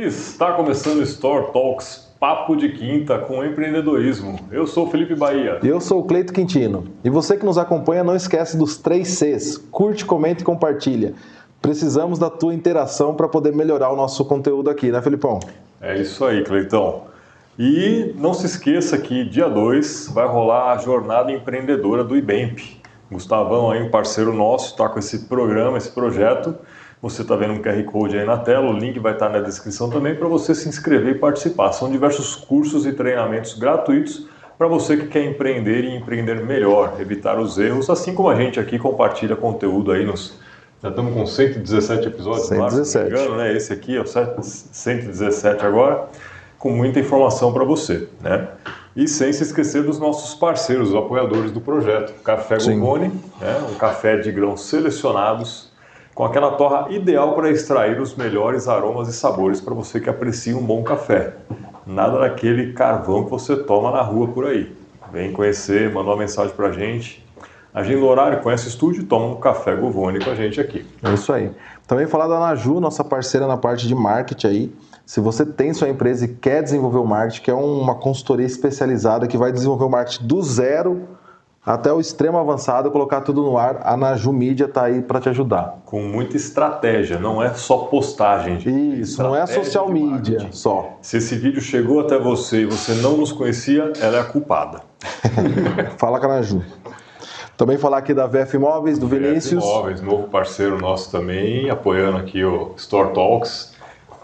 Está começando o Store Talks, papo de quinta com empreendedorismo. Eu sou o Felipe Bahia. E eu sou o Cleito Quintino. E você que nos acompanha, não esquece dos 3 Cs. Curte, comenta e compartilha. Precisamos da tua interação para poder melhorar o nosso conteúdo aqui, né, Felipão? É isso aí, Cleitão. E não se esqueça que dia 2 vai rolar a jornada empreendedora do IBEMP. Gustavão, aí, um parceiro nosso, está com esse programa, esse projeto. Você está vendo um QR Code aí na tela, o link vai estar na descrição também para você se inscrever e participar. São diversos cursos e treinamentos gratuitos para você que quer empreender e empreender melhor, evitar os erros, assim como a gente aqui compartilha conteúdo aí nos... Já estamos com 117 episódios, 117. se não me engano, né? Esse aqui é o 117 agora, com muita informação para você, né? E sem se esquecer dos nossos parceiros, os apoiadores do projeto. Café Guboni, né? Um café de grãos selecionados, com aquela torra ideal para extrair os melhores aromas e sabores para você que aprecia um bom café. Nada daquele carvão que você toma na rua por aí. Vem conhecer, manda uma mensagem para a gente. Agenda o horário, conhece o estúdio e toma um café Guboni com a gente aqui. É isso aí. Também falar da Naju, nossa parceira na parte de marketing aí. Se você tem sua empresa e quer desenvolver o marketing, que é uma consultoria especializada que vai desenvolver o marketing do zero até o extremo avançado, colocar tudo no ar, a Naju Mídia está aí para te ajudar. Com muita estratégia, não é só postagem. Gente. Isso, não é social media só. Se esse vídeo chegou até você e você não nos conhecia, ela é a culpada. Fala com a Naju. Também falar aqui da VF Imóveis, do Vinícius. VF Imóveis, novo parceiro nosso também, apoiando aqui o Store Talks.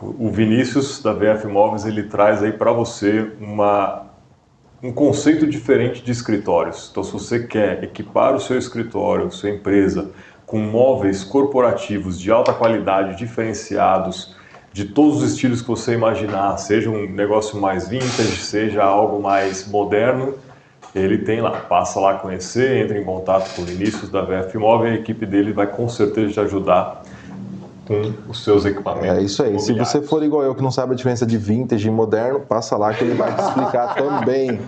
O Vinícius da VF Imóveis, ele traz aí para você um conceito diferente de escritórios. Então, se você quer equipar o seu escritório, sua empresa, com móveis corporativos de alta qualidade, diferenciados, de todos os estilos que você imaginar, seja um negócio mais vintage, seja algo mais moderno, ele tem lá. Passa lá conhecer, entra em contato com o Vinícius da VF Imóveis, a equipe dele vai com certeza te ajudar com os seus equipamentos. É isso aí. Se você for igual eu, que não sabe a diferença de vintage e moderno, passa lá que ele vai te explicar também.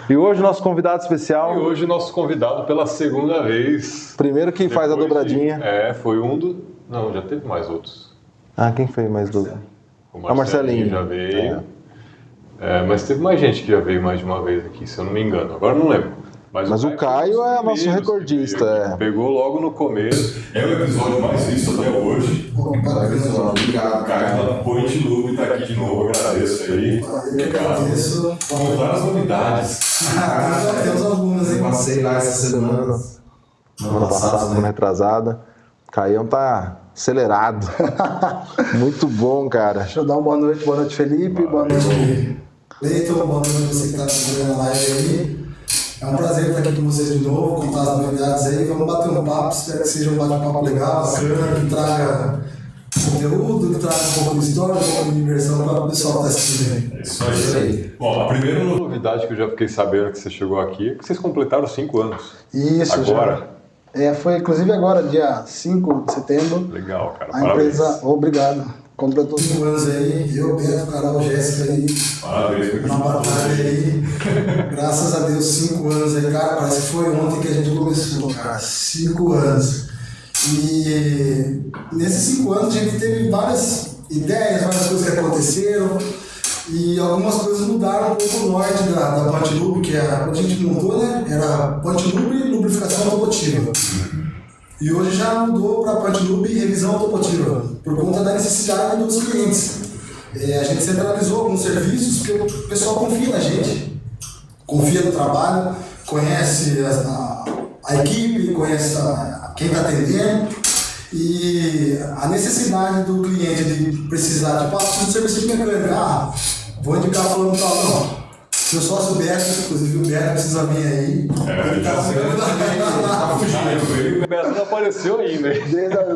E hoje nosso convidado especial... E hoje nosso convidado pela segunda vez. Primeiro que faz a dobradinha. Foi um do... Não, já teve mais outros. Ah, quem fez mais do... O Marcelinho já veio. Mas teve mais gente que já veio mais de uma vez aqui, se eu não me engano. Agora não lembro. Mas o Caio é nosso recordista. Pegou logo no começo. É o episódio mais visto até hoje. Obrigado, Caio. Da Point Loop está aqui de novo, agradeço aí. Eu agradeço. Com várias novidades. Temos algumas, hein? Passei lá essa semana. Semana passada, semana retrasada. Caião tá acelerado. Muito bom, cara. Deixa eu dar uma boa noite Felipe, boa noite Cleiton, boa noite você que está acompanhando a live aí. É um prazer estar aqui com vocês de novo, contar as novidades aí. Vamos bater um papo, espero que seja um bate-papo legal, bacana, que traga conteúdo, que traga um pouco de história, um pouco de diversão para o pessoal que está assistindo aí. É isso aí. Bom, a primeira novidade que eu já fiquei sabendo que você chegou aqui é que vocês completaram 5 anos. Isso, agora. Foi inclusive agora, dia 5 de setembro. Legal, cara. A Parabéns. empresa, obrigado, completou 5 anos aí, eu, Beto, Carol, Jéssica aí. Parabéns. Uma batalha aí. Graças a Deus, 5 anos aí, cara. Parece que foi ontem que a gente começou, cara. 5 anos. E nesses 5 anos a gente teve várias ideias, várias coisas que aconteceram. E algumas coisas mudaram um pouco o norte da Point Loop, que quando a gente montou, né? Era Point Loop e lubrificação automotiva. E hoje já mudou para Point Loop e revisão automotiva, por conta da necessidade dos clientes. A gente centralizou alguns serviços porque o pessoal confia na gente, confia no trabalho, conhece a equipe, conhece quem está atendendo. E a necessidade do cliente de precisar de preciso de serviço de mecânica, vou indicar falando tal, não. Meu sócio Beto, inclusive o Beto precisa vir aí. Ele tá fugindo. O Beto não apareceu ainda.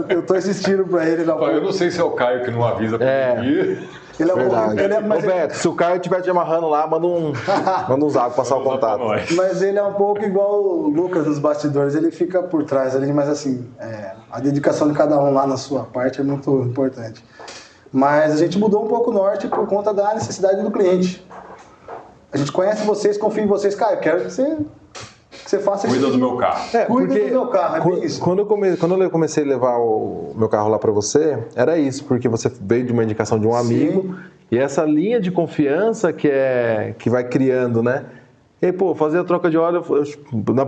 Eu tô assistindo pra ele. Eu não sei se é o Caio que não avisa pra ele. Ele é Verdade. Roberto, se o Caio estiver te amarrando lá, manda um zap, passar o contato. Mas ele é um pouco igual o Lucas nos bastidores, ele fica por trás ali, mas assim, a dedicação de cada um lá na sua parte é muito importante. Mas a gente mudou um pouco o norte por conta da necessidade do cliente. A gente conhece vocês, confia em vocês. Cara, eu quero que você você faça isso. Cuida do meu carro. Cuida do meu carro, é bem isso. Quando eu comecei a levar o meu carro lá para você, era isso, porque você veio de uma indicação de um amigo, e essa linha de confiança que vai criando, né? E aí, pô, fazer a troca de óleo,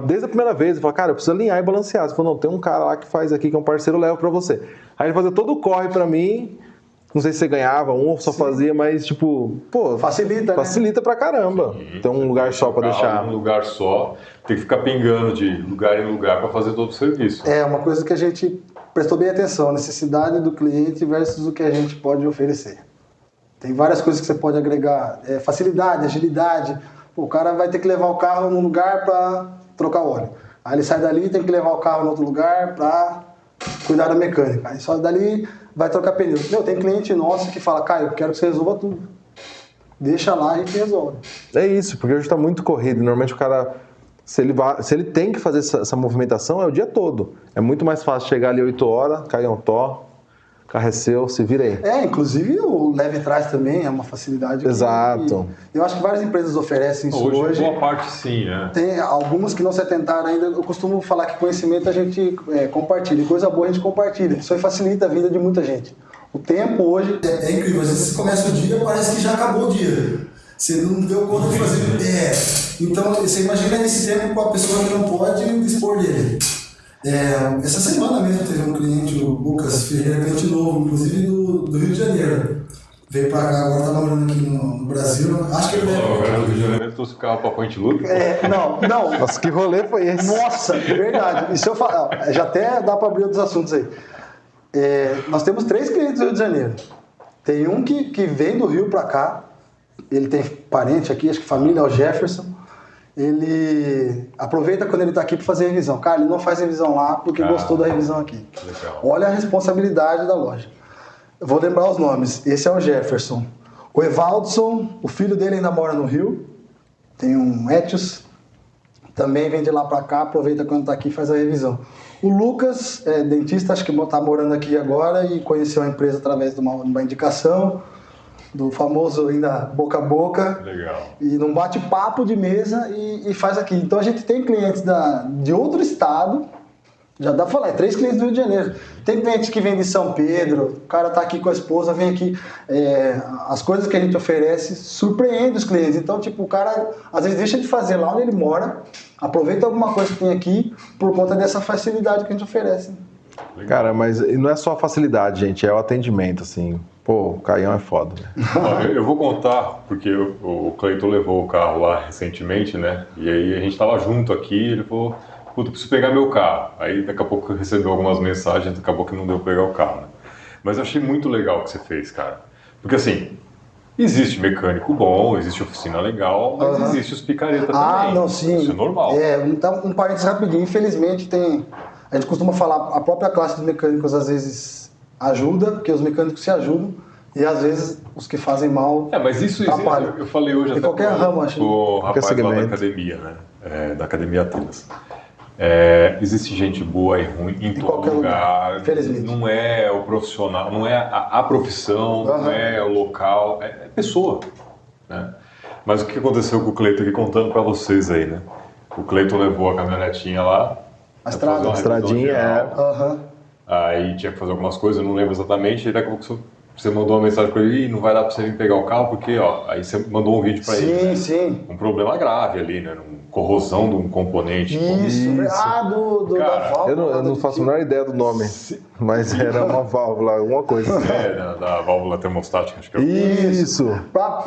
desde a primeira vez, eu falei, cara, eu preciso alinhar e balancear. Você falou, não, tem um cara lá que faz aqui, que é um parceiro, eu levo para você. Aí ele fazia todo o corre para mim, não sei se você ganhava um ou só fazia, mas tipo, pô, facilita pra caramba. Tem um lugar só para deixar. Um lugar só, tem que ficar pingando de lugar em lugar para fazer todo o serviço. É uma coisa que a gente prestou bem atenção, a necessidade do cliente versus o que a gente pode oferecer. Tem várias coisas que você pode agregar, facilidade, agilidade. O cara vai ter que levar o carro num lugar para trocar óleo. Aí ele sai dali e tem que levar o carro em outro lugar para cuidar da mecânica. Aí só dali vai trocar pneu. Tem cliente nosso que fala, Caio, eu quero que você resolva tudo. Deixa lá, a gente resolve. É isso, porque hoje está muito corrido. Normalmente o cara, se ele tem que fazer essa movimentação, é o dia todo. É muito mais fácil chegar ali 8 horas, cair um tó, carro é seu, se vira aí. Inclusive o leve trás também é uma facilidade. Exato. Eu acho que várias empresas oferecem isso hoje. Boa parte sim, né? Tem algumas que não se atentaram ainda. Eu costumo falar que conhecimento a gente compartilha, e coisa boa a gente compartilha. Isso aí facilita a vida de muita gente. O tempo hoje... É incrível, às vezes você começa o dia, parece que já acabou o dia. Você não deu conta de fazer... Então, você imagina esse tempo com a pessoa que não pode dispor dele. Essa semana mesmo teve um cliente, o Lucas Ferreira, cliente novo, inclusive do Rio de Janeiro. Veio pra cá, agora tá morando aqui no Brasil. Acho que ele deve... O Rio de Janeiro trouxe o carro pra Ponte Luque. Não. Nossa, que rolê foi esse? Nossa, verdade. E se eu falar, já até dá pra abrir outros assuntos aí. Nós temos 3 clientes do Rio de Janeiro. Tem um que vem do Rio pra cá. Ele tem parente aqui, acho que família, é o Jefferson. Ele aproveita quando ele está aqui para fazer revisão. Cara, ele não faz revisão lá porque gostou da revisão aqui. Legal. Olha a responsabilidade da loja. Eu vou lembrar os nomes. Esse é o Jefferson. O Evaldson, o filho dele ainda mora no Rio. Tem um Etios. Também vem de lá para cá, aproveita quando está aqui e faz a revisão. O Lucas, dentista, acho que está morando aqui agora e conheceu a empresa através de uma indicação. Do famoso ainda boca a boca. Legal. E num bate-papo de mesa e faz aqui. Então a gente tem clientes de outro estado, já dá pra falar, 3 clientes do Rio de Janeiro. Tem clientes que vêm de São Pedro, o cara tá aqui com a esposa, vem aqui. As coisas que a gente oferece surpreendem os clientes. Então, tipo, o cara às vezes deixa de fazer lá onde ele mora, aproveita alguma coisa que tem aqui por conta dessa facilidade que a gente oferece. Cara, mas não é só a facilidade, gente, é o atendimento, assim. Pô, o Caião é foda, né? Eu vou contar, porque o Cleiton levou o carro lá recentemente, né? E aí a gente tava junto aqui, ele falou, puta, preciso pegar meu carro. Aí daqui a pouco recebeu algumas mensagens, acabou que não deu pra pegar o carro, né? Mas eu achei muito legal o que você fez, cara. Porque assim, existe mecânico bom, existe oficina legal, mas existe os picareta também. Não, sim. Isso é normal. Então, um parênteses rapidinho. Infelizmente, a gente costuma falar, a própria classe dos mecânicos às vezes ajuda, porque os mecânicos se ajudam, e às vezes os que fazem mal mas isso existe. Eu falei hoje até qualquer ramo, acho. O rapaz lá da academia, né? Da Academia Atenas. Existe gente boa e ruim em todo lugar. Infelizmente. Não é o profissional, não é a profissão, não é o local, é pessoa, né? Mas o que aconteceu com o Cleiton aqui, contando para vocês aí, né? O Cleiton levou a caminhonetinha lá. A estradinha, Aí tinha que fazer algumas coisas, eu não lembro exatamente, e daqui a pouco você mandou uma mensagem para ele, não vai dar para você vir pegar o carro, porque, aí você mandou um vídeo para ele. Né? Sim. Um problema grave ali, né? Corrosão de um componente. Isso. Da válvula. Eu não faço a menor ideia do nome, mas era uma válvula, alguma coisa. Da válvula termostática, acho que é. Isso. Para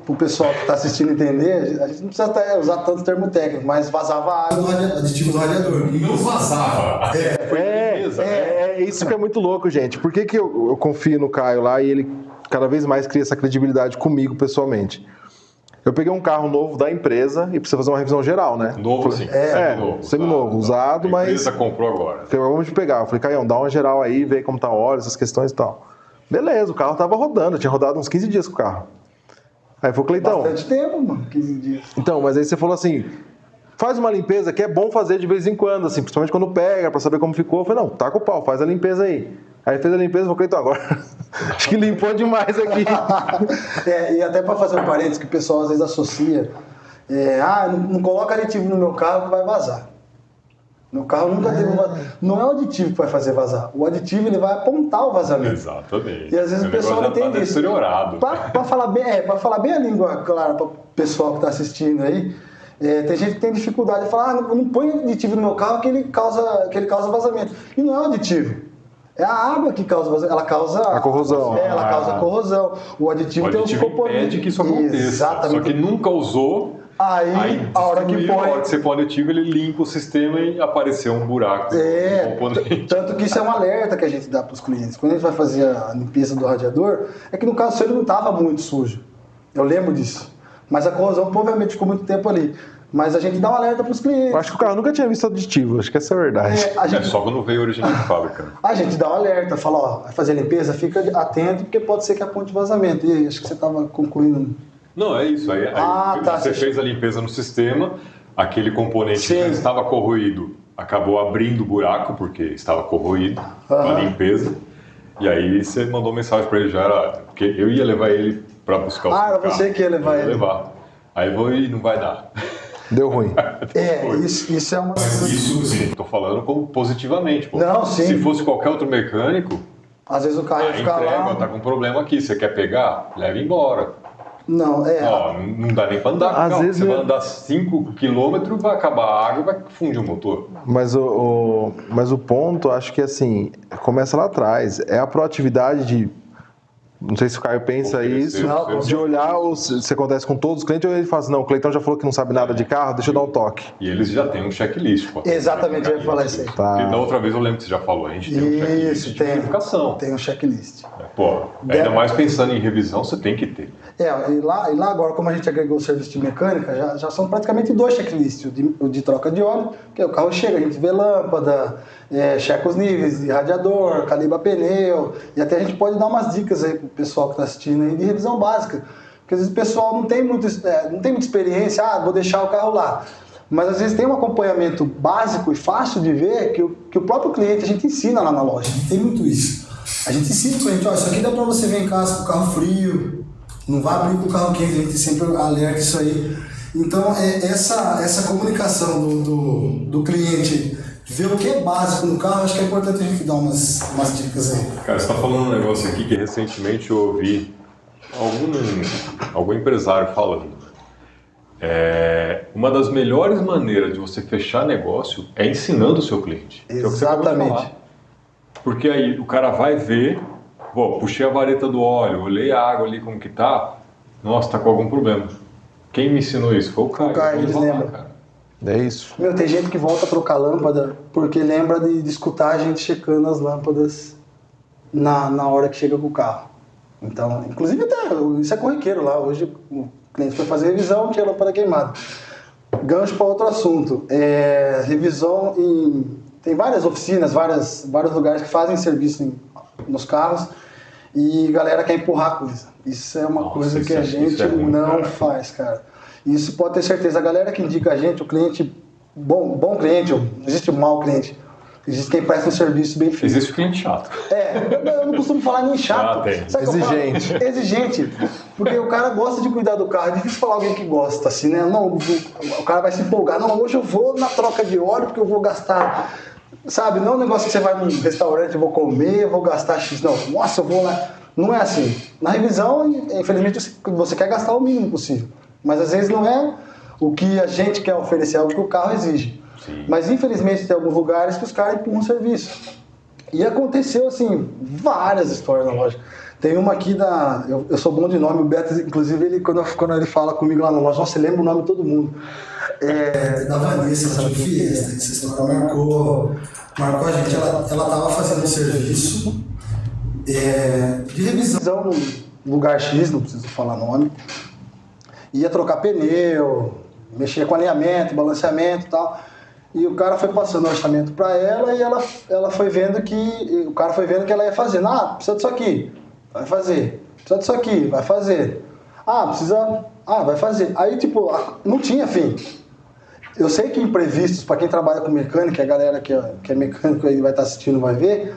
o pessoal que está assistindo entender, a gente não precisa até usar tanto termo técnico, mas vazava água. Aditivo do radiador. Não vazava. É isso que é muito louco, gente. Por que eu confio no Caio lá e ele cada vez mais cria essa credibilidade comigo pessoalmente? Eu peguei um carro novo da empresa e precisa fazer uma revisão geral, né? Novo, sim. Seminovo, usado, mas... A empresa comprou agora. Então, vamos pegar. Eu falei, Caião, dá uma geral aí, vê como tá a óleo, essas questões e tal. Beleza, o carro tava rodando, eu tinha rodado uns 15 dias com o carro. Aí foi o Cleitão. Bastante tempo, mano, 15 dias. Então, mas aí você falou assim, faz uma limpeza que é bom fazer de vez em quando, assim, principalmente quando pega, pra saber como ficou. Eu falei, não, taca o pau, faz a limpeza aí. Aí fez a limpeza e falou, então agora acho que limpou demais aqui. E até para fazer um parênteses que o pessoal às vezes associa, Não coloca aditivo no meu carro que vai vazar. Meu carro nunca teve vazar. Não é o aditivo que vai fazer vazar. O aditivo ele vai apontar o vazamento. Exatamente. E às vezes o pessoal não entende isso. Para falar bem a língua clara para o pessoal que está assistindo aí, tem gente que tem dificuldade de falar, não põe aditivo no meu carro que ele causa vazamento. E não é o aditivo. É a água que causa vazamento. Ela causa a corrosão. Ela causa corrosão. O aditivo tem os componentes. Impede que isso aconteça. Exatamente. Só que nunca usou. Aí a hora que põe. A hora que você põe aditivo, ele limpa o sistema e apareceu um buraco. Tanto que isso é um alerta que a gente dá para os clientes. Quando a gente vai fazer a limpeza do radiador, é que no caso ele não estava muito sujo. Eu lembro disso. Mas a corrosão provavelmente ficou muito tempo ali. Mas a gente dá um alerta para os clientes. Eu acho que o carro nunca tinha visto aditivo, acho que essa é a verdade. Só quando veio original de fábrica. A gente dá um alerta, fala, vai fazer a limpeza, fica atento, porque pode ser que aponte vazamento. E aí, acho que você estava concluindo. Não, é isso. Aí você fez a limpeza no sistema, aquele componente que já estava corroído acabou abrindo o buraco, porque estava corroído com a limpeza. E aí você mandou mensagem para ele, já era. Porque eu ia levar ele para buscar o era você que ia levar ele. Aí eu vou e não vai dar. Deu ruim. Isso é uma... Isso, sim, tô falando como positivamente. Pô. Não, sim. Se fosse qualquer outro mecânico, às vezes o carro ia ficar lá... tá com um problema aqui, você quer pegar? Leva embora. Não dá nem para andar com o carro. Você vai andar 5 km, vai acabar a água e vai fundir o motor. Mas o ponto, acho que assim, começa lá atrás. É a proatividade de... Não sei se o Caio pensa isso, de olhar se acontece com todos os clientes, ou ele fala assim, não, o Cleitão já falou que não sabe nada de carro, deixa eu dar um toque. E eles já têm um checklist. Exatamente, eu ia falar isso aí. Tá. E da outra vez eu lembro que você já falou, a gente tem um checklist de verificação. Tem um checklist. Ainda mais pensando em revisão, você tem que ter. E lá agora, como a gente agregou o serviço de mecânica, já são praticamente 2 checklists. O de troca de óleo, que o carro chega, a gente vê lâmpada, checa os níveis de radiador, calibra pneu, e até a gente pode dar umas dicas aí pro pessoal que está assistindo aí de revisão básica. Porque às vezes o pessoal não tem muita experiência, vou deixar o carro lá. Mas às vezes tem um acompanhamento básico e fácil de ver que o próprio cliente a gente ensina lá na loja. Tem muito isso. A gente ensina o cliente, isso aqui dá para você vir em casa com o carro frio, não vai abrir com o carro quente, a gente sempre alerta isso aí. Então, essa comunicação do cliente, ver o que é básico no carro, acho que é importante a gente dar umas dicas aí. Cara, você está falando um negócio aqui que recentemente eu ouvi algum empresário falando. Uma das melhores maneiras de você fechar negócio é ensinando o seu cliente. Exatamente. Porque aí o cara vai ver, puxei a vareta do óleo, olhei a água ali como que tá, nossa, tá com algum problema. Quem me ensinou isso? Foi o Caio. O Caio, eles lembram. Cara. É isso. Tem gente que volta a trocar lâmpada porque lembra de escutar a gente checando as lâmpadas na hora que chega com o carro. Então, inclusive até, isso é corriqueiro lá. Hoje o cliente foi fazer revisão, tinha lâmpada queimada. Gancho para outro assunto. Revisão tem várias oficinas, vários lugares que fazem serviço nos carros e a galera quer empurrar a coisa. Isso é uma coisa que a gente não faz, cara. Isso pode ter certeza. A galera que indica a gente, o cliente, bom cliente, não existe um mau cliente. Existe quem presta um serviço bem feito. Existe o cliente chato. Eu não costumo falar nem chato. Exigente. Exigente. Porque o cara gosta de cuidar do carro. É difícil falar alguém que gosta, assim, né? Não, o cara vai se empolgar. Não, hoje eu vou na troca de óleo porque eu vou gastar... Sabe, não é um negócio que você vai num restaurante, eu vou comer, eu vou gastar X. Não, nossa, eu vou lá. Não é assim. Na revisão, infelizmente, você quer gastar o mínimo possível. Mas às vezes não é o que a gente quer oferecer, é o que o carro exige. Sim. Mas infelizmente tem alguns lugares que os caras empurram o serviço. E aconteceu assim, várias histórias na loja. Tem uma aqui eu sou bom de nome, o Beto, inclusive, quando ele fala comigo lá na loja, nossa, você lembra o nome de todo mundo. Da Vanessa, ela marcou a gente, ela estava fazendo um serviço de revisão no lugar X, não preciso falar nome. Ia trocar pneu, mexia com alinhamento, balanceamento e tal. E o cara foi passando o orçamento para ela e ela foi vendo que... O cara foi vendo que ela ia fazer. Precisa disso aqui, vai fazer. Precisa disso aqui, vai fazer. Precisa... vai fazer. Aí, não tinha fim. Eu sei que imprevistos, para quem trabalha com mecânica, a galera que é mecânico aí vai estar assistindo, vai ver,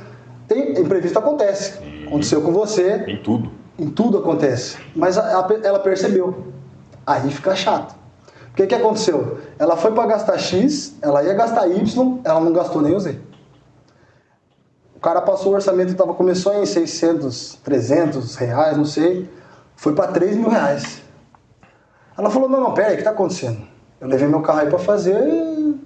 imprevisto acontece. Aconteceu com você. Em tudo. Em tudo acontece. Mas ela percebeu. Aí fica chato. que aconteceu? Ela foi para gastar X, ela ia gastar Y, ela não gastou nem o Z. O cara passou o orçamento, começou em 600, 300 reais, não sei, foi para 3 mil reais. Ela falou, não, pera aí, o que está acontecendo? Eu levei meu carro aí para fazer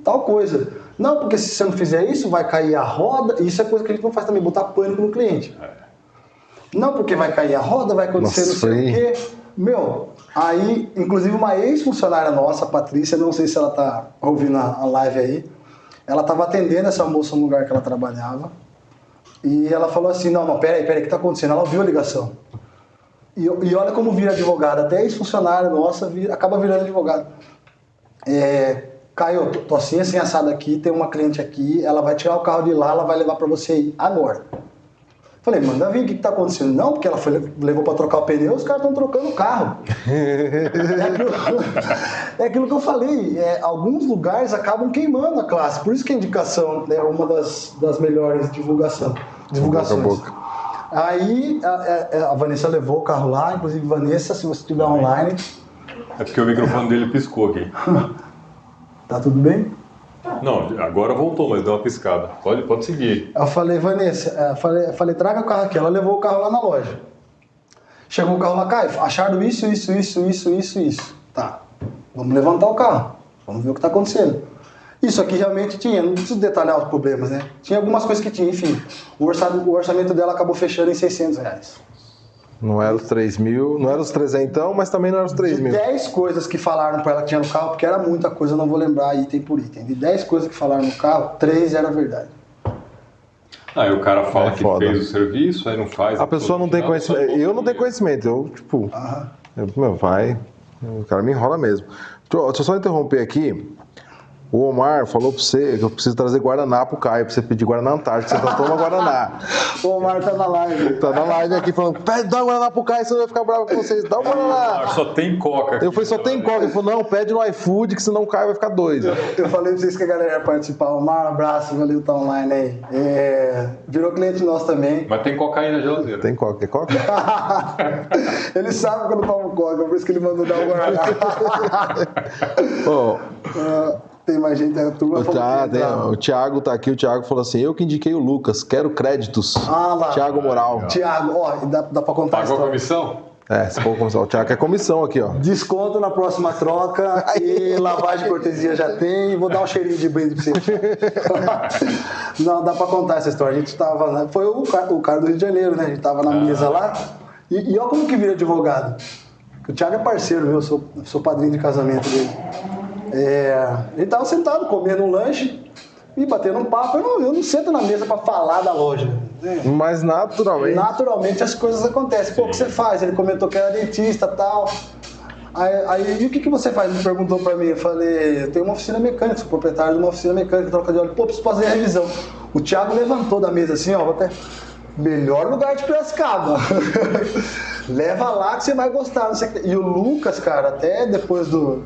tal coisa. Não, porque se você não fizer isso, vai cair a roda. Isso é coisa que a gente não faz também, botar pânico no cliente. Não, porque vai cair a roda, vai acontecer não sei o quê. Meu, aí, inclusive uma ex-funcionária nossa, a Patrícia, não sei se ela tá ouvindo a live aí, ela tava atendendo essa moça no lugar que ela trabalhava, e ela falou assim, não, peraí, o que tá acontecendo? Ela ouviu a ligação. E olha como vira advogado, até ex-funcionária nossa acaba virando advogado. Caio, tô assim assado aqui, tem uma cliente aqui, ela vai tirar o carro de lá, ela vai levar pra você ir agora. Falei, manda vir, o que tá acontecendo? Não, porque ela levou pra trocar o pneu, os caras estão trocando o carro. É aquilo que eu falei, alguns lugares acabam queimando a classe, por isso que a indicação é uma das melhores divulgações. Aí a Vanessa levou o carro lá, inclusive Vanessa, se você estiver online... É porque o microfone dele piscou aqui. Tá tudo bem? Não, agora voltou, mas deu uma piscada. Pode seguir. Eu falei, Vanessa, falei, traga o carro aqui. Ela levou o carro lá na loja. Chegou o carro lá, Caio, acharam isso. Tá, vamos levantar o carro. Vamos ver o que tá acontecendo. Isso aqui realmente tinha, não preciso detalhar os problemas, né? Tinha algumas coisas que tinha, enfim. O orçamento dela acabou fechando em 600 reais. Não era os 3 mil, não era os 300, mas também não era os 3 mil. De 10 coisas que falaram pra ela que tinha no carro, porque era muita coisa, eu não vou lembrar item por item. De 10 coisas que falaram no carro, 3 era verdade. Aí o cara fala que fez o serviço, aí não faz. A pessoa não tem conhecimento. Eu não tenho conhecimento, vai. O cara me enrola mesmo. Deixa eu só interromper aqui. O Omar falou pra você que eu preciso trazer Guaraná pro Caio, pra você pedir Guaraná Antártica, você só toma Guaraná. O Omar tá na live. Tá na live aqui falando, dá um Guaraná pro Caio, senão vai ficar bravo com vocês. Dá um Guaraná. Só tem Coca aqui. Eu falei, só tem Coca. Ele falou, não, pede no iFood, que senão o Caio vai ficar doido. Eu falei pra vocês que a galera ia participar. Omar, um abraço, valeu, tá online aí. Virou cliente nosso também. Mas tem Coca aí na geladeira. Tem Coca, Coca? Ele sabe quando toma Coca, por isso que ele mandou dar o Guaraná. Tem mais gente, a turma o Thiago tá aqui, o Thiago falou assim, eu que indiquei o Lucas, quero créditos. Lá. Thiago Moral. Thiago, dá pra contar. Pagou a comissão? Se for comissão. O Thiago quer comissão aqui, ó. Desconto na próxima troca e lavagem de cortesia já tem. Vou dar um cheirinho de brinde pra você. Não, dá pra contar essa história. A gente tava, né? Foi o cara do Rio de Janeiro, né? A gente tava na mesa lá. E olha como que vira advogado. O Thiago é parceiro meu, sou padrinho de casamento dele. Ele tava sentado comendo um lanche e batendo um papo. Eu não sento na mesa pra falar da loja. Né? Mas naturalmente as coisas acontecem. Pô, o que você faz? Ele comentou que era dentista e tal. Aí, e o que você faz? Ele perguntou pra mim. Eu falei, eu tenho uma oficina mecânica, sou proprietário de uma oficina mecânica, troca de óleo. Pô, preciso fazer a revisão. O Thiago levantou da mesa assim, ó, melhor lugar de Piracicaba. Leva lá que você vai gostar. Não sei o que. E o Lucas, cara, até depois do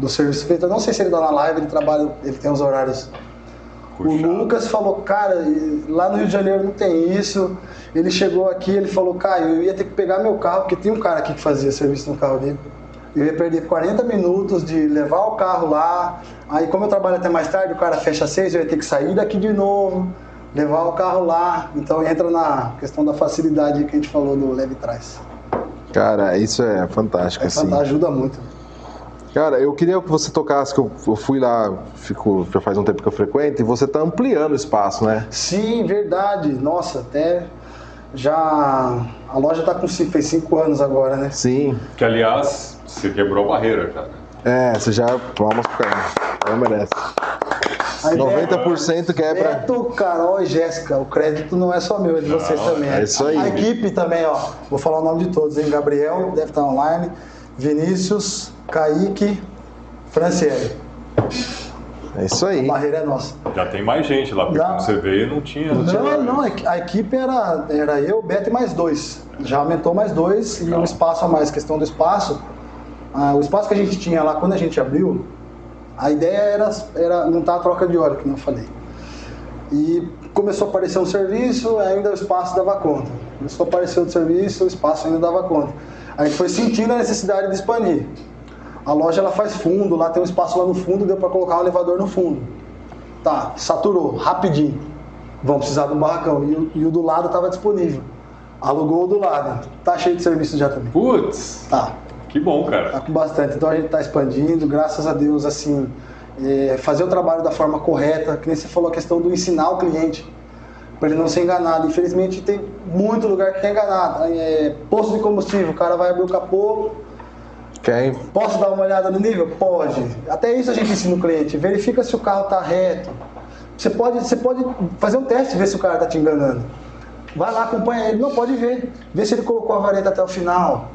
serviço feito, eu não sei se ele tá na live, ele tem os horários. Puxado. O Lucas falou, cara, lá no Rio de Janeiro não tem isso. Ele chegou aqui, ele falou, Caio, eu ia ter que pegar meu carro, porque tem um cara aqui que fazia serviço no carro dele. Eu ia perder 40 minutos de levar o carro lá. Aí, como eu trabalho até mais tarde, o cara fecha às 6, eu ia ter que sair daqui de novo, levar o carro lá. Então entra na questão da facilidade que a gente falou do leve trás. Cara, isso é fantástico, assim. Ajuda muito. Cara, eu queria que você tocasse, que eu fui lá, já faz um tempo que eu frequento, e você tá ampliando o espaço, né? Sim, verdade. Nossa, até já... A loja fez 5 anos agora, né? Sim. Que, aliás, você quebrou a barreira já. Você já... Palmas pro cara. Ela merece. 90% quebra. Beto, Carol e Jéssica. O crédito não é só meu, é de vocês também. É isso aí. A equipe também, ó. Vou falar o nome de todos, hein? Gabriel, deve estar online. Vinícius, Kaique, Franciele. É isso aí. A barreira é nossa. Já tem mais gente lá, porque quando você veio não tinha... Não, a equipe era eu, Beto e mais 2. Já aumentou mais 2 e um espaço a mais. Questão do espaço. O espaço que a gente tinha lá, quando a gente abriu, a ideia era montar a troca de óleo, que eu falei. E começou a aparecer um serviço, ainda o espaço dava conta. Começou a aparecer outro serviço, o espaço ainda dava conta. A gente foi sentindo a necessidade de expandir. A loja ela faz fundo, lá tem um espaço lá no fundo, deu para colocar um elevador no fundo. Tá, saturou, rapidinho. Vamos precisar de um barracão. E o do lado estava disponível. Alugou o do lado. Tá cheio de serviço já também. Putz! Tá. Que bom, cara. Tá com bastante. Então a gente está expandindo, graças a Deus, assim, fazer o trabalho da forma correta, que nem você falou a questão do ensinar o cliente, para ele não ser enganado. Infelizmente tem muito lugar que é enganado. Posto de combustível, o cara vai abrir o capô. Posso dar uma olhada no nível? Pode. Até isso a gente ensina o cliente. Verifica se o carro está reto. Você pode fazer um teste e ver se o cara está te enganando. Vai lá, acompanha ele. Não, pode ver. Vê se ele colocou a vareta até o final.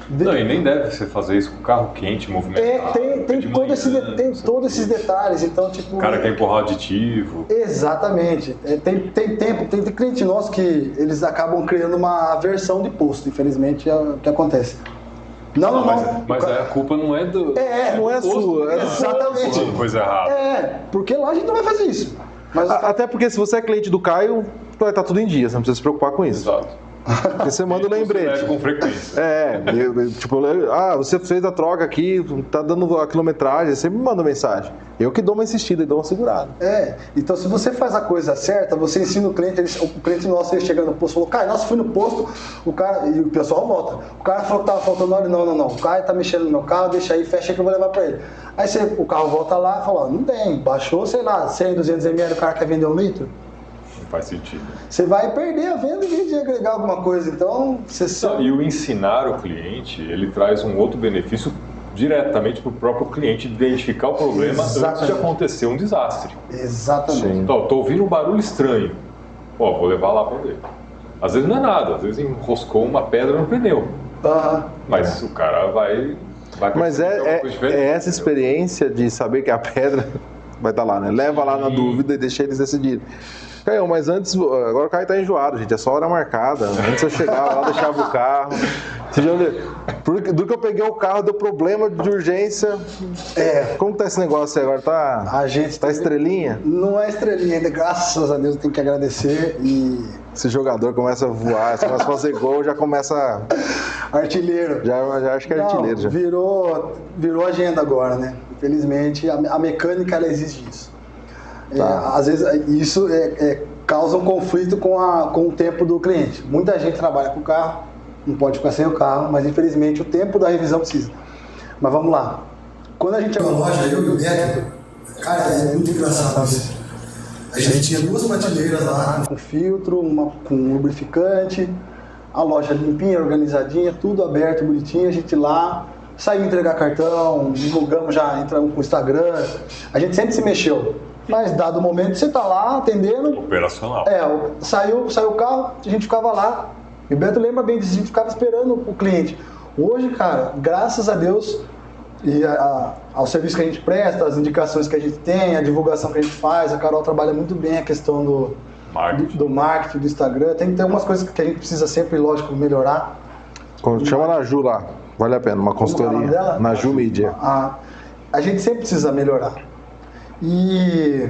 Não, e nem deve você fazer isso com o carro quente, movimentado. Tem todos esses detalhes. Então, tipo, o cara quer empurrar aditivo. Exatamente. Tem cliente nosso que eles acabam criando uma aversão de posto. Infelizmente é o que acontece. Não. Mas a culpa não é do. Não é sua. Exatamente. Coisa errada. Porque lá a gente não vai fazer isso. Mas até porque se você é cliente do Caio, vai estar tudo em dia, você não precisa se preocupar com isso. Exato. Porque você manda o lembrete. Com frequência. Você fez a troca aqui, tá dando a quilometragem, você me manda mensagem. Eu que dou uma insistida e dou uma segurada. Então se você faz a coisa certa, você ensina o cliente, o cliente nosso, ele chega no posto, falou, Caio, nossa, fui no posto, o cara, e o pessoal volta. O cara falou que tava faltando óleo, não, o Caio tá mexendo no meu carro, deixa aí, fecha aí que eu vou levar pra ele. Aí o carro volta lá e fala, não tem, baixou, sei lá, 100, 200 ml, o cara quer vender 1 litro. Faz sentido. Você vai perder a venda em vez de agregar alguma coisa. Então, E o ensinar o cliente, ele traz um outro benefício diretamente para o próprio cliente identificar o problema antes de acontecer um desastre. Exatamente. Então, estou ouvindo um barulho estranho. Vou levar lá para ver. Às vezes não é nada, às vezes enroscou uma pedra no pneu. Mas o cara vai Mas é essa experiência de saber que a pedra vai estar lá, né? Leva lá na dúvida e deixa eles decidirem. Caio, mas antes, agora o Caio tá enjoado, gente, é só hora marcada. Antes eu chegava lá, deixava o carro. Do que eu peguei o carro, deu problema de urgência. Como tá esse negócio aí agora? Tá estrelinha? Não é estrelinha ainda, graças a Deus, eu tenho que agradecer. E esse jogador começa a voar, começa a fazer gol, já começa. Artilheiro. Já acho que é artilheiro. Já. Virou agenda agora, né? Infelizmente, a mecânica ela exige isso. Às vezes isso causa um conflito com o tempo do cliente. Muita gente trabalha com o carro, não pode ficar sem o carro, mas infelizmente o tempo da revisão precisa. Mas vamos lá. Quando a gente na loja, eu e o Beto, cara, é muito engraçado isso. A gente tinha 2 prateleiras lá com filtro, uma com lubrificante, a loja limpinha, organizadinha, tudo aberto, bonitinho, a gente lá saiu entregar cartão, divulgamos, já entramos com o Instagram, a gente sempre se mexeu. Mas dado o momento, você tá lá atendendo. Operacional. Saiu o carro, a gente ficava lá. E o Beto lembra bem disso, a gente ficava esperando o cliente. Hoje, cara, graças a Deus, e ao serviço que a gente presta, as indicações que a gente tem, a divulgação que a gente faz, a Carol trabalha muito bem a questão do marketing, do Instagram. Tem algumas coisas que a gente precisa sempre, lógico, melhorar. Chama a Naju lá, vale a pena, uma consultoria. Naju Media. A gente sempre precisa melhorar. E...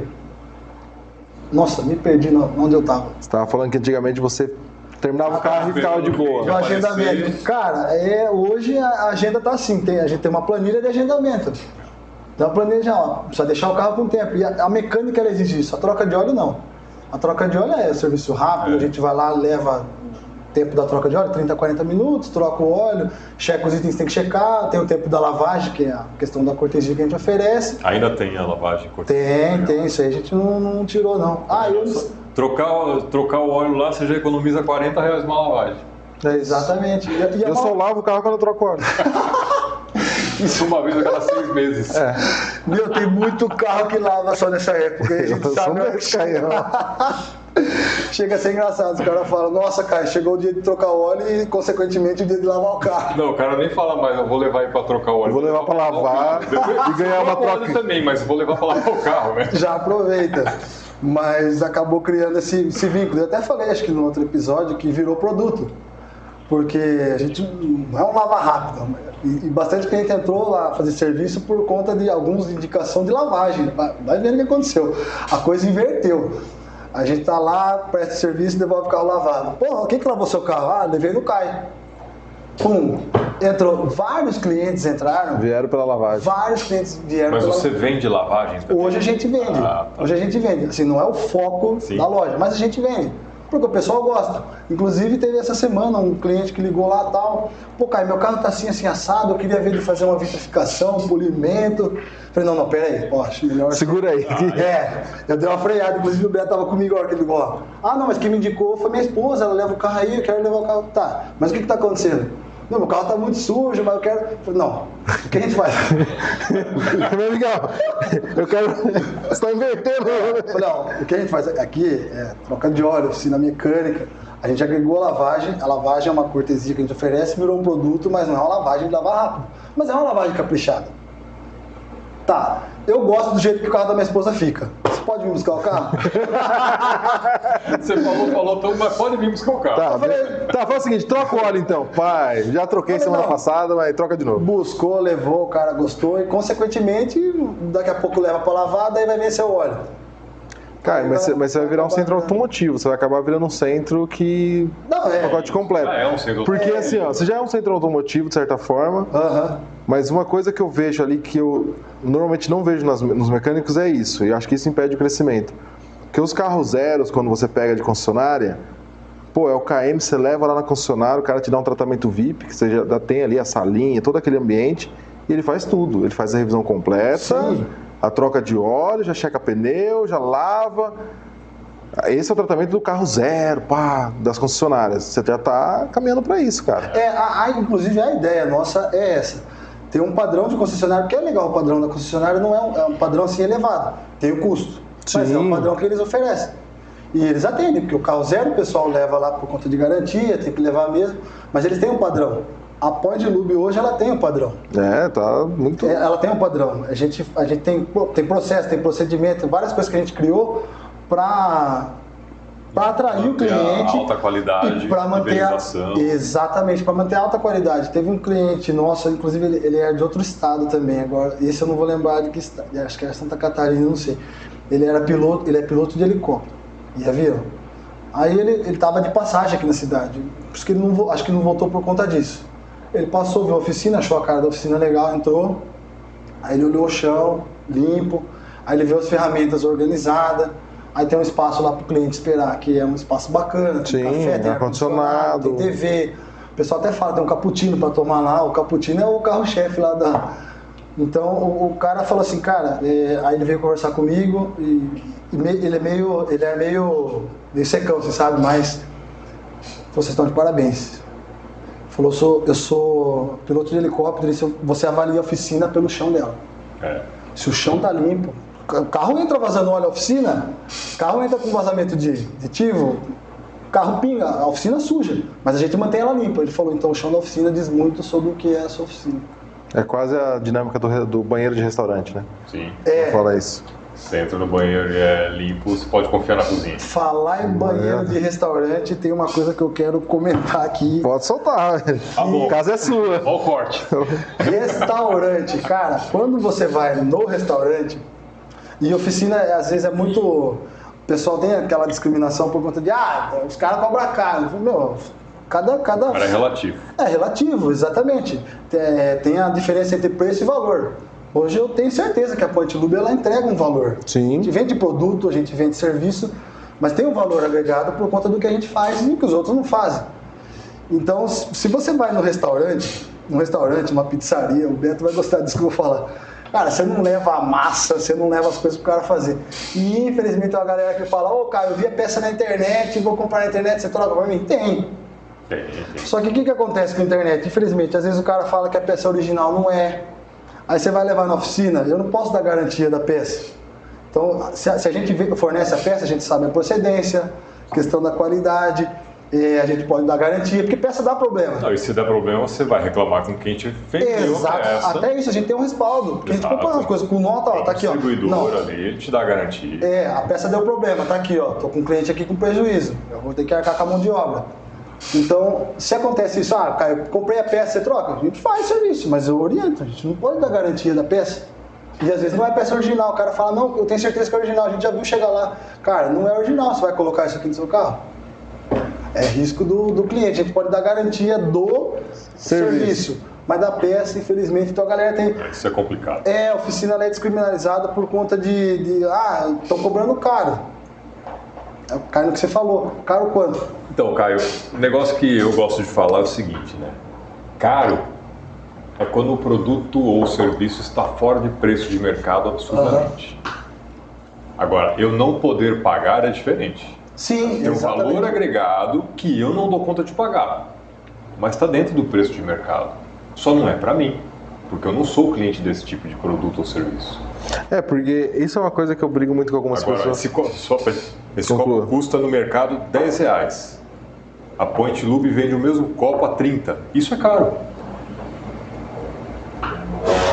Nossa, me perdi onde eu tava. Você tava falando que antigamente você terminava o carro e ficava de boa. O agendamento. Cara, hoje a agenda tá assim, a gente tem uma planilha de agendamento. Então a planilha já, precisa deixar o carro por um tempo. E a mecânica ela exige isso, a troca de óleo não. A troca de óleo é serviço rápido, a gente vai lá, leva tempo da troca de óleo, 30 a 40 minutos, troca o óleo, checa os itens que tem que checar, tem o tempo da lavagem, que é a questão da cortesia que a gente oferece. Ainda tem a lavagem cortesia? Tem, isso aí a gente não tirou não. Trocar o óleo lá, você já economiza R$40 uma lavagem. Exatamente. Eu só lavo o carro quando eu troco óleo. Isso uma vez a cada 6 meses. Tem muito carro que lava só nessa época. A gente sabe. Chega a ser engraçado, os caras falam, nossa, cara, chegou o dia de trocar o óleo e, consequentemente, o dia de lavar o carro. Não, o cara nem fala mais, eu vou levar aí pra trocar o óleo. Eu vou levar pra lavar e ganhar uma troca. Também, mas vou levar pra lavar o carro, né? Já aproveita. Mas acabou criando esse vínculo. Eu até falei, acho que no outro episódio, que virou produto. Porque a gente não é um lava rápido. E bastante cliente entrou lá fazer serviço por conta de algumas indicações de lavagem. Vai vendo o que aconteceu. A coisa inverteu. A gente tá lá, presta serviço e devolve o carro lavado. Pô, quem que lavou seu carro? Levei no Caio. Entrou, vários clientes entraram. Vieram pela lavagem. Vários clientes vieram Mas pela você vende lavagens? Hoje a gente vende. Tá. Hoje a gente vende. Assim, não é o foco da loja, mas a gente vende. Porque o pessoal gosta. Inclusive, teve essa semana um cliente que ligou lá e tal. Pô, Caio, meu carro tá assim assado, eu queria ver ele fazer uma vitrificação, um polimento. Falei, não, pera aí. Ó, acho melhor... Segura aí. Eu dei uma freada. Inclusive, o Beto tava comigo na hora que ele ligou. Ah, não, mas quem me indicou foi minha esposa. Ela leva o carro aí, eu quero levar o carro. Tá, mas o que tá acontecendo? Não, meu carro tá muito sujo, mas eu quero... Não, o que a gente faz? Meu Miguel, eu quero... Você tá invertendo. Não, o que a gente faz aqui é troca de óleo, oficina mecânica. A gente agregou a lavagem é uma cortesia que a gente oferece, virou um produto, mas não é uma lavagem de lavar rápido. Mas é uma lavagem caprichada. Tá, eu gosto do jeito que o carro da minha esposa fica. Você pode vir buscar o carro? Você falou, então, mas pode vir buscar o carro. Fala o seguinte, troca o óleo então. Pai, já troquei semana passada, mas troca de novo. Buscou, levou, o cara gostou e, consequentemente, daqui a pouco leva pra lavar, daí vai vencer o óleo. Cara, mas você vai virar um centro automotivo, você vai acabar virando um centro que... pacote completo. É um centro Porque automotivo. assim, ó, você já é um centro automotivo, de certa forma, mas uma coisa que eu vejo ali que eu normalmente não vejo nos mecânicos é isso, e eu acho que isso impede o crescimento. Porque os carros zeros, quando você pega de concessionária, pô, é o KM, você leva lá na concessionária, o cara te dá um tratamento VIP, que você já tem ali a salinha, todo aquele ambiente, e ele faz tudo. Ele faz a revisão completa, Sim. a troca de óleo, já checa pneu, já lava. Esse é o tratamento do carro zero, das concessionárias. Você já está caminhando para isso, cara. Inclusive a ideia nossa é essa. Tem um padrão de concessionário, que é legal o padrão da concessionária, não é um padrão assim elevado, tem o custo, mas é um padrão que eles oferecem. E eles atendem, porque o carro zero o pessoal leva lá por conta de garantia, tem que levar mesmo, mas eles têm um padrão. A Point Lube hoje ela tem um padrão. Tá muito... Ela tem um padrão. A gente tem processo, tem procedimento, várias coisas que a gente criou para atrair o cliente. Alta qualidade, para manter exatamente, para manter a alta qualidade. Teve um cliente nosso, inclusive ele é de outro estado também, agora esse eu não vou lembrar de que estado, acho que é Santa Catarina, não sei. Ele é piloto de helicóptero e avião. Aí ele estava de passagem aqui na cidade, por isso que ele acho que não voltou por conta disso. Ele passou, viu a oficina, achou a cara da oficina legal, entrou, aí ele olhou o chão, limpo, aí ele viu as ferramentas organizadas, aí tem um espaço lá para o cliente esperar, que é um espaço bacana, tem café, tem ar-condicionado, tem TV, o pessoal até fala, tem um cappuccino para tomar lá, o cappuccino é o carro-chefe lá da... Então o cara falou assim, cara, aí ele veio conversar comigo, ele é meio secão, você sabe, mas vocês estão de parabéns. Falou, eu sou piloto de helicóptero, e você avalia a oficina pelo chão dela. Se o chão tá limpo, o carro entra vazando óleo na oficina, o carro entra com vazamento de aditivo, o carro pinga, a oficina suja, mas a gente mantém ela limpa. Ele falou, então o chão da oficina diz muito sobre o que é a sua oficina. É quase a dinâmica do banheiro de restaurante, né? Sim. Fala isso. Você entra no banheiro e é limpo, você pode confiar na cozinha. Falar em banheiro de restaurante, tem uma coisa que eu quero comentar aqui. Pode soltar, Tá bom. A casa é sua. Olha o corte. Restaurante, cara, quando você vai no restaurante, e oficina às vezes é muito... O pessoal tem aquela discriminação por conta de, os caras cobram caro. Meu, cada... Cara, é relativo. É relativo, exatamente. Tem a diferença entre preço e valor. Hoje eu tenho certeza que a Point Lube ela entrega um valor. Sim. A gente vende produto, a gente vende serviço, mas tem um valor agregado por conta do que a gente faz e que os outros não fazem. Então, se você vai no restaurante, uma pizzaria, o Beto vai gostar disso que eu vou falar. Cara, você não leva a massa, você não leva as coisas pro cara fazer. E infelizmente tem uma galera que fala, cara, eu vi a peça na internet, vou comprar na internet, você troca pra mim? Tem. Só que o que acontece com a internet? Infelizmente, às vezes o cara fala que a peça original não é. Aí você vai levar na oficina, eu não posso dar garantia da peça. Então, se a gente fornece a peça, a gente sabe a procedência, questão da qualidade, a gente pode dar garantia, porque peça dá problema. E se der problema, você vai reclamar com quem te vendeu a peça. Até isso, a gente tem um respaldo. Porque a gente compra umas coisas com nota, tá aqui, ó. O distribuidor ali, ele te dá garantia. A peça deu problema, tá aqui, ó. Tô com um cliente aqui com prejuízo. Eu vou ter que arcar com a mão de obra. Então, se acontece isso, cara, eu comprei a peça, você troca? A gente faz serviço, mas eu oriento, a gente não pode dar garantia da peça. E às vezes não é peça original, o cara fala, não, eu tenho certeza que é original, a gente já viu chegar lá. Cara, não é original, você vai colocar isso aqui no seu carro? É risco do cliente. A gente pode dar garantia do serviço, mas da peça, infelizmente, então a galera tem... Isso é complicado. A oficina ela é descriminalizada por conta estão cobrando caro. Cai no que você falou. Caro quanto? Então, Caio, o negócio que eu gosto de falar é o seguinte, né? Caro é quando o produto ou o serviço está fora de preço de mercado absurdamente. Agora, eu não poder pagar é diferente. Sim, tem um valor agregado que eu não dou conta de pagar, mas está dentro do preço de mercado. Só não é para mim, porque eu não sou cliente desse tipo de produto ou serviço. Porque isso é uma coisa que eu brigo muito com algumas pessoas. Esse copo custa no mercado R$10. A Point Lube vende o mesmo copo a 30. Isso é caro.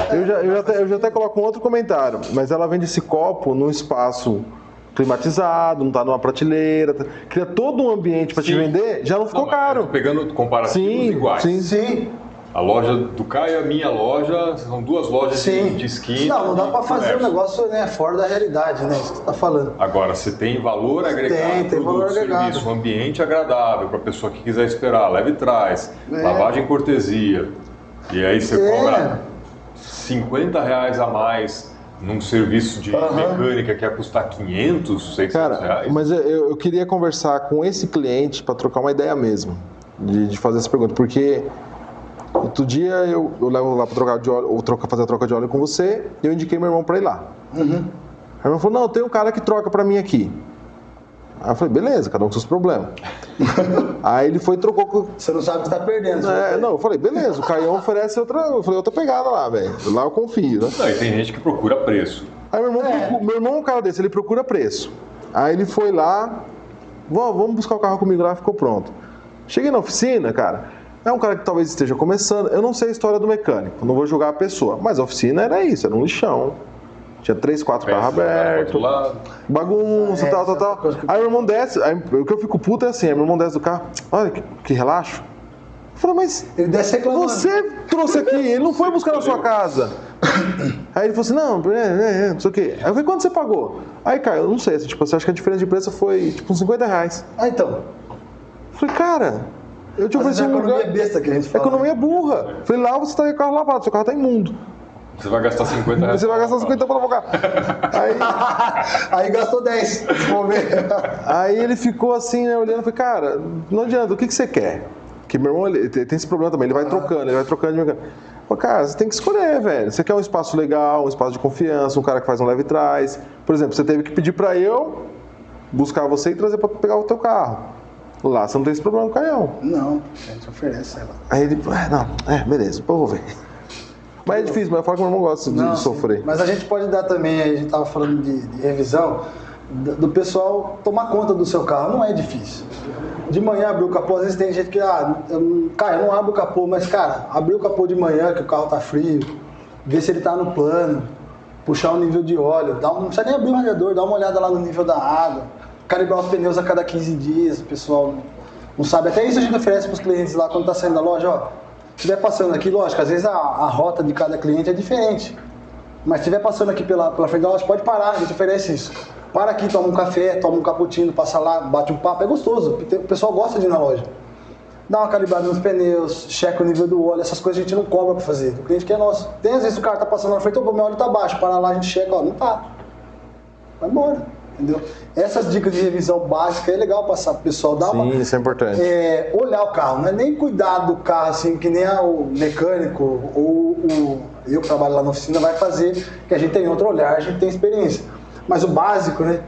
Eu já até coloco um outro comentário, mas ela vende esse copo num espaço climatizado, não está numa prateleira, cria todo um ambiente para te vender, já não ficou caro. Pegando comparativos iguais. Sim. A loja do Caio e a minha loja são duas lojas de esquina. Não dá para fazer um negócio fora da realidade, né? Isso que você está falando. Agora, você tem valor agregado, tem valor agregado. Serviço, um ambiente agradável para a pessoa que quiser esperar, leve e traz, lavagem cortesia. E aí você cobra R$50 a mais num serviço de mecânica que ia custar 500, 600 reais. Mas eu queria conversar com esse cliente para trocar uma ideia mesmo, de fazer essa pergunta, porque outro dia eu levo lá para trocar de óleo, ou fazer a troca de óleo com você, e eu indiquei meu irmão para ir lá. Aí meu irmão falou, não, tem um cara que troca para mim aqui. Aí eu falei, beleza, cada um com seus problemas. Aí ele foi e trocou com... Você não sabe o que está perdendo. Não, eu falei, beleza, o Caião oferece outra pegada lá, velho. Lá eu confio, né? Não, e tem gente que procura preço. Aí meu irmão é um cara desse, ele procura preço. Aí ele foi lá, vamos buscar o carro comigo lá, ficou pronto. Cheguei na oficina, cara, é um cara que talvez esteja começando, eu não sei a história do mecânico, não vou julgar a pessoa, mas a oficina era isso, era um lixão. Tinha 3, 4 carros abertos, bagunça, tal. Aí meu irmão desce, o que eu fico puto é assim, aí meu irmão desce do carro, olha que relaxo. Eu falei, mas ele desce reclamando. Você trouxe aqui, ele não foi buscar na sua casa. Aí ele falou assim, não sei o quê. Aí eu falei, quanto você pagou? Aí, cara, eu não sei, tipo, você acha que a diferença de preço foi tipo uns R$50. Então. Eu falei, cara, eu te ofereci um lugar... economia besta que a gente fala. Economia burra. Eu falei, lá você tá com o carro lavado, seu carro tá imundo. Você vai gastar R$50. Você vai gastar 50 para lavar. Aí gastou 10. Vamos ver. Aí ele ficou assim, né, olhando, falei, cara, não adianta, o que você quer? Porque meu irmão ele tem esse problema também, ele vai trocando de mecânico. Falei, cara, você tem que escolher, velho. Você quer um espaço legal, um espaço de confiança, um cara que faz um leve trás. Por exemplo, você teve que pedir para eu buscar você e trazer para pegar o teu carro. Lá você não tem esse problema com o Caião. Não, a gente oferece, sei lá. Aí ele, beleza, eu vou ver. Mas é difícil, mas eu falo que meu irmão gosta de sofrer. Mas a gente pode dar também, a gente estava falando de revisão, do pessoal tomar conta do seu carro, não é difícil. De manhã abrir o capô, às vezes tem gente que, cara, eu não abro o capô, mas cara, abrir o capô de manhã, que o carro tá frio, ver se ele tá no plano, puxar o nível de óleo, não precisa nem abrir o radiador, dá uma olhada lá no nível da água, calibrar os pneus a cada 15 dias, o pessoal não sabe. Até isso a gente oferece para os clientes lá quando tá saindo da loja, ó. Se estiver passando aqui, lógico, às vezes a rota de cada cliente é diferente. Mas se estiver passando aqui pela frente da loja, pode parar, a gente oferece isso. Para aqui, toma um café, toma um cappuccino, passa lá, bate um papo, é gostoso. O pessoal gosta de ir na loja. Dá uma calibrada nos pneus, checa o nível do óleo, essas coisas a gente não cobra para fazer. O cliente que é nosso. Tem às vezes o cara tá passando na frente, meu óleo tá baixo, para lá, a gente checa, ó, não tá. Vai embora. Entendeu? Essas dicas de revisão básica é legal passar pro pessoal. Sim, isso é importante. Olhar o carro, não é nem cuidar do carro assim, que nem o mecânico ou eu que trabalho lá na oficina vai fazer, que a gente tem outro olhar, a gente tem experiência. Mas o básico, né?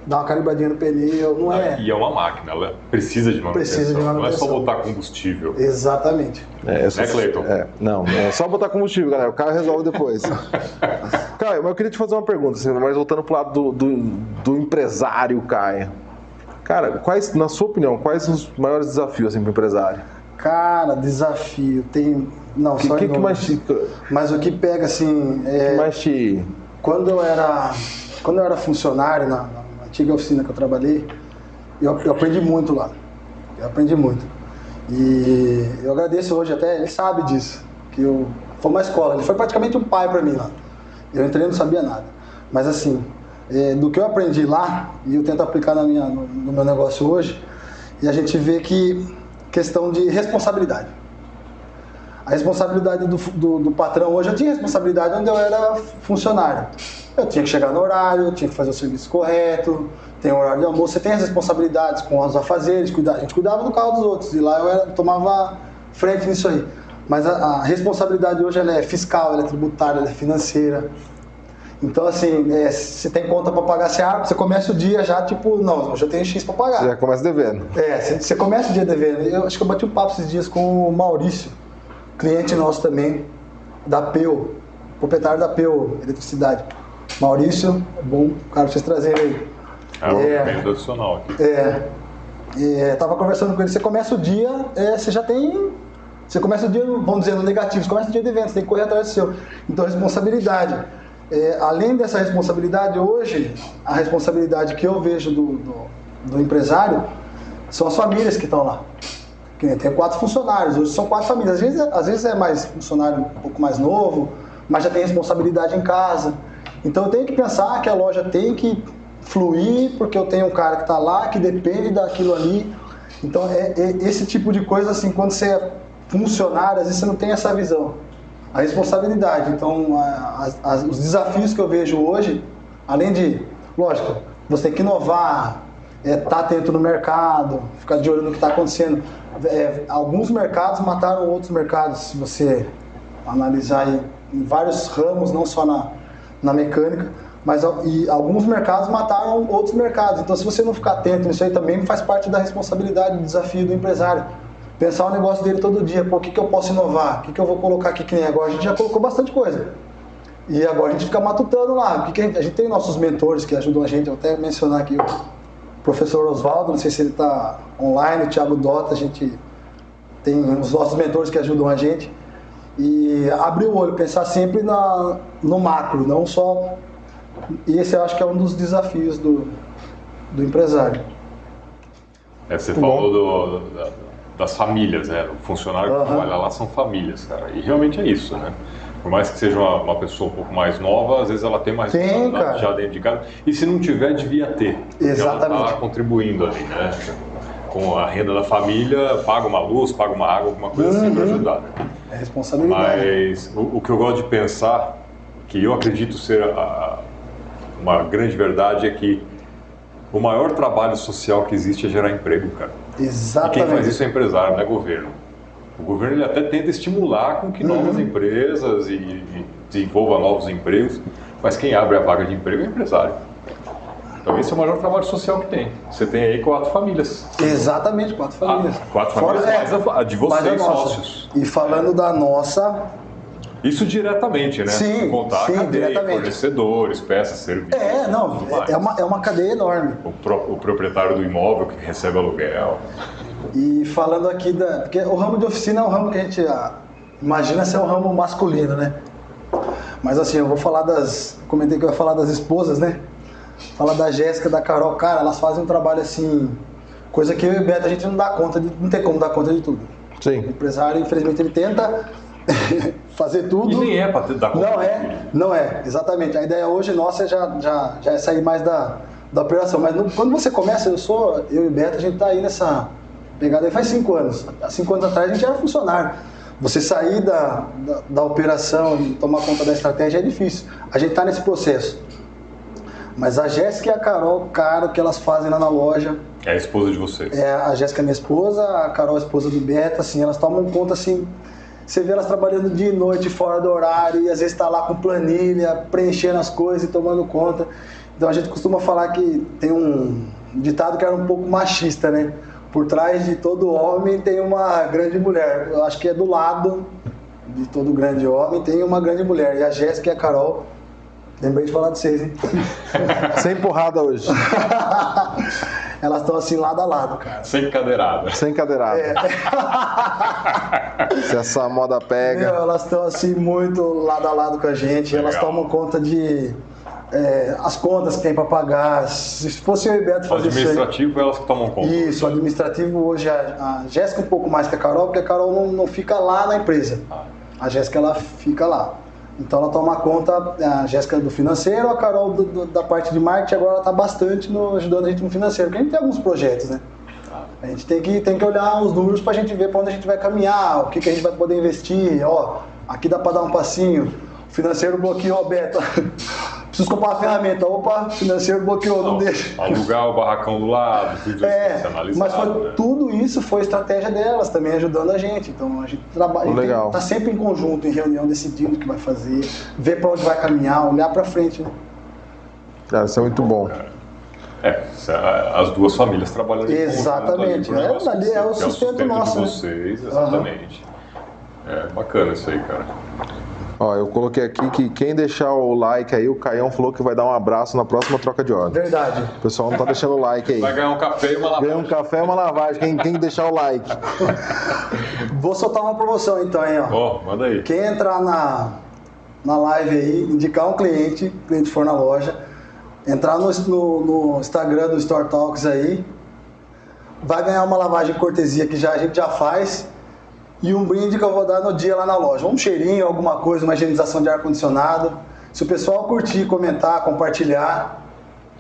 Dar uma calibradinha no pneu, não é... E é uma máquina, ela precisa de manutenção. Não é só botar combustível. Exatamente. Cleiton? Não, é só botar combustível, galera. O carro resolve depois. Caio, mas eu queria te fazer uma pergunta, assim, mas voltando pro lado do empresário, Caio. Cara, na sua opinião, quais são os maiores desafios assim, pro empresário? Cara, desafio. Tem. Não, só que mais te... Mas o que pega assim. que mais te... Quando eu era funcionário na antiga oficina que eu trabalhei, eu aprendi muito lá. Eu aprendi muito. E eu agradeço hoje até, ele sabe disso, que foi uma escola, ele foi praticamente um pai para mim lá. Eu entrei e não sabia nada. Mas assim, do que eu aprendi lá, e eu tento aplicar no meu negócio hoje, e a gente vê que questão de responsabilidade. A responsabilidade do patrão hoje, eu tinha responsabilidade onde eu era funcionário. Eu tinha que chegar no horário, eu tinha que fazer o serviço correto, tem o horário de almoço, você tem as responsabilidades com os afazeres, a gente cuidava do carro dos outros, e lá eu tomava frente nisso aí. Mas a responsabilidade hoje ela é fiscal, ela é tributária, ela é financeira. Então, assim, você tem conta para pagar, você começa o dia já, tipo, não, hoje eu tenho X para pagar. Você já começa devendo. Você começa o dia devendo. Eu acho que eu bati um papo esses dias com o Maurício, cliente nosso também, da Peu, proprietário da Peu Eletricidade. Maurício, é bom, cara, pra vocês trazerem aí. É um bem tradicional aqui. Tava conversando com ele, você começa o dia, você começa o dia, vamos dizer, no negativo, você começa o dia devendo, você tem que correr atrás do seu. Então, responsabilidade. Além dessa responsabilidade, hoje, a responsabilidade que eu vejo do empresário são as famílias que estão lá. Tem 4 funcionários, hoje são 4 famílias. Às vezes é mais funcionário um pouco mais novo, mas já tem responsabilidade em casa. Então eu tenho que pensar que a loja tem que fluir, porque eu tenho um cara que está lá, que depende daquilo ali. Então esse tipo de coisa, assim, quando você é funcionário, às vezes você não tem essa visão. A responsabilidade. Então os desafios que eu vejo hoje, além de, lógico, você tem que inovar, estar atento no mercado, ficar de olho no que está acontecendo. Alguns mercados mataram outros mercados, se você analisar aí, em vários ramos, não só na mecânica, mas alguns mercados mataram outros mercados. Então, se você não ficar atento nisso aí, também faz parte da responsabilidade, do desafio do empresário. Pensar o negócio dele todo dia, o que eu posso inovar, o que eu vou colocar aqui, que nem agora a gente já colocou bastante coisa. E agora a gente fica matutando lá, porque a gente tem nossos mentores que ajudam a gente, eu até mencionar aqui professor Oswaldo, não sei se ele está online, o Thiago Dota, a gente tem os nossos mentores que ajudam a gente. E abrir o olho, pensar sempre no macro, não só... E esse eu acho que é um dos desafios do empresário. Você falou das famílias, né? O funcionário que trabalha lá são famílias, cara. E realmente é isso, né? Por mais que seja uma pessoa um pouco mais nova, às vezes ela tem mais responsabilidade já dentro de casa. E se não tiver, devia ter. Exatamente. Ela está contribuindo ali, né? Com a renda da família, paga uma luz, paga uma água, alguma coisa assim para ajudar. Né? É responsabilidade. Mas o que eu gosto de pensar, que eu acredito ser uma grande verdade, é que o maior trabalho social que existe é gerar emprego, cara. Exatamente. E quem faz isso é empresário, não é governo. O governo ele até tenta estimular com que novas empresas e desenvolva novos empregos, mas quem abre a vaga de emprego é o empresário. Então esse é o maior trabalho social que tem. Você tem aí 4 famílias. Exatamente, 4 famílias. 4 famílias, mais a de vocês, sócios. E falando da nossa... Isso diretamente, né? Sim, contar sim, a cadeia, diretamente. Fornecedores, peças, serviços. É uma cadeia enorme. O proprietário do imóvel que recebe aluguel. E falando aqui porque o ramo de oficina é um ramo que a gente imagina ser um ramo masculino, né? Mas assim, eu vou falar comentei que eu ia falar das esposas, né? Falar da Jéssica, da Carol, cara, elas fazem um trabalho assim, coisa que eu e o Beto a gente não tem como dar conta de tudo. Sim. O empresário, infelizmente, ele tenta fazer tudo. E nem é para dar conta. Não é, exatamente. A ideia hoje nossa já é sair mais da operação. Mas quando você começa, eu e o Beto, a gente tá aí nessa pegada aí faz 5 anos. Há 5 anos atrás a gente era funcionário. Você sair da operação e tomar conta da estratégia é difícil. A gente tá nesse processo. Mas a Jéssica e a Carol, cara, o que elas fazem lá na loja... É a esposa de vocês. A Jéssica é minha esposa, a Carol é a esposa do Beto, assim, elas tomam conta, assim... Você vê elas trabalhando dia e noite, fora do horário, e às vezes tá lá com planilha, preenchendo as coisas e tomando conta. Então a gente costuma falar que tem um ditado que era um pouco machista, né? Por trás de todo homem tem uma grande mulher. Eu acho que é do lado de todo grande homem tem uma grande mulher. E a Jéssica e a Carol... Lembrei de falar de vocês, hein? Sem porrada hoje. Elas estão assim lado a lado, cara. Sem cadeirada. Sem cadeirada. Se essa moda pega. Elas estão assim muito lado a lado com a gente. Legal. Elas tomam conta de as contas que tem para pagar. Se fosse eu e o Beto fazer isso aí... Administrativo, elas que tomam conta. Isso, o administrativo hoje, a Jéssica um pouco mais que a Carol, porque a Carol não fica lá na empresa. A Jéssica, ela fica lá. Então ela toma conta, a Jéssica do financeiro, a Carol da parte de marketing, agora ela está bastante ajudando a gente no financeiro, porque a gente tem alguns projetos, né? A gente tem que olhar os números para a gente ver para onde a gente vai caminhar, o que a gente vai poder investir. Ó, aqui dá para dar um passinho. O financeiro bloqueou, Beto. Preciso comprar uma ferramenta. Opa, o financeiro bloqueou, não deixa. Alugar o barracão do lado, tudo isso tem que ser analisado. Mas tudo isso foi estratégia delas também, ajudando a gente. Então a gente trabalha, tá sempre em conjunto, em reunião, decidindo o que vai fazer, ver para onde vai caminhar, olhar para frente. Né? Cara, isso é muito bom. As duas famílias trabalhando em conjunto. Exatamente. É o sustento nosso. De vocês, exatamente. É bacana isso aí, cara. Ó, eu coloquei aqui que quem deixar o like aí, o Caião falou que vai dar um abraço na próxima troca de ordem. Verdade. O pessoal não tá deixando o like aí. Vai ganhar um café e uma lavagem. Ganha um café e uma lavagem, quem deixar o like. Vou soltar uma promoção então, hein, ó. Ó, manda aí. Quem entrar na live aí, indicar um cliente for na loja, entrar no Instagram do Store Talks aí, vai ganhar uma lavagem cortesia que a gente já faz. E um brinde que eu vou dar no dia lá na loja. Um cheirinho, alguma coisa, uma higienização de ar-condicionado. Se o pessoal curtir, comentar, compartilhar.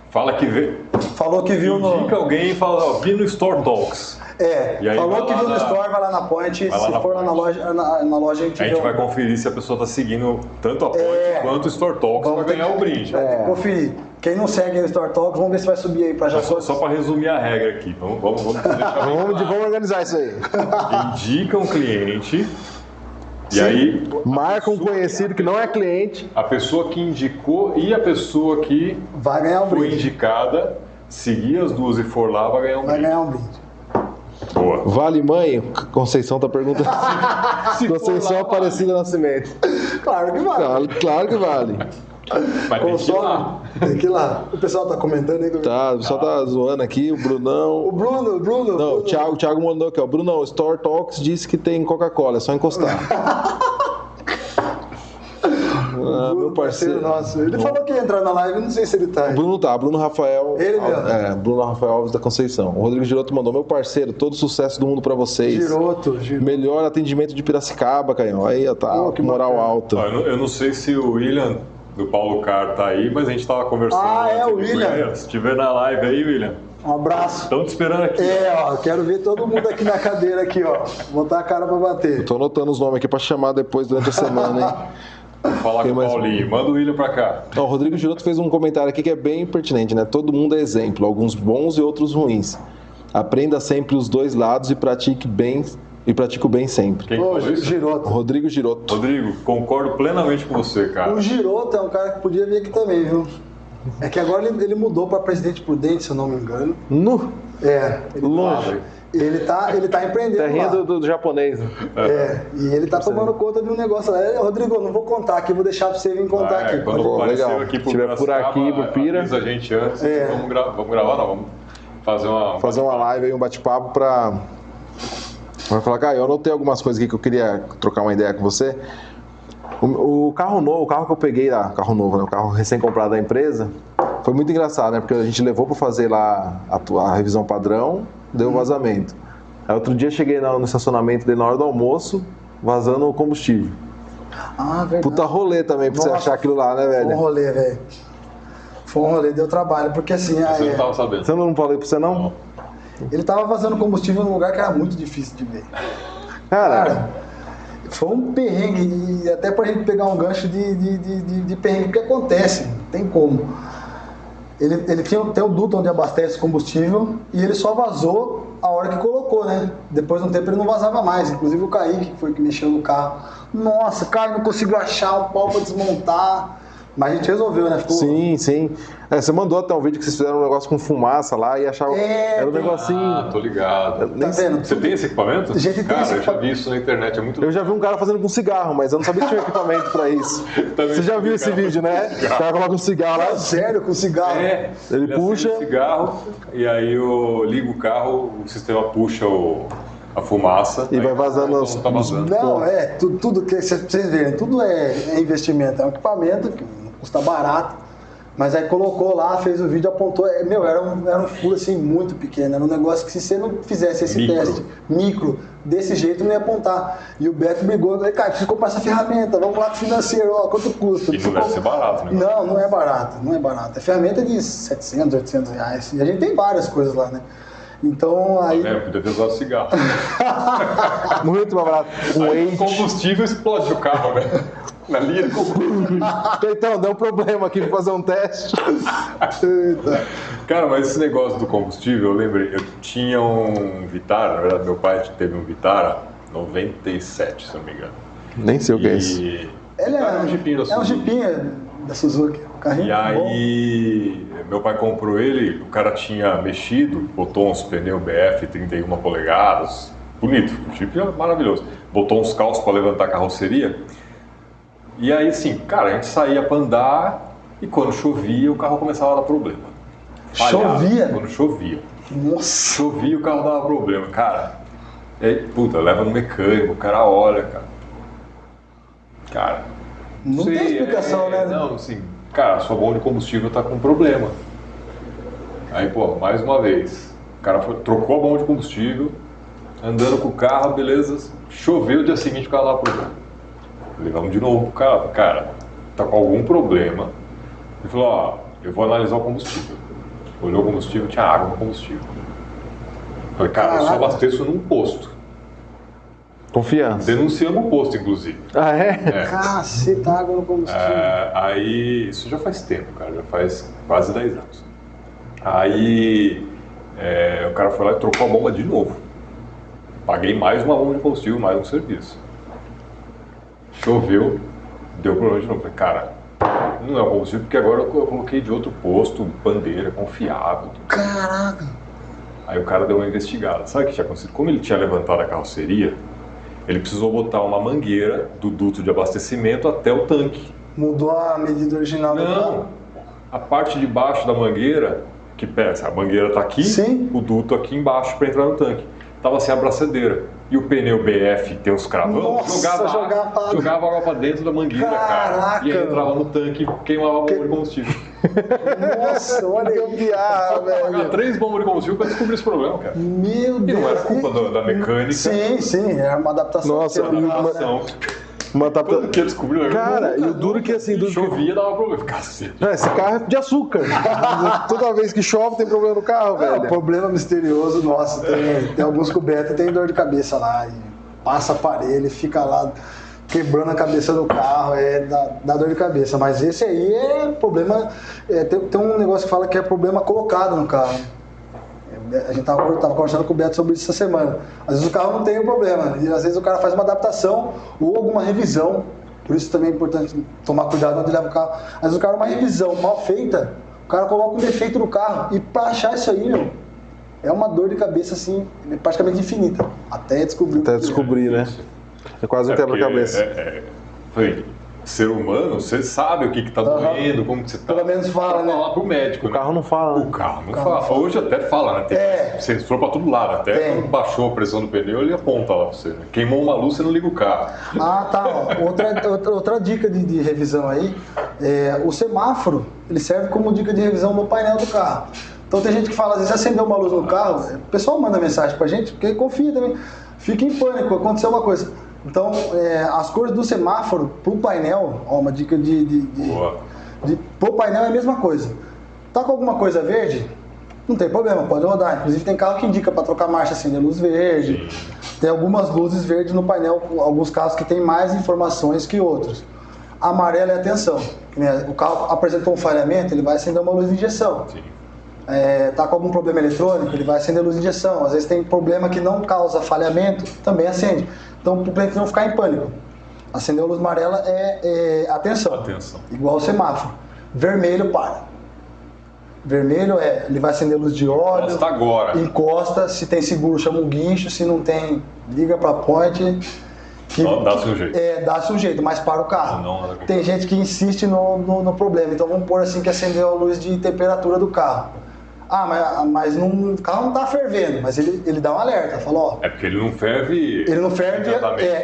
Fala que vê. Falou que viu no... Indica alguém e fala, ó, vi no Store Talks. E aí falou que viu no Store, vai lá na Point. Se for lá na loja a gente vai conferir se a pessoa está seguindo tanto a Point quanto o Store Talks para ganhar o brinde. Vai ter que conferir. Quem não segue o Store Talks, vamos ver se vai subir aí para já. Só para resumir a regra aqui. Vamos deixar vamos organizar isso aí. Indica um cliente. E aí, marca um conhecido que não é cliente. A pessoa que indicou e a pessoa que vai ganhar um brinde. Foi indicada, seguir as duas e for lá, vai ganhar um brinde. Vai ganhar um brinde. Boa. Vale, mãe? Conceição tá perguntando. Conceição Aparecida Nascimento. Claro que vale. Claro que vale. Mas tem que ir lá. Tem que ir lá. O pessoal tá comentando aí. Tá, o pessoal tá zoando aqui, o Brunão. O Bruno. Não, o Thiago mandou aqui, ó. Brunão, Store Talks disse que tem Coca-Cola, é só encostar. Meu parceiro. Nossa, ele falou que ia entrar na live, não sei se ele tá aí. Bruno Rafael. Ele mesmo. Bruno Rafael Alves da Conceição. O Rodrigo Giroto mandou, meu parceiro, todo sucesso do mundo pra vocês. Giroto. Melhor atendimento de Piracicaba, Caião. Aí, tá, que moral alta. Eu não sei se o William do Paulo Car tá aí, mas a gente tava conversando. O William. Se estiver na live aí, William. Um abraço. Estamos te esperando aqui. Quero ver todo mundo aqui na cadeira aqui, ó. Botar a cara pra bater. Eu tô anotando os nomes aqui pra chamar depois durante a semana, hein? Vou falar com o Paulinho. Manda o William pra cá. O Rodrigo Giroto fez um comentário aqui que é bem pertinente, né? Todo mundo é exemplo, alguns bons e outros ruins. Aprenda sempre os dois lados e pratique o bem sempre. Quem falou isso? Giroto. Rodrigo Giroto. Rodrigo, concordo plenamente com você, cara. O Giroto é um cara que podia vir aqui também, viu? É que agora ele mudou para Presidente Prudente, se eu não me engano. Longe. Ele tá empreendendo. Terrinha lá. do japonês. E ele tá tomando conta de um negócio lá. Rodrigo, eu não vou contar aqui, vou deixar pra você vir contar aqui. Quando aparecer legal. aqui Se tiver por aqui, pro Pira. Avisa a gente antes. Vamos gravar, não. Vamos fazer uma live aí, um bate-papo pra... Vai falar, cara, eu anotei algumas coisas aqui que eu queria trocar uma ideia com você. O carro novo, o carro que eu peguei lá, carro novo, né? O carro recém-comprado da empresa, foi muito engraçado, né? Porque a gente levou para fazer lá a revisão padrão, deu vazamento. Aí outro dia cheguei no estacionamento dele na hora do almoço, vazando o combustível. Verdade. Puta rolê também pra você achar aquilo lá, né, velho? Foi um rolê, velho. Foi um rolê, deu trabalho, porque assim... Você não tava sabendo. Você não falei pra você, não? Ele tava vazando combustível num lugar que era muito difícil de ver. Cara, foi um perrengue, e até pra gente pegar um gancho de perrengue, porque acontece, não tem como. Ele tem o duto onde abastece combustível e ele só vazou a hora que colocou, né? Depois de um tempo ele não vazava mais, inclusive o Kaique, que foi que mexeu no carro. Nossa, cara, não conseguiu achar um pau pra desmontar. Mas a gente resolveu, né? Ficou... Sim. Você mandou até um vídeo que vocês fizeram um negócio com fumaça lá e achavam. Era um negocinho. Tô ligado. Tá vendo? Você tem esse equipamento? A gente tem esse eu já vi isso na internet, é muito Eu já vi um cara fazendo com cigarro, mas eu não sabia que tinha equipamento pra isso. Você já viu esse vídeo, né? O cara coloca um cigarro lá. Sério, com cigarro? Ele puxa. O cigarro e aí eu ligo o carro, o sistema puxa a fumaça. E vai vazando os... Tá vazando. Não, tudo que vocês verem, tudo é investimento, é um equipamento que custa barato, mas aí colocou lá, fez o vídeo, apontou, era um furo assim muito pequeno, era um negócio que se você não fizesse esse teste micro, desse jeito não ia apontar. E o Beto brigou, falei, cara, preciso comprar essa ferramenta, vamos lá pro financeiro, quanto custa? E não deve ser barato, né? Não é barato. É ferramenta de 700, 800 reais, e a gente tem várias coisas lá, né? Então aí. Podia ter usado cigarro. Muito mais barato. O combustível explode o carro, né? Na linha de combustível. Então, deu um problema aqui pra fazer um teste. Eita. Cara, mas esse negócio do combustível, eu lembrei, eu tinha um Vitara, na verdade meu pai teve um Vitara 97, se não me engano. Nem sei o que é isso. E Ele era um jipinho da Suzuki. É um jipinho da Suzuki. Um carrinho E aí, meu pai comprou ele, o cara tinha mexido, botou uns pneus BF 31 polegadas, bonito, o Jeep é maravilhoso. Botou uns calços para levantar a carroceria. E aí, assim, cara, a gente saía para andar e quando chovia o carro começava a dar problema. Falhava. Chovia? Quando chovia. Nossa. Chovia o carro dava problema, cara. E aí, puta, leva no mecânico, o cara olha, cara. Não tem explicação, né? Não, assim, cara, sua bomba de combustível tá com problema. Aí, pô, mais uma vez, o cara trocou a bomba de combustível, andando com o carro, beleza, choveu, o dia seguinte o carro dava problema. Levamos de novo pro carro, cara, tá com algum problema. Ele falou, ó, eu vou analisar o combustível. Olhou o combustível, tinha água no combustível. Eu falei, cara, eu só abasteço num posto. Confiança. Denunciamos o posto, inclusive. Ah, é? Caceta, água no combustível. Aí, isso já faz tempo, cara, já faz quase 10 anos. Aí, o cara foi lá e trocou a bomba de novo. Paguei mais uma bomba de combustível, mais um serviço. Choveu, deu problema de novo. Falei, cara, não é o combustível, porque agora eu coloquei de outro posto, bandeira, confiável. Caraca. Aí o cara deu uma investigada. Sabe o que tinha acontecido? Como ele tinha levantado a carroceria, ele precisou botar uma mangueira do duto de abastecimento até o tanque. Mudou a medida original do carro? Não, a parte de baixo da mangueira, que pesa, a mangueira está aqui, Sim. o duto aqui embaixo para entrar no tanque. Tava sem a braçadeira. E o pneu BF tem os cravão, Nossa, jogava água para dentro da mangueira, cara. E aí entrava no tanque e queimava a bomba de combustível. Nossa, olha que Só pagar 3 bombas de combustível para descobrir esse problema, cara. Meu Deus. E não era culpa da mecânica. Sim, era uma adaptação. Nossa, Quando que descobriu? Cara, e o duro que assim... Chovia, dava problema. Cacete. Esse carro é de açúcar. Toda vez que chove tem problema no carro, velho. Problema misterioso, nossa, tem alguns cobertos e tem dor de cabeça lá. E passa aparelho, fica lá quebrando a cabeça do carro, dá dor de cabeça. Mas esse aí é problema. Tem um negócio que fala que é problema colocado no carro. A gente tava conversando com o Beto sobre isso essa semana. Às vezes o carro não tem o problema, e às vezes o cara faz uma adaptação ou alguma revisão. Por isso também é importante tomar cuidado quando leva o carro. Às vezes o cara, uma revisão mal feita, o cara coloca um defeito no carro. E pra achar isso aí, meu, é uma dor de cabeça assim, praticamente infinita. Até descobrir. Né? É quase um quebra-cabeça. Ser humano, você sabe o que tá doendo, como que você tá. Pelo menos fala, né? Falar pro médico. O carro não fala. O carro não fala. Hoje até fala, né? Tem sensor pra todo lado. Até quando baixou a pressão do pneu, ele aponta lá pra você. Né? Queimou uma luz, você não liga o carro. Ah, tá. Outra dica de revisão aí. O semáforo, ele serve como dica de revisão no painel do carro. Então tem gente que fala, às vezes acendeu uma luz no carro, o pessoal manda mensagem pra gente, porque confia também. Fica em pânico, aconteceu uma coisa. Então, as cores do semáforo pro painel, uma dica pro painel é a mesma coisa. Tá com alguma coisa verde? Não tem problema, pode rodar. Inclusive tem carro que indica para trocar marcha, acender luz verde. Sim. Tem algumas luzes verdes no painel, alguns carros que tem mais informações que outros. Amarelo é atenção. O carro apresentou um falhamento, ele vai acender uma luz de injeção. Sim. Tá com algum problema eletrônico, ele vai acender luz de injeção. Às vezes tem problema que não causa falhamento, também acende. Então, para o cliente não ficar em pânico, acender a luz amarela atenção. Igual o semáforo. Vermelho, para. Vermelho ele vai acender a luz de óleo. Encosta agora. Encosta, se tem seguro, chama um guincho, se não tem, liga para a ponte. Dá-se um jeito. Dá-se um jeito, mas para o carro. Tem gente que insiste no problema, então vamos pôr assim que acendeu a luz de temperatura do carro. Mas o carro não está fervendo, mas ele dá um alerta, falou, ó. É porque ele não ferve. Ele não ferve,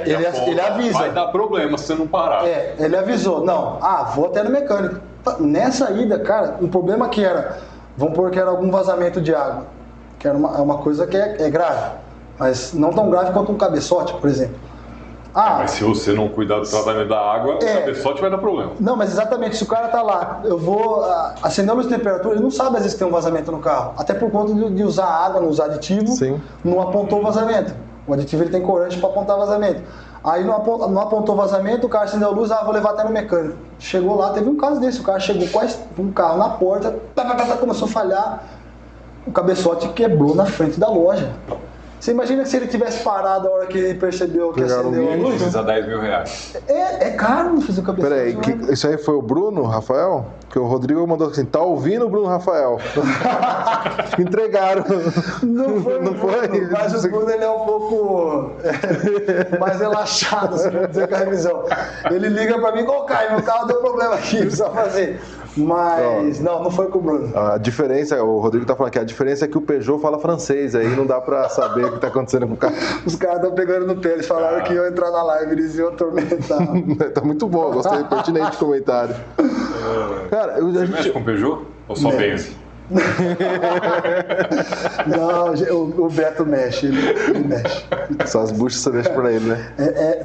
ele avisa. Vai dar problema se você não parar. Ele avisou, não, vou até no mecânico. Nessa ida, cara, um problema que era, vamos pôr que era algum vazamento de água, que era uma coisa que é grave, mas não tão grave quanto um cabeçote, por exemplo. Mas se você não cuidar do tratamento da água, o cabeçote vai dar problema. Não, mas exatamente, se o cara tá lá, eu vou acender a luz de temperatura, ele não sabe às vezes que tem um vazamento no carro. Até por conta de usar água, não usar aditivo, não apontou vazamento. O aditivo ele tem corante para apontar vazamento. Aí não apontou vazamento, o cara acendeu a luz, vou levar até no mecânico. Chegou lá, teve um caso desse, o cara chegou com um carro na porta, começou a falhar, o cabeçote quebrou na frente da loja. Você imagina que se ele tivesse parado a hora que ele percebeu que acendeu a luz? Precisa R$10.000. É caro não fazer o cabeçote. Peraí, isso aí foi o Bruno, Rafael? Que o Rodrigo mandou assim, tá ouvindo o Bruno Rafael? Entregaram. Não foi, não foi? Mas o Bruno ele é um pouco mais relaxado, se quer dizer, com a revisão. Ele liga pra mim, Caio, meu carro deu problema aqui, precisa fazer. Mas não foi com o Bruno. A diferença, o Rodrigo tá falando aqui, a diferença é que o Peugeot fala francês, aí não dá pra saber o que tá acontecendo com o carro. Os caras estão pegando no pé, eles falaram que iam entrar na live, eles iam atormentar. Tá muito bom, gostei, pertinente o comentário. Cara, você mexe com o Peugeot ou só Benz? Não, o Beto mexe, ele mexe. Só as buchas você deixa pra ele, né? É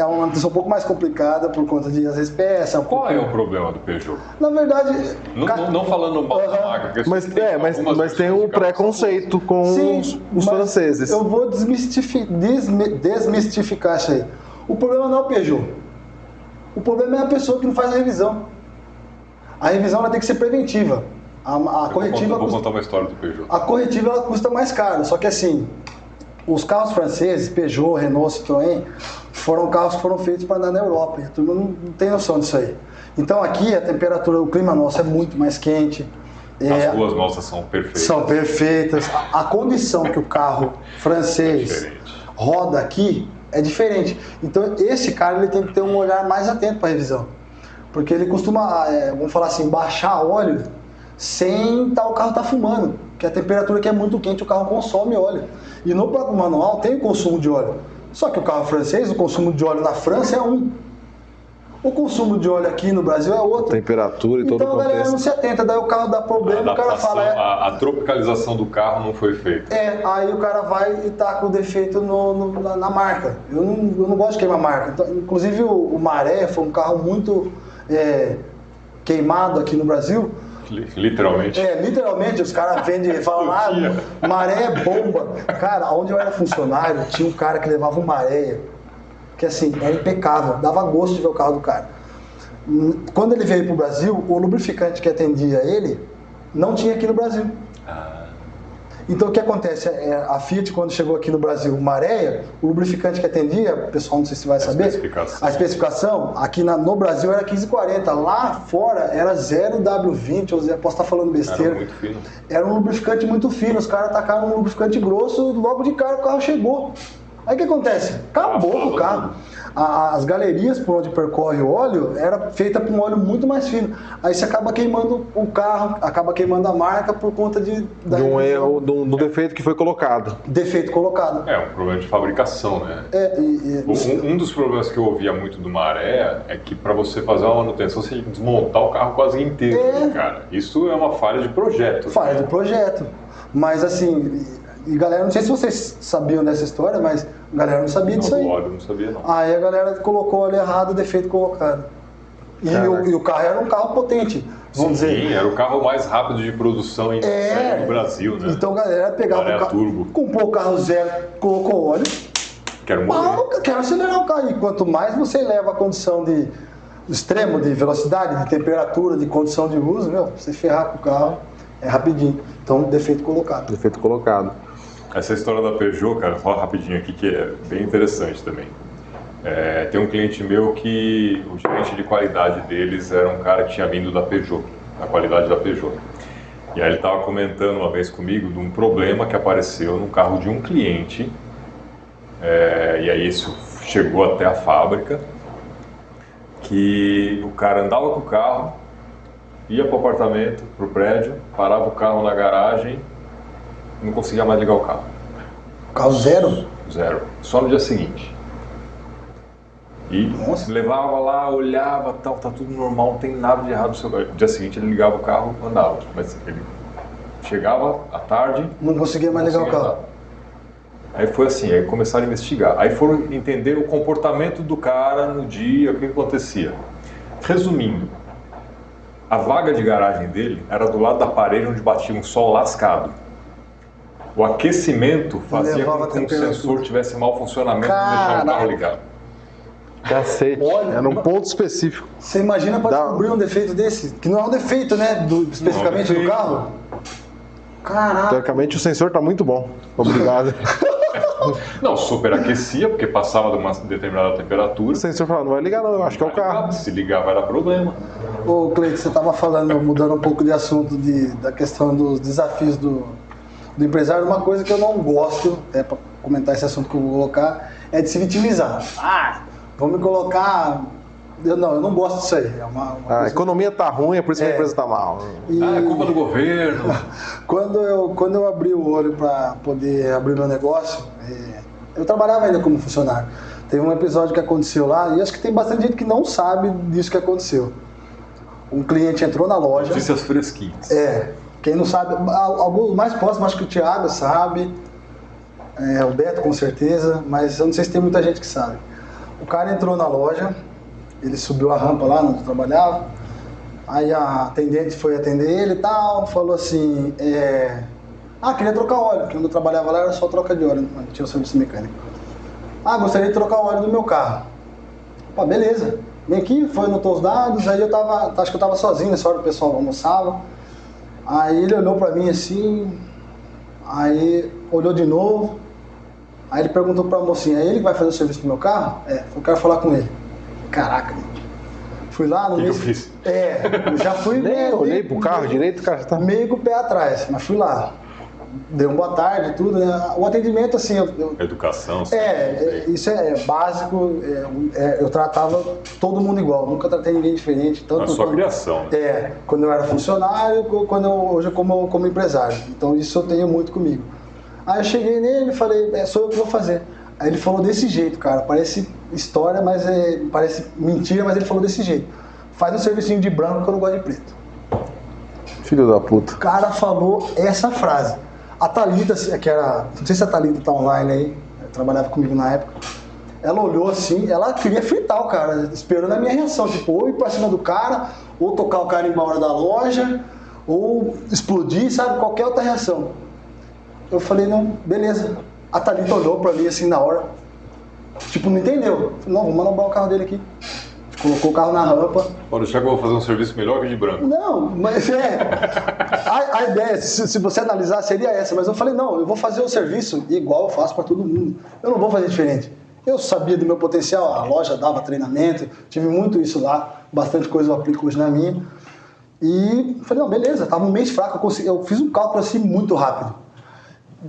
uma manutenção um pouco mais complicada por conta de, às vezes, peça. Qual é o problema do Peugeot? Na verdade... Não falando mal da marca. Mas tem um preconceito com os franceses. Eu vou desmistificar isso aí. O problema não é o Peugeot. O problema é a pessoa que não faz a revisão. A revisão ela tem que ser preventiva. A corretiva vou contar uma história do Peugeot. A corretiva ela custa mais caro, só que assim, os carros franceses, Peugeot, Renault, Citroën, foram carros que foram feitos para andar na Europa. E a turma não tem noção disso aí. Então aqui a temperatura, o clima nosso é muito mais quente. As ruas nossas são perfeitas. São perfeitas. A condição que o carro francês roda aqui é diferente. Então esse cara ele tem que ter um olhar mais atento para a revisão. Porque ele costuma, vamos falar assim, baixar óleo sem o carro estar fumando. Porque a temperatura que é muito quente, o carro consome óleo. E no próprio manual tem o consumo de óleo. Só que o carro francês, o consumo de óleo na França é 1. O consumo de óleo aqui no Brasil é outro. Temperatura e todo o contexto. Então a galera não se atenta, daí o carro dá problema, o cara fala... A tropicalização do carro não foi feita. Aí o cara vai e tá com defeito na marca. Eu não gosto de queimar marca. Então, inclusive o Maré foi um carro muito queimado aqui no Brasil. Literalmente. Literalmente, os caras vendem e falam, Maré é bomba. Cara, onde eu era funcionário, tinha um cara que levava um Maré, que assim, era impecável, dava gosto de ver o carro do cara. Quando ele veio pro Brasil, o lubrificante que atendia ele, não tinha aqui no Brasil. Então o que acontece? A Fiat, quando chegou aqui no Brasil, o Maré, o lubrificante que atendia, o pessoal não sei se vai saber, a especificação aqui no Brasil era 1540, lá fora era 0W20, ou posso estar falando besteira. Era muito fino. Era um lubrificante muito fino, os caras tacaram um lubrificante grosso, logo de cara o carro chegou. Aí o que acontece? Acabou com o carro. As galerias por onde percorre o óleo era feita com um óleo muito mais fino. Aí você acaba queimando o carro, acaba queimando a marca por conta de um erro, do defeito que foi colocado. Defeito colocado. É um problema de fabricação, né? Um dos problemas que eu ouvia muito do Maré é que para você fazer uma manutenção você tem que desmontar o carro quase inteiro, né, cara? Isso é uma falha de projeto. Falha de projeto. Mas assim... E galera, não sei se vocês sabiam dessa história, mas a galera não sabia disso aí. Óleo, não sabia não. Aí a galera colocou o óleo errado, defeito colocado. E o carro era um carro potente, vamos dizer. Sim, era o carro mais rápido de produção em série no Brasil, né? Então a galera pegava o carro, turbo. comprou o carro zero, colocou óleo. Quero acelerar o carro. E quanto mais você leva a condição de extremo, de velocidade, de temperatura, de condição de uso, você ferrar com o carro é rapidinho. Então, defeito colocado. Defeito colocado. Essa história da Peugeot, cara, fala rapidinho aqui que é bem interessante também. Tem um cliente meu que o gerente de qualidade deles era um cara que tinha vindo da Peugeot, da qualidade da Peugeot. E aí ele estava comentando uma vez comigo de um problema que apareceu no carro de um cliente, e aí isso chegou até a fábrica, que o cara andava com o carro, ia para o apartamento, para o prédio, parava o carro na garagem, não conseguia mais ligar o carro. Carro zero? Zero. Só no dia seguinte. E levava lá, olhava, tal, tá tudo normal, não tem nada de errado no seu carro. No dia seguinte ele ligava o carro, andava. Mas ele chegava à tarde... Não conseguia mais ligar o carro. Aí foi assim, aí começaram a investigar. Aí foram entender o comportamento do cara no dia, o que acontecia. Resumindo, a vaga de garagem dele era do lado da parede onde batia um sol lascado. O aquecimento fazia com que o sensor tivesse mau funcionamento e deixar o carro ligado. Cacete. Olha, era um ponto específico. Você imagina para descobrir um defeito desse? Que não é um defeito, né? Especificamente do carro? Caraca. Teoricamente o sensor tá muito bom. Obrigado. Não, superaquecia, porque passava de uma determinada temperatura. O sensor falou, não vai ligar não, eu acho que é o carro. Se ligar vai dar problema. Ô, Cleiton, você estava falando, mudando um pouco de assunto, da questão dos desafios do empresário. Uma coisa que eu não gosto, para comentar esse assunto que eu vou colocar, é de se vitimizar. Vão me colocar... Eu não gosto disso aí. A economia tá ruim, é por isso que a empresa tá mal. É culpa do governo. Quando eu abri o olho para poder abrir meu negócio, eu trabalhava ainda como funcionário. Teve um episódio que aconteceu lá, e acho que tem bastante gente que não sabe disso que aconteceu. Um cliente entrou na loja... Notícias fresquinhas. Quem não sabe, alguns mais próximos, acho que o Thiago sabe, o Beto com certeza, mas eu não sei se tem muita gente que sabe. O cara entrou na loja, ele subiu a rampa lá onde eu trabalhava, aí a atendente foi atender ele e tal, falou assim, queria trocar óleo, porque onde eu trabalhava lá era só troca de óleo, não tinha o serviço mecânico. Gostaria de trocar o óleo do meu carro. Beleza, vem aqui, foi, anotou os dados, aí acho que eu tava sozinho nessa hora, o pessoal almoçava. Aí ele olhou pra mim assim, aí olhou de novo, aí ele perguntou pra mocinha, é ele que vai fazer o serviço do meu carro? Eu quero falar com ele. Caraca, fui lá no que eu fiz? Eu já fui... Olhei pro carro direito, o cara tá... Meio com o pé atrás, mas fui lá. Dei uma boa tarde, tudo, né? O atendimento, assim... Educação. Isso é básico, eu tratava todo mundo igual, nunca tratei ninguém diferente. Tanto a sua criação. Né? Quando eu era funcionário, hoje como empresário. Então isso eu tenho muito comigo. Aí eu cheguei nele e falei, sou eu que vou fazer. Aí ele falou desse jeito, cara, parece história, mas parece mentira, mas ele falou desse jeito. Faz um servicinho de branco que eu não gosto de preto. Filho da puta. O cara falou essa frase. A Thalita, que era, não sei se a Thalita tá online aí, trabalhava comigo na época, ela olhou assim, ela queria fritar o cara, esperando a minha reação, tipo, ou ir pra cima do cara, ou tocar o cara embora da loja, ou explodir, sabe, qualquer outra reação. Eu falei, não, beleza. A Thalita olhou pra mim assim na hora, tipo, não entendeu. Falei, não, vamos manobrar o carro dele aqui. Colocou o carro na rampa. Pode deixar que eu vou fazer um serviço melhor que de branco. Não, mas a ideia, se você analisar, seria essa. Mas eu falei, não, eu vou fazer o serviço igual eu faço para todo mundo. Eu não vou fazer diferente. Eu sabia do meu potencial, a loja dava treinamento, tive muito isso lá, bastante coisa eu aplico hoje na minha. E falei, não, beleza, tava um mês fraco, eu fiz um cálculo assim muito rápido.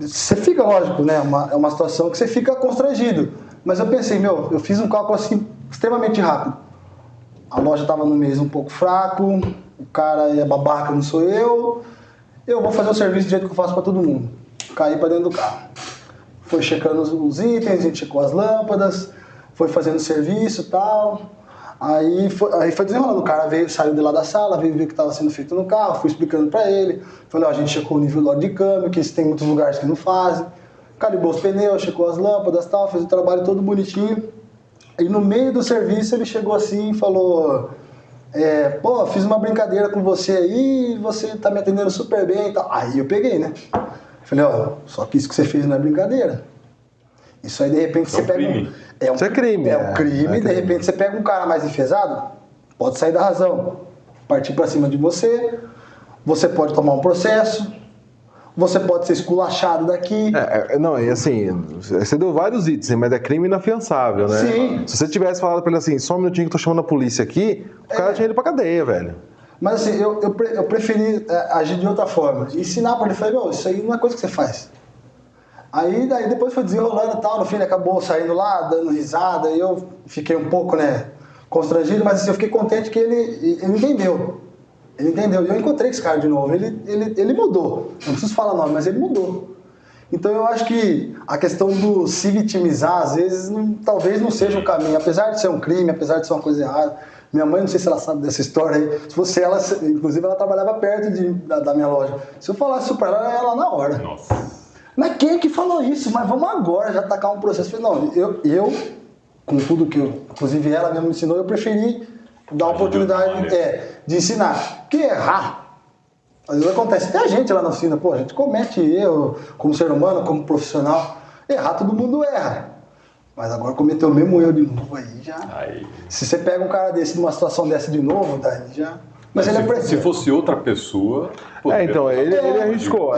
Você fica, lógico, né, é uma situação que você fica constrangido. Mas eu pensei, eu fiz um cálculo assim extremamente rápido. A loja estava no mês um pouco fraco, o cara é babaca, não sou eu vou fazer o serviço do jeito que eu faço para todo mundo. Caí para dentro do carro. Foi checando os itens, a gente checou as lâmpadas, foi fazendo serviço e tal. Aí foi desenrolando, o cara saiu de lá da sala, veio ver o que estava sendo feito no carro, fui explicando para ele. Falei, a gente checou o nível do óleo de câmbio, que tem muitos lugares que não fazem. Calibrou os pneus, checou as lâmpadas e tal, fez o trabalho todo bonitinho. E no meio do serviço ele chegou assim e falou, fiz uma brincadeira com você aí, você tá me atendendo super bem e tal. Aí eu peguei, né? Falei, só que isso que você fez não é brincadeira. Isso aí de repente você pega... Crime. Isso é crime. É um crime, de repente você pega um cara mais enfesado, pode sair da razão, partir pra cima de você, você pode tomar um processo, você pode ser esculachado daqui. Não, e assim, você deu vários itens, mas é crime inafiançável, né? Sim. Se você tivesse falado pra ele assim, só um minutinho que eu tô chamando a polícia aqui, o cara tinha ido pra cadeia, velho. Mas assim, eu preferi agir de outra forma. Ensinar pra ele, falei, isso aí não é coisa que você faz. Aí depois foi desenrolando e tal, no fim ele acabou saindo lá, dando risada, e eu fiquei um pouco, constrangido, mas assim, eu fiquei contente que ele entendeu. Ele entendeu. E eu encontrei esse cara de novo. Ele mudou. Não preciso falar nome, mas ele mudou. Então eu acho que a questão do se vitimizar, às vezes, talvez não seja o caminho. Apesar de ser um crime, apesar de ser uma coisa errada. Minha mãe, não sei se ela sabe dessa história aí. Se fosse ela, inclusive ela trabalhava perto da minha loja. Se eu falasse isso pra ela, ela na hora. Nossa. mas quem é que falou isso? Mas vamos agora já tacar um processo. Eu falei, não, eu com tudo que eu, inclusive ela mesmo me ensinou, eu preferi dar a oportunidade de ensinar. Porque errar, às vezes acontece, até a gente lá na oficina, pô, a gente comete erro como ser humano, como profissional, errar todo mundo erra. Mas agora cometeu o mesmo erro de novo, aí já... Se você pega um cara desse numa situação dessa de novo, daí já... Mas se fosse outra pessoa... Então, ele arriscou.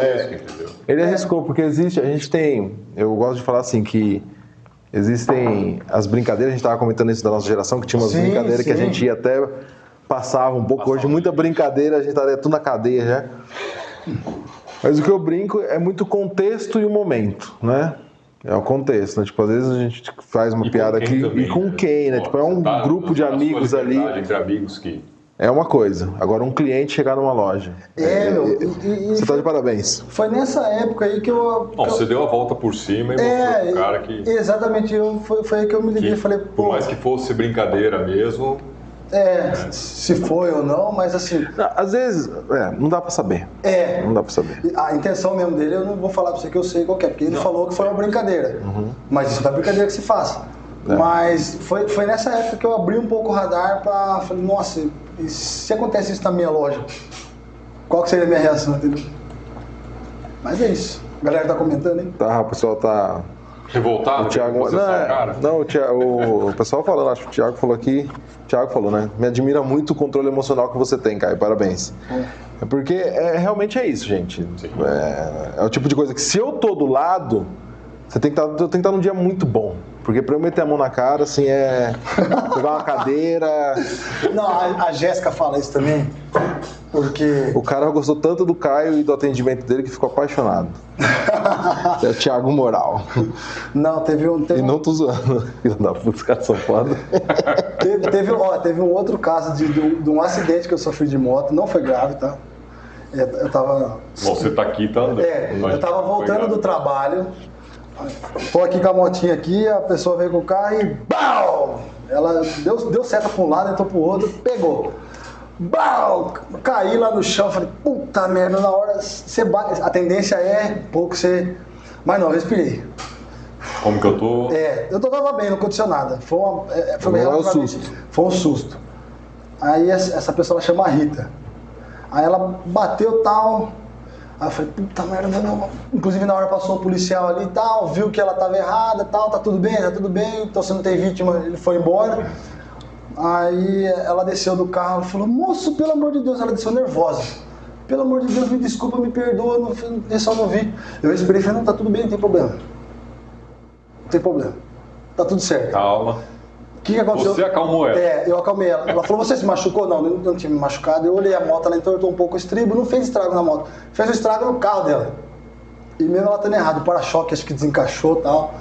Ele arriscou, porque existe, a gente tem... Eu gosto de falar assim, que existem as brincadeiras, a gente estava comentando isso da nossa geração, que tinha umas brincadeiras que a gente ia até... Passava um pouco. Hoje, muita brincadeira, a gente estaria tudo na cadeia já. Mas o que eu brinco é muito contexto e o momento, né? É o contexto, né? Tipo, às vezes a gente faz uma piada aqui também, e com quem, né? Tipo, é um grupo de amigos ali. Entre amigos que... É uma coisa. Agora, um cliente chegar numa loja. Você tá de parabéns. Foi nessa época aí que eu... Você deu a volta por cima e mostrou pro cara que... Exatamente. Foi aí que eu me liguei e falei, pô... Por mais que fosse brincadeira mesmo... se foi ou não, mas assim... Às vezes, não dá pra saber. Não dá pra saber. A intenção mesmo dele, eu não vou falar pra você que eu sei qual que é, porque ele falou que foi uma brincadeira. Mas isso não é brincadeira que se faça. Mas foi nessa época que eu abri um pouco o radar pra... Falei, nossa, e se acontece isso na minha loja? Qual que seria a minha reação, entendeu? Mas é isso. A galera tá comentando, hein? Tá, o pessoal tá... Revoltado? O Thiago, o pessoal falando, acho que o Thiago falou aqui, o Thiago falou, né? Me admira muito o controle emocional que você tem, Caio, parabéns. É porque realmente é isso, gente. É o tipo de coisa que se eu tô do lado, eu tenho que estar num dia muito bom. Porque pra eu meter a mão na cara, assim, pegar uma cadeira... Não, a Jéssica fala isso também, porque... O cara gostou tanto do Caio e do atendimento dele que ficou apaixonado. É o Thiago Moral. Não, teve não tô zoando. Filho da puta, os caras são foda. Teve um outro caso de um acidente que eu sofri de moto, não foi grave, tá? Eu tava... Você tá aqui, tá andando. Eu tava voltando do trabalho... Tô aqui com a motinha aqui, a pessoa veio com o carro e BAU! Ela deu seta pra um lado, entrou pro outro, pegou. BAU! Caí lá no chão, falei, puta merda, na hora você bate. A tendência é pouco você... Mas não, eu respirei. Como que eu tô? Eu tava bem, não aconteceu nada. Foi um susto. Foi um susto. Aí essa pessoa ela chama a Rita. Aí ela bateu tal... Aí eu falei, puta merda, não. Inclusive na hora passou o policial ali e tal, viu que ela tava errada e tal, tá tudo bem, então você não tem vítima, ele foi embora. Aí ela desceu do carro e falou, moço, pelo amor de Deus, ela desceu nervosa. Pelo amor de Deus, me desculpa, me perdoa, eu só não vi. Eu esperei e falei, não, tá tudo bem, não tem problema. Não tem problema, tá tudo certo. Calma. O que aconteceu? Você acalmou ela? Eu acalmei ela. Ela falou, você se machucou? Não, eu não tinha me machucado. Eu olhei a moto, ela entortou um pouco o estribo, não fez estrago na moto. Fez um estrago no carro dela. E mesmo ela estando errado, o para-choque acho que desencaixou e tal.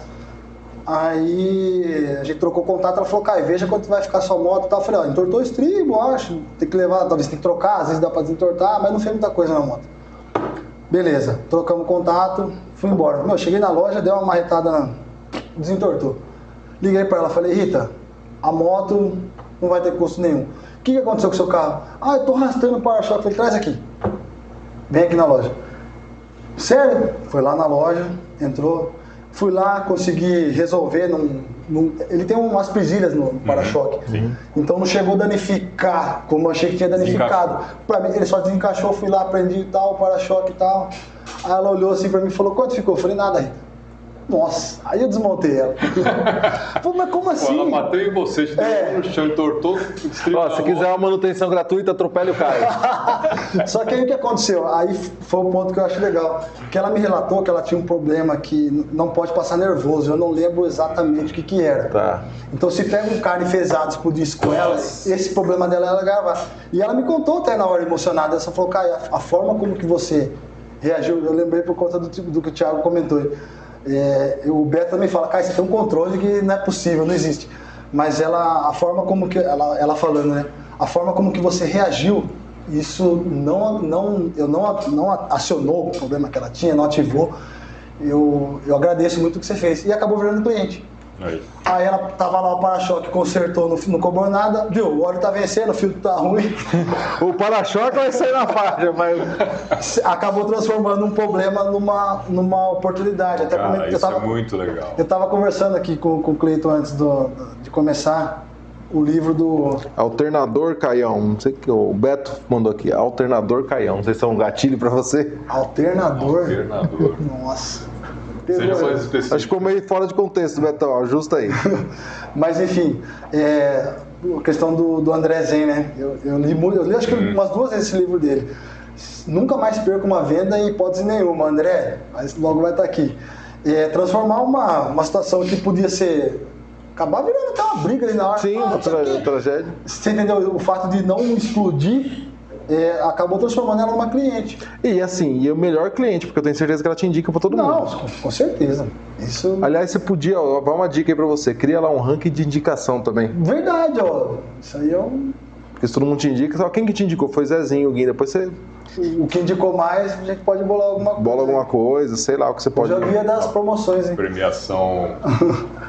Aí a gente trocou contato, ela falou, Caio, veja quanto vai ficar a sua moto e tal. Eu falei, entortou o estribo, acho. Tem que levar, talvez tem que trocar, às vezes dá pra desentortar, mas não fez muita coisa na moto. Beleza, trocamos contato, fui embora. Cheguei na loja, dei uma marretada, desentortou. Liguei pra ela, falei, Rita, a moto não vai ter custo nenhum. O que aconteceu com o seu carro? Eu tô arrastando o para-choque. Falei, traz aqui. Vem aqui na loja. Sério? Foi lá na loja, entrou. Fui lá, consegui resolver. Ele tem umas presilhas no para-choque. Então não chegou a danificar, como eu achei que tinha danificado. Pra mim, ele só desencaixou, fui lá, prendi e tal, o para-choque e tal. Aí ela olhou assim pra mim e falou, quanto ficou? Eu falei, nada, Rita. Nossa, aí eu desmontei ela. Pô, mas como assim? Ela bateu em você, te deu no chão, entortou. Se quiser uma manutenção gratuita, atropele o Caio. Só que aí o que aconteceu? Aí foi o ponto que eu acho legal. Que ela me relatou que ela tinha um problema que não pode passar nervoso. Eu não lembro exatamente o que era. Tá. Então se pega um cara enfesado, explodisse com ela, esse problema dela ela gravar. E ela me contou até na hora emocionada. Ela falou, Caio, a forma como que você reagiu, eu lembrei por conta do que o Thiago comentou. O Beto também fala, cara, você tem um controle que não é possível, não existe. Mas a forma como que ela falando, né? A forma como que você reagiu, isso não acionou o problema que ela tinha, não ativou. Eu agradeço muito o que você fez. E acabou virando cliente. Aí ela tava lá, o para-choque consertou, não cobrou nada, viu? O óleo tá vencendo, o filtro tá ruim. O para-choque vai sair na faixa, mas... Acabou transformando um problema numa oportunidade. Até Cara, eu tava, é muito legal. Eu tava conversando aqui com o Cleiton antes de começar o livro do... Alternador Caião, não sei o que o Beto mandou aqui, Alternador Caião, não sei se é um gatilho pra você. Alternador? Alternador. Nossa. Seja mais específico. Acho que ficou meio fora de contexto, Betão, ajusta aí. Mas enfim, a questão do André Zen, né? Eu li acho que umas 2 vezes esse livro dele. Nunca mais perca uma venda em hipótese nenhuma, André, mas logo vai estar aqui. Transformar uma situação que podia ser... acabar virando até uma briga ali na hora. Sim, tragédia. Você entendeu? O fato de não explodir acabou transformando ela numa cliente. E assim, e o melhor cliente, porque eu tenho certeza que ela te indica pra todo mundo. Não, com certeza. Isso... Aliás, você podia, ó, dar uma dica aí pra você, cria lá um ranking de indicação também. Verdade, ó. Isso aí é um... Porque se todo mundo te indica, só quem que te indicou? Foi Zezinho, o Gui, depois você O que indicou mais, a gente pode bolar alguma coisa. bola alguma coisa, sei lá o que você pode... Eu já via das promoções, hein? Premiação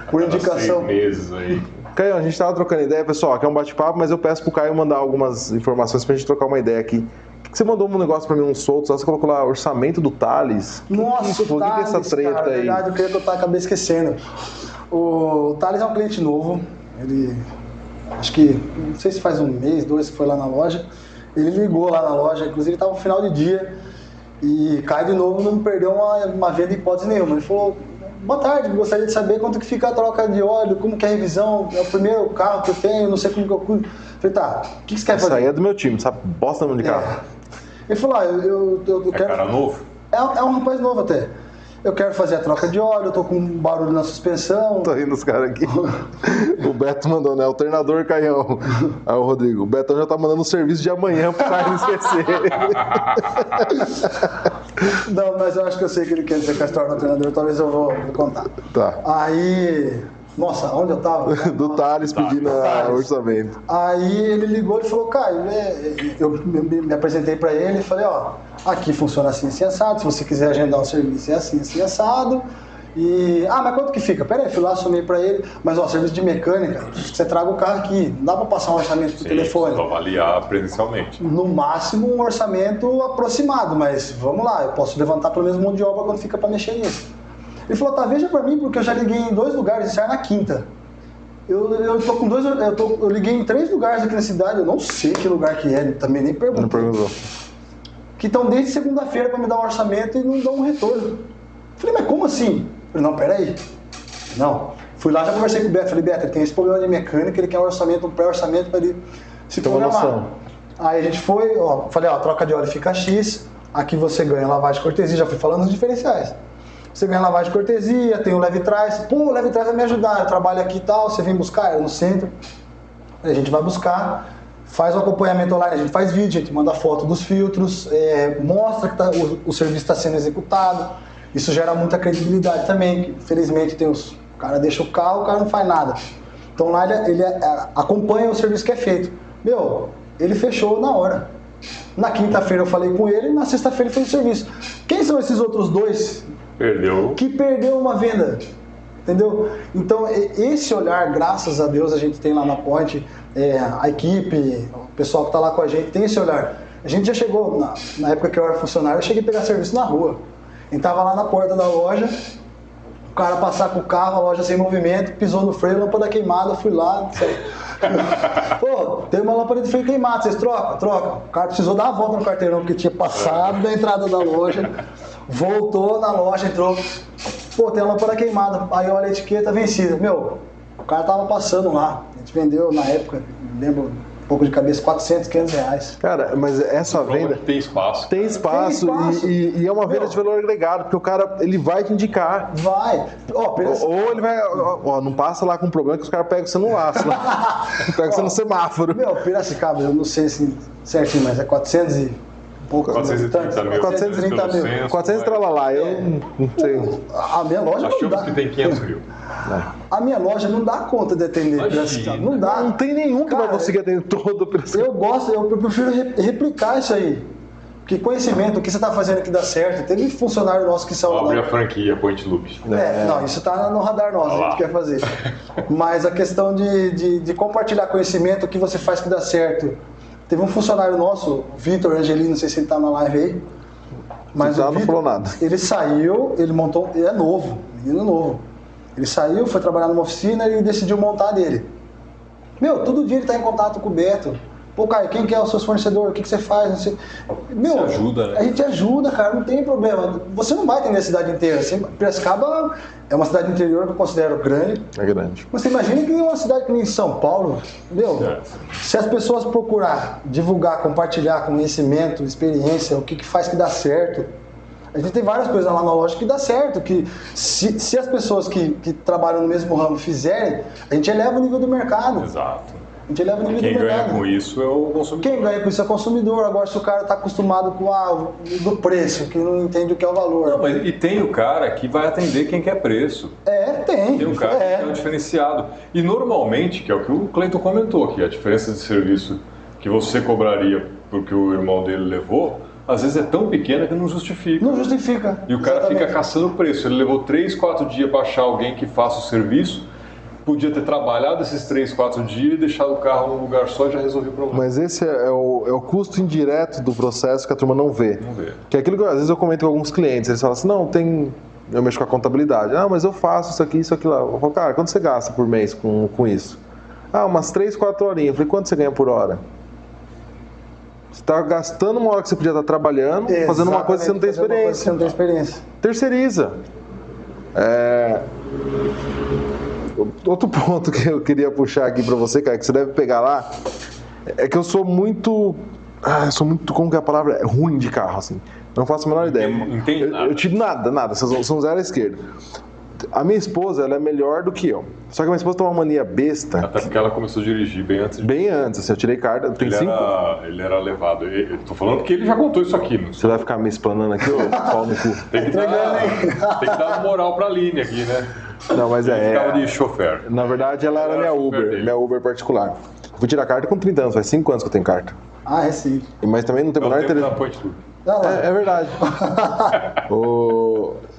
Por a cada indicação. 6 meses aí. Caio, a gente tava trocando ideia, pessoal, aqui é um bate-papo, mas eu peço pro Caio mandar algumas informações pra gente trocar uma ideia aqui. Você mandou um negócio pra mim, uns soltos, você colocou lá, orçamento do Thales. Nossa, o Thales, que é essa treta cara, aí? verdade, eu queria que eu acabei esquecendo. O Thales é um cliente novo, ele, acho que, não sei se faz 1 mês, 2 que foi lá na loja, ele ligou lá na loja, inclusive estava no final de dia, e Caio de novo não perdeu uma venda em hipótese nenhuma. Ele falou, boa tarde, gostaria de saber quanto que fica a troca de óleo, como que é a revisão, é o primeiro carro que eu tenho, não sei como que eu cuido. Falei, tá, o que você quer fazer? Isso aí é do meu time, sabe? Bosta no de carro. Ele falou, eu quero... Cara novo? É um rapaz novo até. Eu quero fazer a troca de óleo, eu tô com um barulho na suspensão. Tô rindo os caras aqui. O Beto mandou, né? Alternador Caião. Aí o Rodrigo, o Betão já tá mandando o serviço de amanhã pro Caio esquecer. Não, mas eu acho que eu sei que ele quer dizer com a história do alternador, talvez eu vou contar. Tá. Aí, nossa, onde eu tava? Do Thales pedindo orçamento. Aí ele ligou e falou, Caio, eu me apresentei pra ele e falei, ó, aqui funciona assim, assim, assado, se você quiser agendar um serviço é assim, assim, assado. E, mas quanto que fica? Pera aí, fui lá, somei pra ele, mas ó, serviço de mecânica, você traga o carro aqui, não dá pra passar um orçamento por telefone. Pra avaliar presencialmente. No máximo um orçamento aproximado, mas vamos lá, eu posso levantar pelo menos mão de obra quando fica pra mexer nisso. Ele falou, tá, veja pra mim, porque eu já liguei em 2 lugares, isso é na quinta. Eu tô com eu liguei em 3 lugares aqui na cidade, eu não sei que lugar que é, também nem perguntei. Não perguntou. Que estão desde segunda-feira pra me dar um orçamento e não dão um retorno. Falei, mas como assim? Falei, não, peraí. Não. Fui lá, já conversei com o Beto, falei, Beto, ele tem esse problema de mecânica, ele quer um orçamento, um pré-orçamento pra ele se programar. Aí a gente foi, ó, falei, ó, troca de óleo fica X, aqui você ganha lavagem de cortesia, já fui falando os diferenciais. Você ganha lavagem de cortesia, tem o leve trás. Pô, o leve trás vai me ajudar, eu trabalho aqui e tal, você vem buscar, eu no centro. Aí a gente vai buscar, faz o acompanhamento online, a gente faz vídeo, a gente manda foto dos filtros, mostra que o serviço está sendo executado. Isso gera muita credibilidade também. Infelizmente tem o cara deixa o carro, o cara não faz nada. Então lá ele acompanha o serviço que é feito. Meu, ele fechou na hora. Na quinta-feira eu falei com ele, na sexta-feira ele fez o serviço. Quem são esses outros 2? Perdeu. Que perdeu uma venda, entendeu? Então, esse olhar, graças a Deus, a gente tem lá na Point, a equipe, o pessoal que está lá com a gente, tem esse olhar. A gente já chegou, na época que eu era funcionário, eu cheguei a pegar serviço na rua. A gente tava lá na porta da loja, o cara passar com o carro, a loja sem movimento, pisou no freio, lâmpada queimada, fui lá, pô, tem uma lâmpada de freio queimada, vocês trocam? Troca. O cara precisou dar uma volta no quarteirão, porque tinha passado da entrada da loja, voltou na loja, entrou, pô, tem uma lâmpada queimada, aí olha a etiqueta vencida. Meu, o cara tava passando lá, a gente vendeu na época, lembro, um pouco de cabeça, 400, 500 reais. Cara, mas essa venda... Tem espaço. Tem espaço, e é uma venda de valor agregado, porque o cara, ele vai te indicar. Vai. Ou ele vai... não passa lá com problema que os caras pegam você no laço. Pegam você no semáforo. Meu, Piracicaba, eu não sei assim, certinho, mas é 400 e poucas. 430 mil. 430 mil. 400 tralalá, eu não sei. A minha loja não dá. Achamos que tem 500 mil. A minha loja não dá conta de atender Piracicaba. Não dá. Não tem nenhum que vai conseguir atender todo o Piracicaba. Eu prefiro replicar isso aí. Que conhecimento, o que você está fazendo que dá certo. Teve funcionário nosso que são... Abre a franquia, Point Loop. Não, isso está no radar nosso, a gente quer fazer. Mas a questão de compartilhar conhecimento, o que você faz que dá certo. Teve um funcionário nosso, o Vitor Angelino, não sei se ele está na live aí. Mas o não Vitor, falou nada. Ele saiu, ele montou... Ele é novo, menino novo. Ele saiu, foi trabalhar numa oficina e decidiu montar dele. Meu, todo dia ele está em contato com o Beto. Pô, Caio, quem que é o seu fornecedor? O que você faz? Não sei. Meu, você ajuda, né? A gente ajuda, cara, não tem problema. Você não vai atender a cidade inteira. Piracicaba é uma cidade interior que eu considero grande. É grande. Mas você imagina que uma cidade que nem São Paulo, meu, se as pessoas procurar divulgar, compartilhar conhecimento, experiência, o que faz que dá certo. A gente tem várias coisas lá na loja que dá certo, que se as pessoas que trabalham no mesmo ramo fizerem, a gente eleva o nível do mercado. Exato. A gente eleva o nível Quem do ganha mercado. com isso é o consumidor. Quem ganha com isso é o consumidor. Agora, se o cara está acostumado com do preço, que não entende o que é o valor. Não, mas e tem o cara que vai atender quem quer preço. Tem. Tem o cara que é o diferenciado. E normalmente, que é o que o Cleiton comentou aqui, a diferença de serviço que você cobraria porque o irmão dele levou, às vezes é tão pequena que não justifica. Não justifica. E o cara Exatamente. fica caçando preço. Ele levou 3, 4 dias para achar alguém que faça o serviço. Podia ter trabalhado esses 3, 4 dias e deixado o carro num lugar só e já resolveu o problema. Mas esse é o custo indireto do processo que a turma não vê. Não vê. Que é aquilo que às vezes eu comento com alguns clientes, eles falam assim, não, eu mexo com a contabilidade. Ah, mas eu faço isso aqui lá. Eu falo, cara, quanto você gasta por mês com isso? Ah, umas 3, 4 horinhas. Eu falei, quanto você ganha por hora? Você está gastando uma hora que você podia estar trabalhando, fazendo uma coisa que você não tem experiência. Você não tem experiência. Terceiriza. Outro ponto que eu queria puxar aqui pra você, cara, que você deve pegar lá, é que eu sou muito, como que é a palavra? É ruim de carro, assim. Não faço a menor ideia. Entende nada. Eu tiro nada. São zero à esquerda. A minha esposa, ela é melhor do que eu. Só que a minha esposa tem uma mania besta. Até porque ela começou a dirigir bem antes de... Bem antes, assim, eu tirei carta, tem 5... Ele era levado. Eu tô falando que ele já contou isso aqui. Não Você vai ficar me explanando aqui, ô pau no cu? Tem que dar moral pra Aline aqui, né? Não, mas Ele ficava de chofer. Na verdade, ela era minha Uber particular. Fui tirar carta com 30 anos, faz 5 anos que eu tenho carta. Ah, é sim. Mas também não tem menor interesse. É verdade.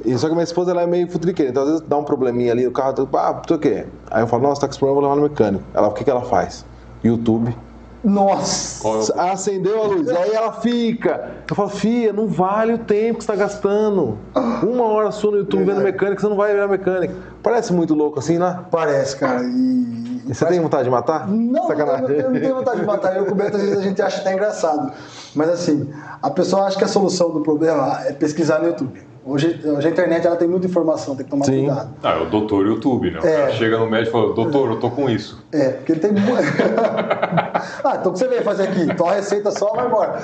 E só que minha esposa ela é meio futriqueira, então às vezes dá um probleminha ali no carro, o quê? Aí eu falo, nossa, tá com esse problema, eu vou levar no mecânico. Ela, o que ela faz? YouTube. Nossa! Acendeu a luz, aí ela fica. Eu falo, filha, não vale o tempo que você tá gastando. 1 hora sua no YouTube vendo mecânico, você não vai virar mecânico. Parece muito louco assim, né? Parece, cara. E você tem vontade de matar? Não, sacanagem. Eu não tenho vontade de matar. Eu com o Beto, às vezes a gente acha até engraçado. Mas assim, a pessoa acha que a solução do problema é pesquisar no YouTube. Hoje a internet ela tem muita informação, tem que tomar cuidado. É o doutor YouTube, né? O cara chega no médico e fala, doutor, eu tô com isso. Porque ele tem muito... então o que você veio fazer aqui? Tua receita só, vai embora.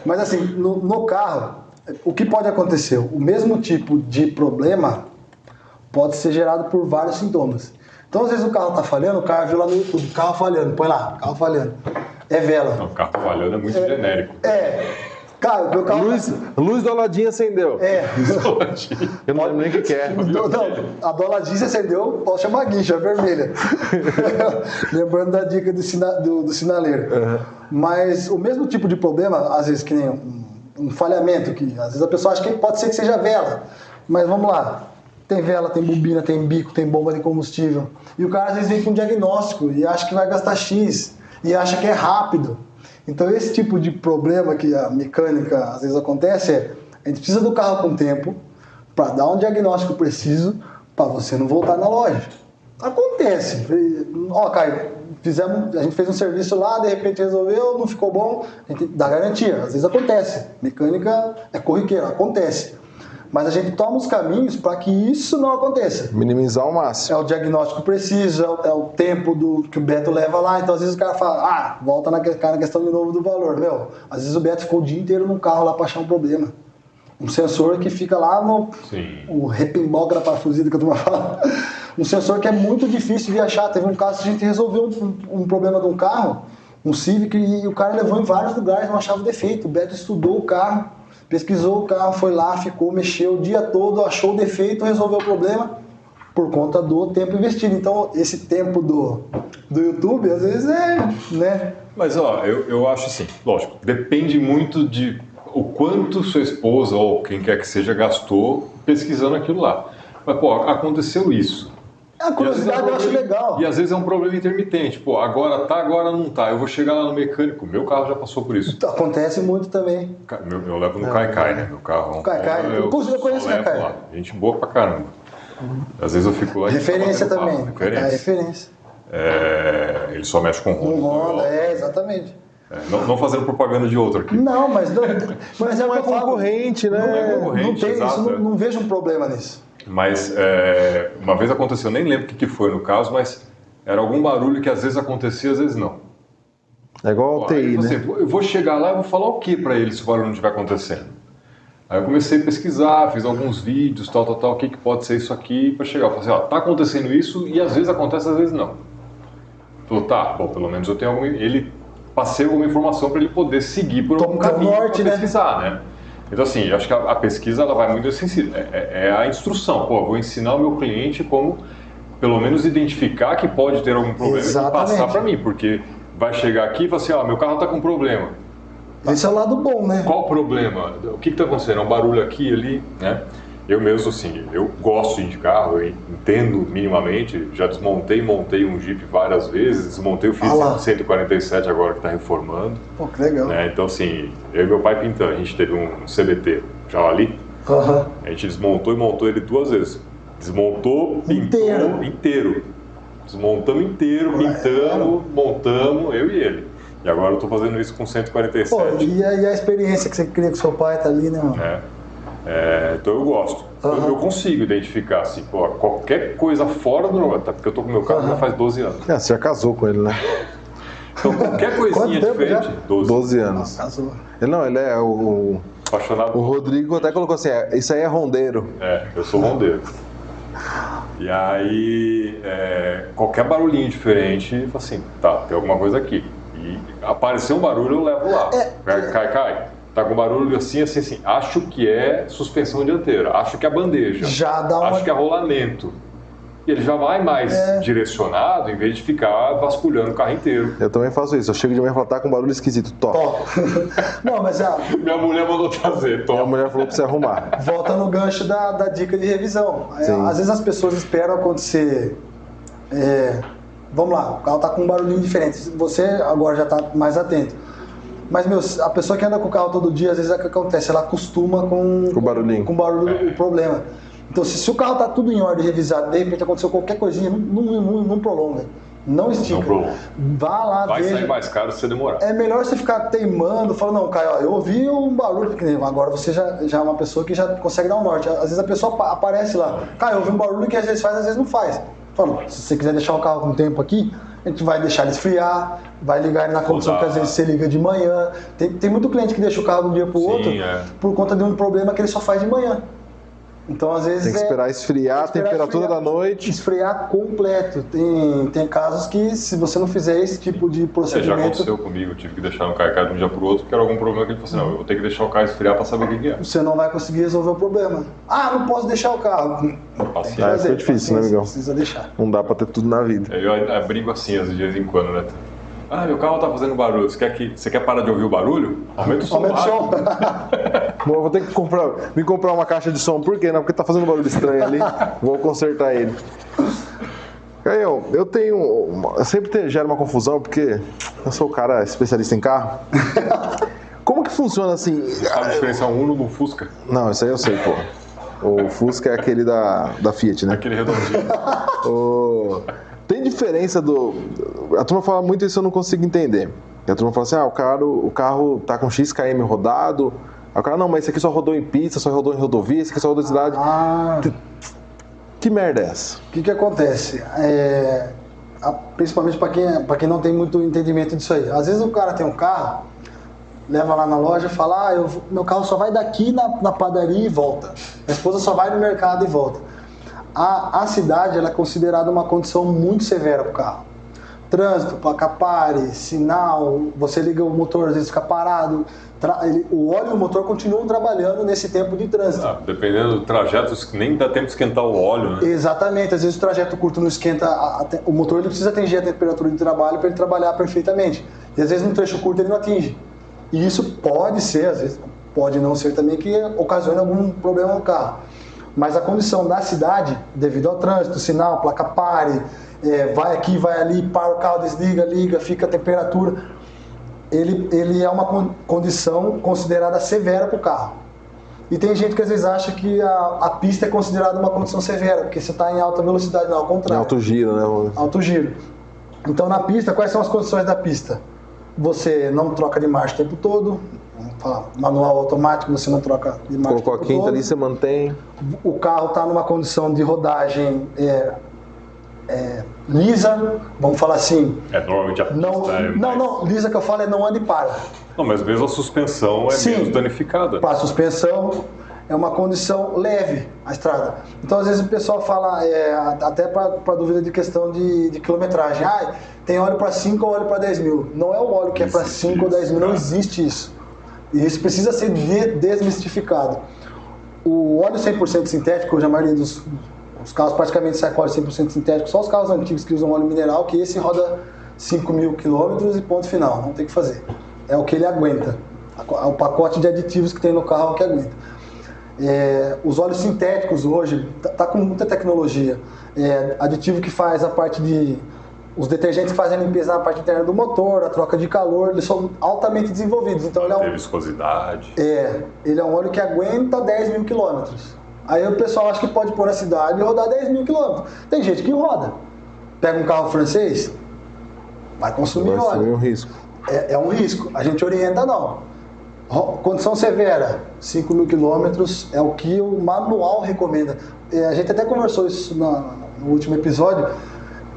Mas assim, no carro, o que pode acontecer? O mesmo tipo de problema pode ser gerado por vários sintomas. Então, às vezes o carro tá falhando, o cara viu lá no YouTube, carro falhando, põe lá, carro falhando. É vela. Não, o carro falhando é muito genérico. Cara, meu carro... Luz doladinha acendeu. Eu não lembro nem o que é. Não, a doladinha se acendeu, pode chamar guincha, vermelha. Lembrando da dica do sinaleiro. Uhum. Mas o mesmo tipo de problema, às vezes que nem um falhamento, que às vezes a pessoa acha que pode ser que seja vela. Mas vamos lá. Tem vela, tem bobina, tem bico, tem bomba de combustível. E o cara às vezes vem com um diagnóstico e acha que vai gastar X. E acha que é rápido. Então esse tipo de problema que a mecânica às vezes acontece a gente precisa do carro com tempo para dar um diagnóstico preciso para você não voltar na loja. Acontece. Caio, a gente fez um serviço lá, de repente resolveu, não ficou bom, a gente dá garantia. Às vezes acontece. Mecânica é corriqueira, acontece. Mas a gente toma os caminhos para que isso não aconteça. Minimizar ao máximo. É o diagnóstico preciso, é o tempo que o Beto leva lá. Então, às vezes o cara fala, volta na questão de novo do valor. Às vezes o Beto ficou o dia inteiro no carro lá para achar um problema. Um sensor que fica lá o repimboca da parafusida que a turma fala. Um sensor que é muito difícil de achar. Teve um caso que a gente resolveu um problema de um carro, um Civic, e o cara levou em vários lugares, não achava o defeito. O Beto estudou o carro, pesquisou o carro, foi lá, mexeu o dia todo, achou o defeito, resolveu o problema por conta do tempo investido. Então, esse tempo do YouTube, às vezes né? Mas, eu acho assim, lógico, depende muito de o quanto sua esposa ou quem quer que seja gastou pesquisando aquilo lá. Mas, pô, aconteceu isso. A curiosidade eu acho legal. E às vezes é um problema intermitente. Pô, agora tá, agora não tá. Eu vou chegar lá no mecânico. Meu carro já passou por isso. Acontece muito também. Eu levo no Caicai, né? Meu carro. Caicai. Eu conheço o Caicai. Gente boa pra caramba. Às vezes eu fico lá e referência também. Referência. Ele só mexe com Honda. Exatamente. Não fazendo propaganda de outro aqui. Não, mas não é concorrente, né? Não é concorrente, não tem exato, isso, não vejo um problema nisso. Mas uma vez aconteceu, nem lembro o que foi no caso, mas era algum barulho que às vezes acontecia, às vezes não. É igual ao TI, né? Eu vou chegar lá e vou falar o que para ele se o barulho não estiver acontecendo? Aí eu comecei a pesquisar, fiz alguns vídeos, o que pode ser isso aqui, para chegar. Eu falei assim, tá acontecendo isso e às vezes acontece, às vezes não. Falou, tá, bom, pelo menos eu tenho passei alguma informação para ele poder seguir por algum caminho para pesquisar, né? Então, assim, eu acho que a pesquisa ela vai muito assim, é a instrução. Pô, eu vou ensinar o meu cliente como, pelo menos, identificar que pode ter algum problema e passar para mim, porque vai chegar aqui e falar assim, meu carro está com problema. Esse é o lado bom, né? Qual o problema? O que está acontecendo? É um barulho aqui, ali, né? Eu mesmo, assim, eu gosto de carro, eu entendo minimamente, já desmontei e montei um Jeep várias vezes, desmontei o Fiat 147 agora que está reformando. Pô, que legal. Né? Então, assim, eu e meu pai pintando, a gente teve um CBT Javali, a gente desmontou e montou ele 2 vezes. Desmontou, pintou inteiro. Desmontamos inteiro, pintamos, montamos, eu e ele. E agora eu estou fazendo isso com 147. Pô, e a experiência que você cria com seu pai tá ali, né, mano? Então eu gosto. Eu consigo identificar, assim, pô, qualquer coisa fora do normal, porque eu tô com meu carro já faz 12 anos. Você já casou com ele, né? Então qualquer coisinha diferente, 12 anos. Casou. Ele é o... Apaixonado. O Rodrigo até colocou assim, isso aí é rondeiro. Eu sou rondeiro. E aí, qualquer barulhinho diferente, assim, tá, tem alguma coisa aqui. E apareceu um barulho, eu levo lá. Cai. Tá com barulho assim. Acho que é suspensão dianteira, acho que é bandeja, acho que é rolamento. E ele já vai mais direcionado, em vez de ficar vasculhando o carro inteiro. Eu também faço isso. Eu chego de manhã e falo, tá com barulho esquisito, top. Não, mas minha mulher mandou trazer, top. Minha mulher falou pra você arrumar. Volta no gancho da dica de revisão. Às vezes as pessoas esperam acontecer... vamos lá, o carro tá com um barulhinho diferente. Você agora já tá mais atento. Mas, a pessoa que anda com o carro todo dia, às vezes é o que acontece, ela acostuma com o barulhinho. Com o barulho, o problema. Então, se o carro tá tudo em ordem, revisado, de repente aconteceu qualquer coisinha, não prolonga. Não estica. Não prolonga. Vá lá, vai sair mais caro se você demorar. É melhor você ficar teimando, falando, não, Caio, eu ouvi um barulho, porque agora você já é uma pessoa que já consegue dar um norte. Às vezes a pessoa aparece lá, Caio, eu ouvi um barulho que às vezes faz, às vezes não faz. Fala, se você quiser deixar o carro com tempo aqui, a gente vai deixar ele esfriar, vai ligar ele na condição que às vezes você liga de manhã. Tem muito cliente que deixa o carro de um dia para o outro por conta de um problema que ele só faz de manhã. Então, às vezes... Tem que esperar esfriar a temperatura da noite. Esfriar completo. Tem casos que, se você não fizer esse tipo de procedimento... Já aconteceu comigo, eu tive que deixar um carro de um dia para o outro, porque era algum problema que ele falou assim, não, eu vou ter que deixar o carro esfriar para saber o que é. Você não vai conseguir resolver o problema. Não posso deixar o carro. Isso é difícil, né, amigão? Precisa deixar. Não dá para ter tudo na vida. Eu brigo assim, de vez em quando, né? Meu carro tá fazendo barulho. Você quer parar de ouvir o barulho? Aumenta o som. Bom, eu vou ter que comprar uma caixa de som. Por quê? Não, porque tá fazendo barulho estranho ali. Vou consertar ele. Caio, eu sempre gera uma confusão, porque eu sou o cara especialista em carro. Como que funciona assim? Sabe a diferença um Uno do Fusca? Não, isso aí eu sei, pô. O Fusca é aquele da Fiat, né? Aquele redondinho. Tem diferença A turma fala muito isso, eu não consigo entender. A turma fala assim, o carro tá com X km rodado. Aí o cara, não, mas esse aqui só rodou em pista, só rodou em rodovia, esse aqui só rodou em cidade. Que merda é essa? O que acontece? Principalmente para quem não tem muito entendimento disso aí. Às vezes o cara tem um carro, leva lá na loja e fala, meu carro só vai daqui na padaria e volta. Minha esposa só vai no mercado e volta. A cidade ela é considerada uma condição muito severa para o carro. Trânsito, placa pare, sinal, você liga o motor, às vezes fica parado. O óleo e o motor continuam trabalhando nesse tempo de trânsito. Dependendo do trajeto, nem dá tempo de esquentar o óleo, né? Exatamente, às vezes o trajeto curto não esquenta, o motor ele precisa atingir a temperatura de trabalho para ele trabalhar perfeitamente. E às vezes no trecho curto ele não atinge. E isso pode ser, às vezes, pode não ser também que ocasione algum problema no carro. Mas a condição da cidade, devido ao trânsito, sinal, placa pare, vai aqui, vai ali, para o carro, desliga, liga, fica a temperatura, ele é uma condição considerada severa para o carro. E tem gente que às vezes acha que a pista é considerada uma condição severa, porque você está em alta velocidade, não, ao contrário. Alto giro, né? Alto giro. Então na pista, quais são as condições da pista? Você não troca de marcha o tempo todo, vamos falar, manual automático, você não troca de marcha Colocou o a tempo quinta todo. ali, você mantém. O carro está numa condição de rodagem lisa, vamos falar assim. Normalmente a pista Não, lisa que eu falo é não anda e para. Não, mas mesmo a suspensão é menos danificada. Para a suspensão é uma condição leve a estrada. Então às vezes o pessoal fala, até para dúvida de questão de quilometragem, tem óleo para 5 ou óleo para 10 mil. Não é o óleo que é para 5 ou 10 mil, não existe isso. E isso precisa ser desmistificado. O óleo 100% sintético, hoje a maioria dos carros praticamente sai com óleo 100% sintético, só os carros antigos que usam óleo mineral, que esse roda 5.000 quilômetros e ponto final, não tem o que fazer. É o que ele aguenta. O pacote de aditivos que tem no carro é o que aguenta. Os óleos sintéticos hoje, tá com muita tecnologia. Aditivo que faz a parte de... Os detergentes que fazem a limpeza na parte interna do motor, a troca de calor, eles são altamente desenvolvidos. Então ele tem viscosidade. Ele é um óleo que aguenta 10 mil quilômetros. Aí o pessoal acha que pode pôr na cidade e rodar 10 mil quilômetros. Tem gente que roda. Pega um carro francês, vai consumir óleo. Vai ser um risco. É um risco. A gente orienta não. Condição severa, 5 mil quilômetros é o que o manual recomenda. A gente até conversou isso no último episódio.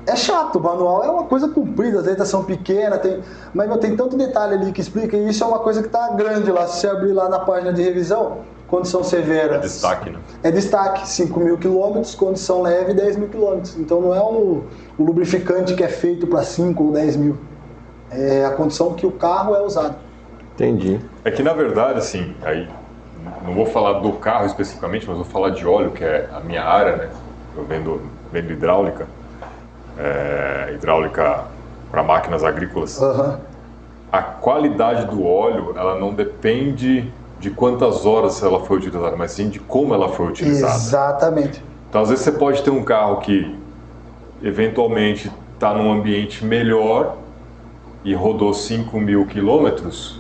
É chato, o manual é uma coisa comprida, as letras são pequenas, mas tem tanto detalhe ali que explica, e isso é uma coisa que está grande lá. Se você abrir lá na página de revisão, condição severa. É destaque, né? É destaque, 5 mil quilômetros, condição leve, 10 mil quilômetros. Então não é o lubrificante que é feito para 5 ou 10 mil. É a condição que o carro é usado. Entendi. É que na verdade, assim, aí não vou falar do carro especificamente, mas vou falar de óleo, que é a minha área, né? Eu vendo hidráulica. Hidráulica para máquinas agrícolas. Uhum. A qualidade do óleo, ela não depende de quantas horas ela foi utilizada, mas sim de como ela foi utilizada. Exatamente. Então, às vezes você pode ter um carro que eventualmente está num ambiente melhor e rodou 5 mil quilômetros,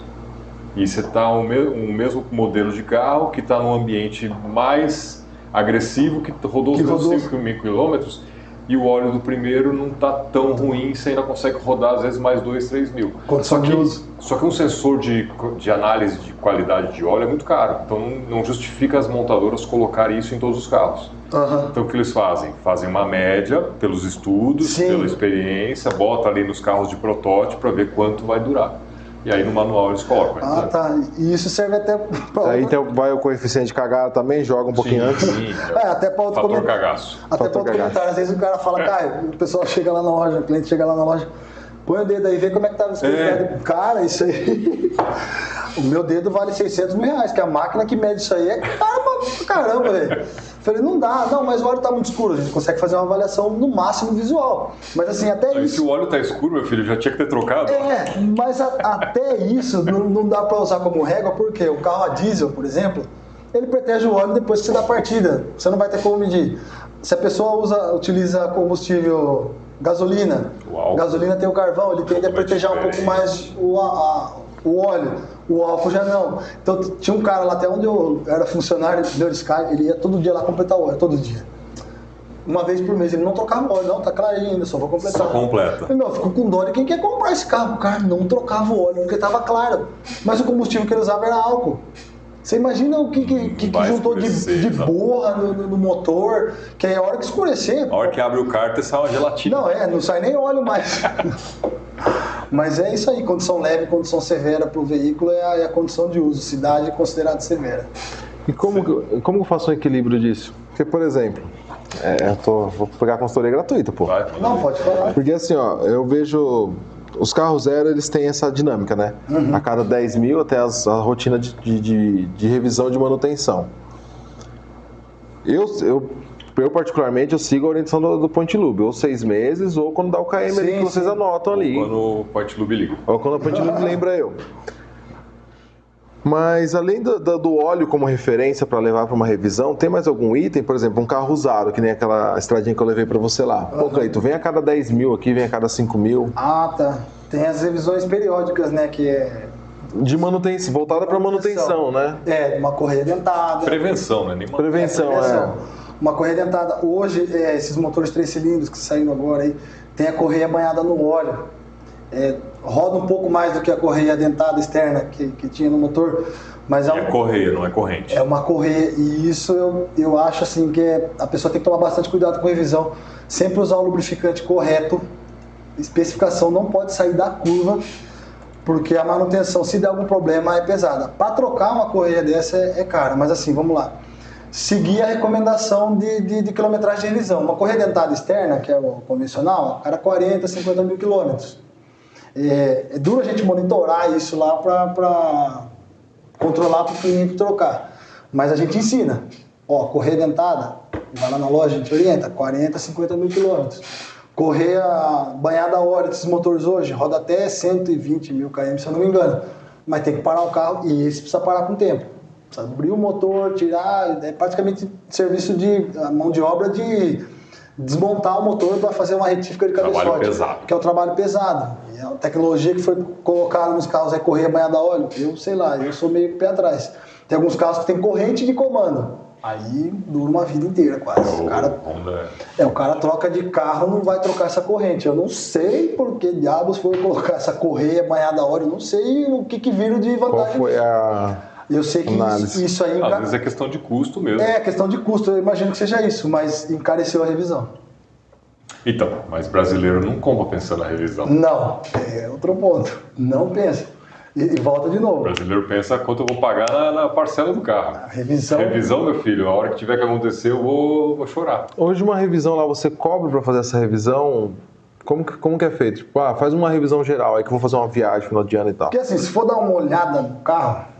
e você está um mesmo modelo de carro que está num ambiente mais agressivo, que rodou os 5 mil quilômetros, e o óleo do primeiro não está tão ruim, você ainda consegue rodar às vezes mais 2, 3 mil. Só que um sensor de análise de qualidade de óleo é muito caro, então não justifica as montadoras colocarem isso em todos os carros. Uhum. Então o que eles fazem? Fazem uma média pelos estudos, Sim. pela experiência, bota ali nos carros de protótipo para ver quanto vai durar. E aí no manual eles colocam. Tá. E isso serve até para... Aí vai o coeficiente de cagada também, joga um pouquinho antes. Sim, até para outro fator cagaço. Até para outro comentário. Às vezes o cara fala, cara, o pessoal chega lá na loja, o cliente chega lá na loja, põe o dedo aí, vê como é que tá a viscosidade. Cara, isso aí... O meu dedo vale 600 mil reais, que a máquina que mede isso aí é cara pra caramba, velho. Falei, não dá, mas o óleo tá muito escuro, a gente consegue fazer uma avaliação no máximo visual. Mas assim, até isso... Se o óleo tá escuro, meu filho, já tinha que ter trocado. Mas até isso não dá para usar como régua, porque o carro a diesel, por exemplo, ele protege o óleo depois que você dá a partida. Você não vai ter como medir. Se a pessoa utiliza combustível gasolina, gasolina tem o carvão, ele tende a proteger um pouco mais o óleo. O álcool já não. Então tinha um cara lá, até onde eu era funcionário do Sky, ele ia todo dia lá completar o óleo, todo dia. Uma vez por mês, ele não trocava óleo, não, tá claro ainda, só vou completar. Só completa. Eu fico com dó de quem quer comprar esse carro. O cara não trocava o óleo, porque tava claro. Mas o combustível que ele usava era álcool. Você imagina o que juntou de borra no motor, que é a hora que escurecer. A hora que abre o cárter sai uma gelatina. Não sai nem óleo mais. Mas é isso aí, condição leve, condição severa para o veículo é a condição de uso, cidade considerada severa. E como eu faço um equilíbrio disso? Porque, por exemplo, vou pegar a consultoria gratuita, pô. Não, pode falar. Porque assim, ó, eu vejo... Os carros zero, eles têm essa dinâmica, né? Uhum. A cada 10 mil até a rotina de revisão de manutenção. Eu particularmente, eu sigo a orientação do Point Lube, ou 6 meses, ou quando dá o KM ali que vocês anotam ali. Ou quando o Point Lube liga. Ou quando o Point Lube lembra eu. Mas além do óleo como referência para levar para uma revisão, tem mais algum item? Por exemplo, um carro usado, que nem aquela estradinha que eu levei para você lá. Pô, Cleiton, vem a cada 10 mil aqui, vem a cada 5 mil. Ah, tá. Tem as revisões periódicas, né, que é... De manutenção, voltada para manutenção, né? Uma correia dentada. Prevenção, né? Nem Prevenção. Uma correia dentada. Hoje, esses motores 3 cilindros que saíram agora aí, tem a correia banhada no óleo. Roda um pouco mais do que a correia dentada externa que tinha no motor. Mas é correia, não é corrente. É uma correia, e isso eu acho assim que a pessoa tem que tomar bastante cuidado com a revisão. Sempre usar o lubrificante correto. Especificação não pode sair da curva, porque a manutenção, se der algum problema, é pesada. Para trocar uma correia dessa é cara, mas assim, vamos lá. Seguir a recomendação de quilometragem de revisão. Uma correia dentada externa, que é o convencional, cara 40, 50 mil quilômetros. É duro a gente monitorar isso lá para controlar para o cliente trocar. Mas a gente ensina. Ó, correia dentada, vai lá na loja, a gente orienta, 40, 50 mil quilômetros. Correia banhada a óleo, esses motores hoje, roda até 120 mil km, se eu não me engano. Mas tem que parar o carro, e esse precisa parar com tempo. Precisa abrir o motor, tirar, é praticamente serviço de mão de obra de desmontar o motor para fazer uma retífica de cabeçote. Trabalho pesado. Que é o trabalho pesado. E a tecnologia que foi colocada nos carros é correia banhada a óleo. Eu sei lá, eu sou meio pé atrás. Tem alguns carros que tem corrente de comando. Aí dura uma vida inteira quase. O cara troca de carro, não vai trocar essa corrente. Eu não sei por que diabos foi colocar essa correia banhada a óleo. Eu não sei o que viram de vantagem. Qual foi a... Eu sei que isso aí... Às vezes é questão de custo mesmo. É, questão de custo, eu imagino que seja isso, mas encareceu a revisão. Então, mas brasileiro não compra pensando na revisão. Não, é outro ponto. Não pensa. E volta de novo. O brasileiro pensa quanto eu vou pagar na parcela do carro. A revisão... Revisão, meu filho, a hora que tiver que acontecer eu vou chorar. Hoje uma revisão lá, você cobra para fazer essa revisão... Como que é feito? Tipo, faz uma revisão geral aí que eu vou fazer uma viagem no final de ano e tal. Porque assim, se for dar uma olhada no carro...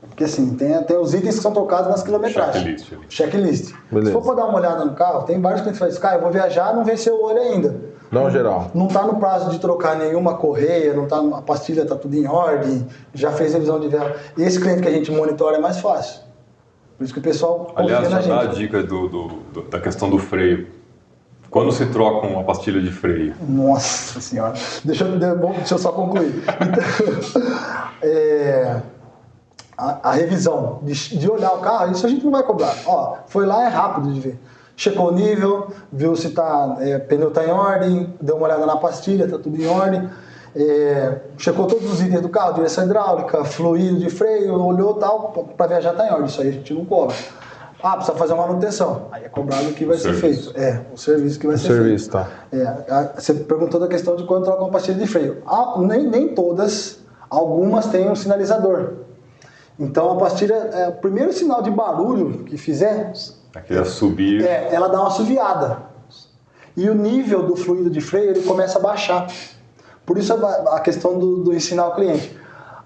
Porque assim, tem os itens que são trocados nas quilometragens. Checklist. Beleza. Se for para dar uma olhada no carro, tem vários clientes que fazem, eu vou viajar, não venceu o olho ainda. Não, geral. Não está no prazo de trocar nenhuma correia, não tá, a pastilha está tudo em ordem, já fez revisão de viagem. Esse cliente que a gente monitora é mais fácil. Por isso que o pessoal confia na gente. Aliás, já dá a dica da questão do freio. Quando se troca uma pastilha de freio? Nossa senhora. Deixa eu só concluir. Então, a revisão de olhar o carro, isso a gente não vai cobrar. Ó, foi lá, é rápido de ver. Checou o nível, viu se pneu está em ordem, deu uma olhada na pastilha, está tudo em ordem. Checou todos os itens do carro, direção hidráulica, fluido de freio, olhou tal, para viajar está em ordem. Isso aí a gente não cobra. Precisa fazer uma manutenção. Aí é cobrado o que vai ser feito. O serviço que vai ser feito. O serviço, tá. Você perguntou da questão de quando troca uma pastilha de freio. Nem todas, algumas têm um sinalizador. Então a pastilha, o primeiro sinal de barulho que fizer, aquele subir, ela dá uma assoviada. E o nível do fluido de freio ele começa a baixar. Por isso a questão do ensinar ao cliente.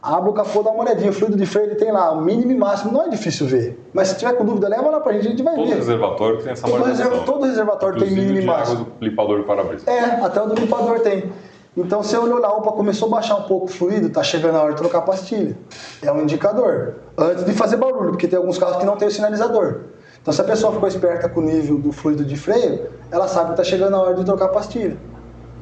Abre o capô, dá uma olhadinha. O fluido de freio ele tem lá o mínimo e máximo, não é difícil ver. Mas se tiver com dúvida, leva lá pra gente, a gente vai ver. Todo reservatório tem essa marcação. Todo reservatório tem mínimo e máximo. Do limpador do para-brisa. Até o do limpador tem. Então, se eu olhou lá, começou a baixar um pouco o fluido, tá chegando a hora de trocar a pastilha. É um indicador. Antes de fazer barulho, porque tem alguns carros que não tem o sinalizador. Então, se a pessoa ficou esperta com o nível do fluido de freio, ela sabe que tá chegando a hora de trocar a pastilha.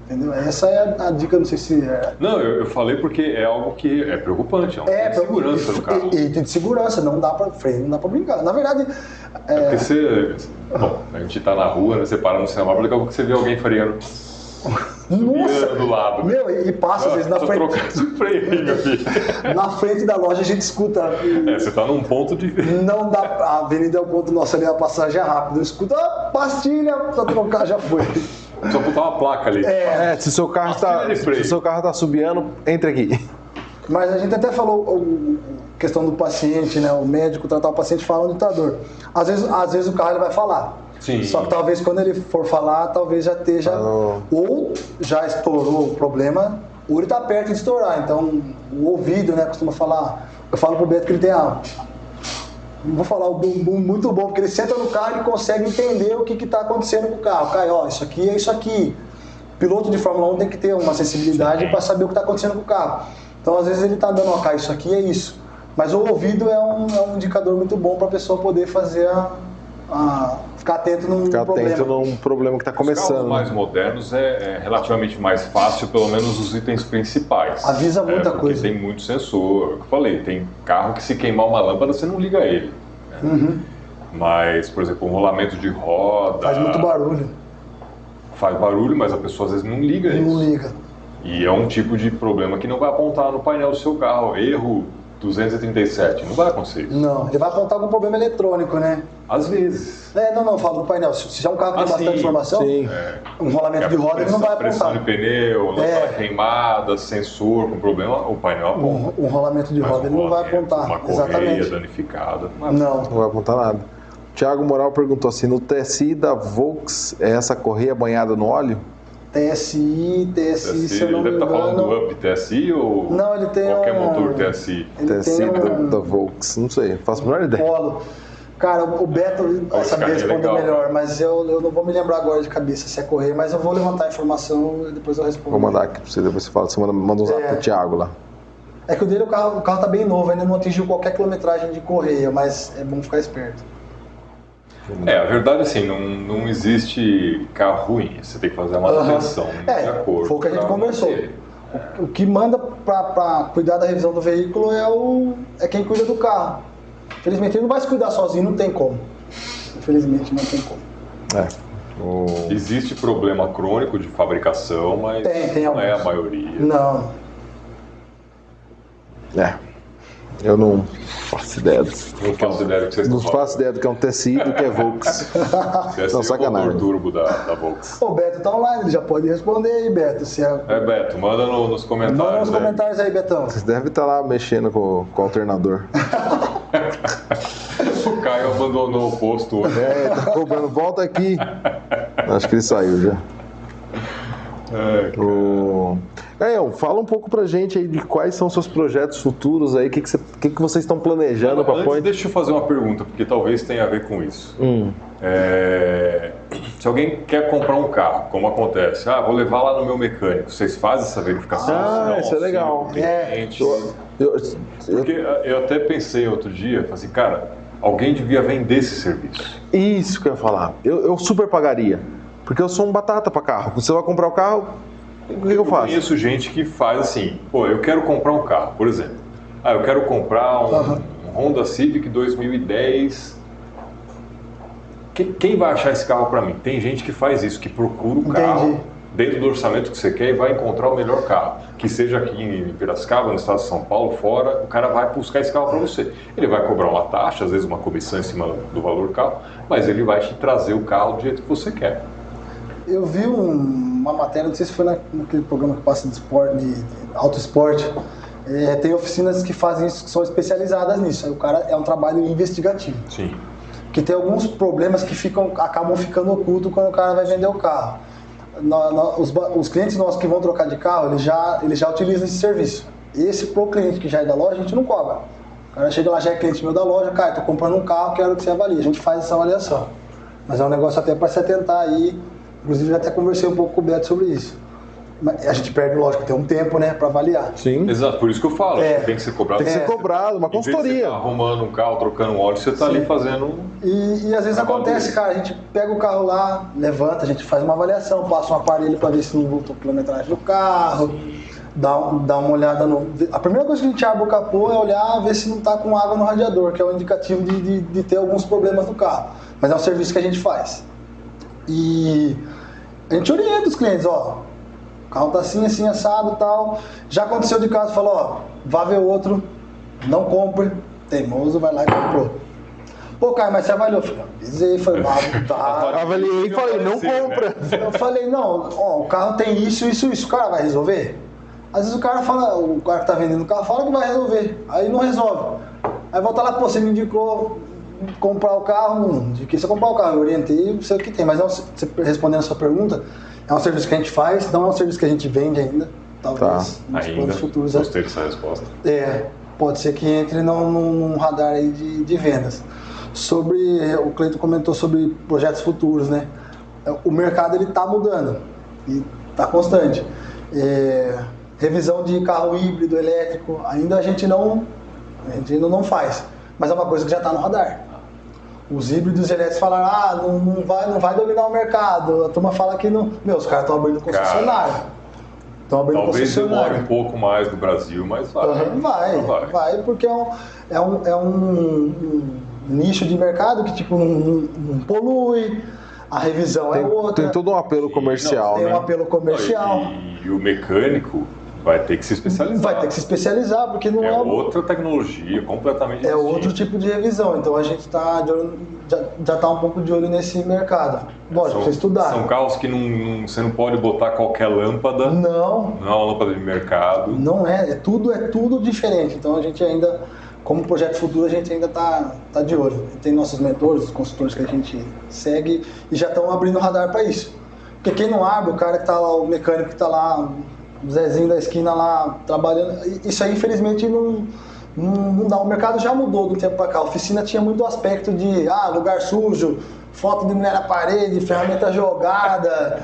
Entendeu? Essa é a dica, não sei se é... Não, eu falei porque é algo que é preocupante, é um item de segurança no carro. Item de segurança, não dá pra freio, não dá pra brincar. Na verdade... Porque você... Bom, a gente tá na rua, né, você para no semáforo, daqui a pouco você vê alguém freando. Nossa, do lado. E passa às vezes na frente. Trocando freio aí, meu filho. Na frente da loja a gente escuta. Você tá num ponto de. Não dá. A avenida é o ponto nosso ali, a passagem é rápida. Escuta a pastilha pra trocar, já foi. Só botar uma placa ali. Se seu carro tá subiando, entre aqui. Mas a gente até falou questão do paciente, né? O médico tratar o paciente falando do ditador. Às vezes o carro ele vai falar. Sim. Só que talvez quando ele for falar, talvez já esteja... Ou já estourou o problema, ou ele está perto de estourar. Então, o ouvido, né, costuma falar... Eu falo pro Beto que ele tem não vou falar o bumbum muito bom, porque ele senta no carro e consegue entender o que está acontecendo com o carro. Cara, isso aqui é isso aqui. O piloto de Fórmula 1 tem que ter uma sensibilidade para saber o que está acontecendo com o carro. Então, às vezes ele está dando, isso aqui é isso. Mas o ouvido é um indicador muito bom para a pessoa poder fazer ficar atento num Ficar problema. atento num problema que está Os começando. carros mais modernos é relativamente mais fácil, pelo menos os itens principais. Avisa muita porque coisa. tem muito sensor. Eu falei, tem carro que se queimar uma lâmpada você não liga ele. Né? Mas, por exemplo, um rolamento de roda... Faz muito barulho. Faz barulho, mas a pessoa às vezes não liga isso. Não liga. E é um tipo de problema que não vai apontar no painel do seu carro. Erro 237, não vai acontecer isso. Não, ele vai apontar algum problema eletrônico, né? Às vezes. Não, falo do painel. Se já é um carro que tem bastante informação, sim. um rolamento de roda ele não vai Pressão apontar. de pneu, lâmpada queimada, sensor com problema, o painel aponta. Um rolamento de Mas roda ele não vai apontar. Uma correia Exatamente. danificada. Não. Não vai apontar nada. Thiago Moral perguntou assim, no TSI da Volks, é essa correia banhada no óleo? TSI, se eu não Ele me deve estar falando do engano... Up TSI ou Não, ele tem qualquer um... motor TSI? Ele TSI tem um da Volks, não sei, faço a menor ideia. Polo. Cara, o Beto vai saber carrinho é responder legal, melhor, cara. mas eu não vou me lembrar agora de cabeça se é correia, mas eu vou levantar a informação e depois eu respondo. Vou mandar aqui pra você, depois você fala, você manda um zap pro Thiago lá. É que o dele, o carro tá bem novo, ainda não atingiu qualquer quilometragem de correia, mas é bom ficar esperto. A verdade é assim, não existe carro ruim, você tem que fazer uma manutenção de acordo. Foi o que a gente pra conversou. manter. O que manda pra cuidar da revisão do veículo é quem cuida do carro. Infelizmente ele não vai se cuidar sozinho, não tem como. Infelizmente não tem como. Existe problema crônico de fabricação, mas Tem não é a alguns. maioria. Não. Eu não faço ideia. Não faço ideia do que vocês Não estão falando. faço ideia do que é um TSI e do que é Volks. Esse é o sacanagem. motor turbo da Volks. O Beto tá online, ele já pode responder aí, Beto. Se é... Beto, manda nos comentários. Manda nos né? comentários aí, Betão. Você deve estar lá mexendo com o alternador. O Caio abandonou o posto hoje. Tá cobrando, volta aqui. Acho que ele saiu já. Gaião, fala um pouco pra gente aí de quais são seus projetos futuros aí, o que vocês estão planejando para Antes, deixa eu fazer uma pergunta, porque talvez tenha a ver com isso. Se alguém quer comprar um carro, como acontece, vou levar lá no meu mecânico, vocês fazem essa verificação? Isso é legal. Porque eu até pensei outro dia, falei assim, cara, alguém devia vender esse serviço. Isso que eu ia falar. Eu super pagaria, porque eu sou um batata para carro. Você vai comprar o carro, o que eu faço? Eu conheço gente que faz assim, eu quero comprar um carro, por exemplo. Eu quero comprar um Honda Civic 2010. Quem vai achar esse carro para mim? Tem gente que faz isso, que procura o carro dentro do orçamento que você quer e vai encontrar o melhor carro. Que seja aqui em Piracicaba, no estado de São Paulo, fora, o cara vai buscar esse carro para você. Ele vai cobrar uma taxa, às vezes uma comissão em cima do valor do carro, mas ele vai te trazer o carro do jeito que você quer. Eu vi uma matéria, não sei se foi naquele programa que passa de esporte, de auto esporte. Tem oficinas que fazem isso, que são especializadas nisso. Aí o cara é um trabalho investigativo. Sim. Que tem alguns problemas que acabam ficando ocultos quando o cara vai vender o carro. Os clientes nossos que vão trocar de carro, eles já utilizam esse serviço. Esse pro cliente que já é da loja, a gente não cobra. O cara chega lá, já é cliente meu da loja, cara, tô comprando um carro, quero que você avalie. A gente faz essa avaliação. Mas é um negócio até para se atentar aí. Inclusive, já até conversei um pouco com o Beto sobre isso. Mas a gente perde, lógico, tem um tempo, né, para avaliar. Sim. Exato, por isso que eu falo, tem que ser cobrado. Tem que ser cobrado, uma Em vez de consultoria. você tá arrumando um carro, trocando um óleo, você está ali fazendo E às vezes acontece, cara, a gente pega o carro lá, levanta, a gente faz uma avaliação, passa um aparelho para ver se não voltou a quilometragem do carro, dá uma olhada no... A primeira coisa que a gente abre o capô é olhar, ver se não está com água no radiador, que é um indicativo de ter alguns problemas no carro. Mas é um serviço que a gente faz. E a gente orienta os clientes, o carro tá assim, assim, assado e tal. Já aconteceu de caso, falou, vá ver outro, não compre, teimoso, vai lá e comprou. Pô, cara, mas você avaliou? Eu avisei, foi mal, tá. Avaliei e falei, não compra. Eu falei, não, o carro tem isso, o cara vai resolver? Às vezes o cara que tá vendendo o carro fala que vai resolver, aí não resolve. Aí volta lá, pô, você me indicou comprar o carro, de que você comprar o carro, eu orientei, sei o que tem, mas não, respondendo a sua pergunta, é um serviço que a gente faz, não é um serviço que a gente vende ainda, talvez nos planos futuros. Gostei dessa resposta. Pode ser que entre num radar aí de vendas. O Cleiton comentou sobre projetos futuros, né? O mercado ele tá mudando e tá constante. Revisão de carro híbrido, elétrico, ainda a gente não A gente ainda não faz, mas é uma coisa que já está no radar. Os híbridos elétricos falaram, não vai dominar o mercado. A turma fala que não. Meu, os caras estão abrindo concessionário. Talvez demore um pouco mais no Brasil, mas vai. Vai, porque é um nicho de mercado que tipo não polui, a revisão é outra. Tem todo um apelo comercial, Tem um apelo comercial. E o mecânico vai ter que se especializar. Vai ter que se especializar, porque não é outra tecnologia completamente distinta. É outro tipo de revisão, então a gente já está um pouco de olho nesse mercado. Lógico, precisa estudar. São carros que você não pode botar qualquer lâmpada. Não é uma lâmpada de mercado. Não é tudo diferente. Então a gente ainda, como projeto futuro, a gente ainda está de olho. Tem nossos mentores, os consultores que a gente segue e já estão abrindo o radar para isso. Porque quem não abre, o cara que está lá, o mecânico que está lá, o Zezinho da esquina lá trabalhando, isso aí infelizmente não dá. O mercado já mudou do tempo para cá. A oficina tinha muito aspecto de lugar sujo, foto de mulher na parede, ferramenta jogada.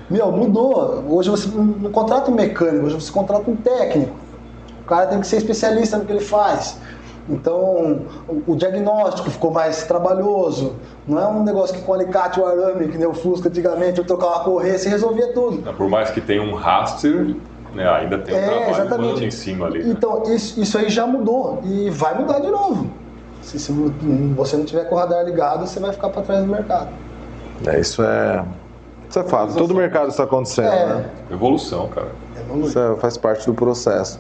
Mudou. Hoje você não contrata um mecânico, hoje você contrata um técnico. O cara tem que ser especialista no que ele faz. Então, o diagnóstico ficou mais trabalhoso. Não é um negócio que com alicate ou arame, que nem o Fusca antigamente, eu trocava uma correia, você resolvia tudo. Por mais que tenha um raster, né, ainda tem um trabalho humano em cima ali. Então, isso aí já mudou e vai mudar de novo. Se você não tiver com o radar ligado, você vai ficar para trás do mercado. Isso é fato. Todo o mercado está acontecendo, né? Evolução, cara. Isso faz parte do processo.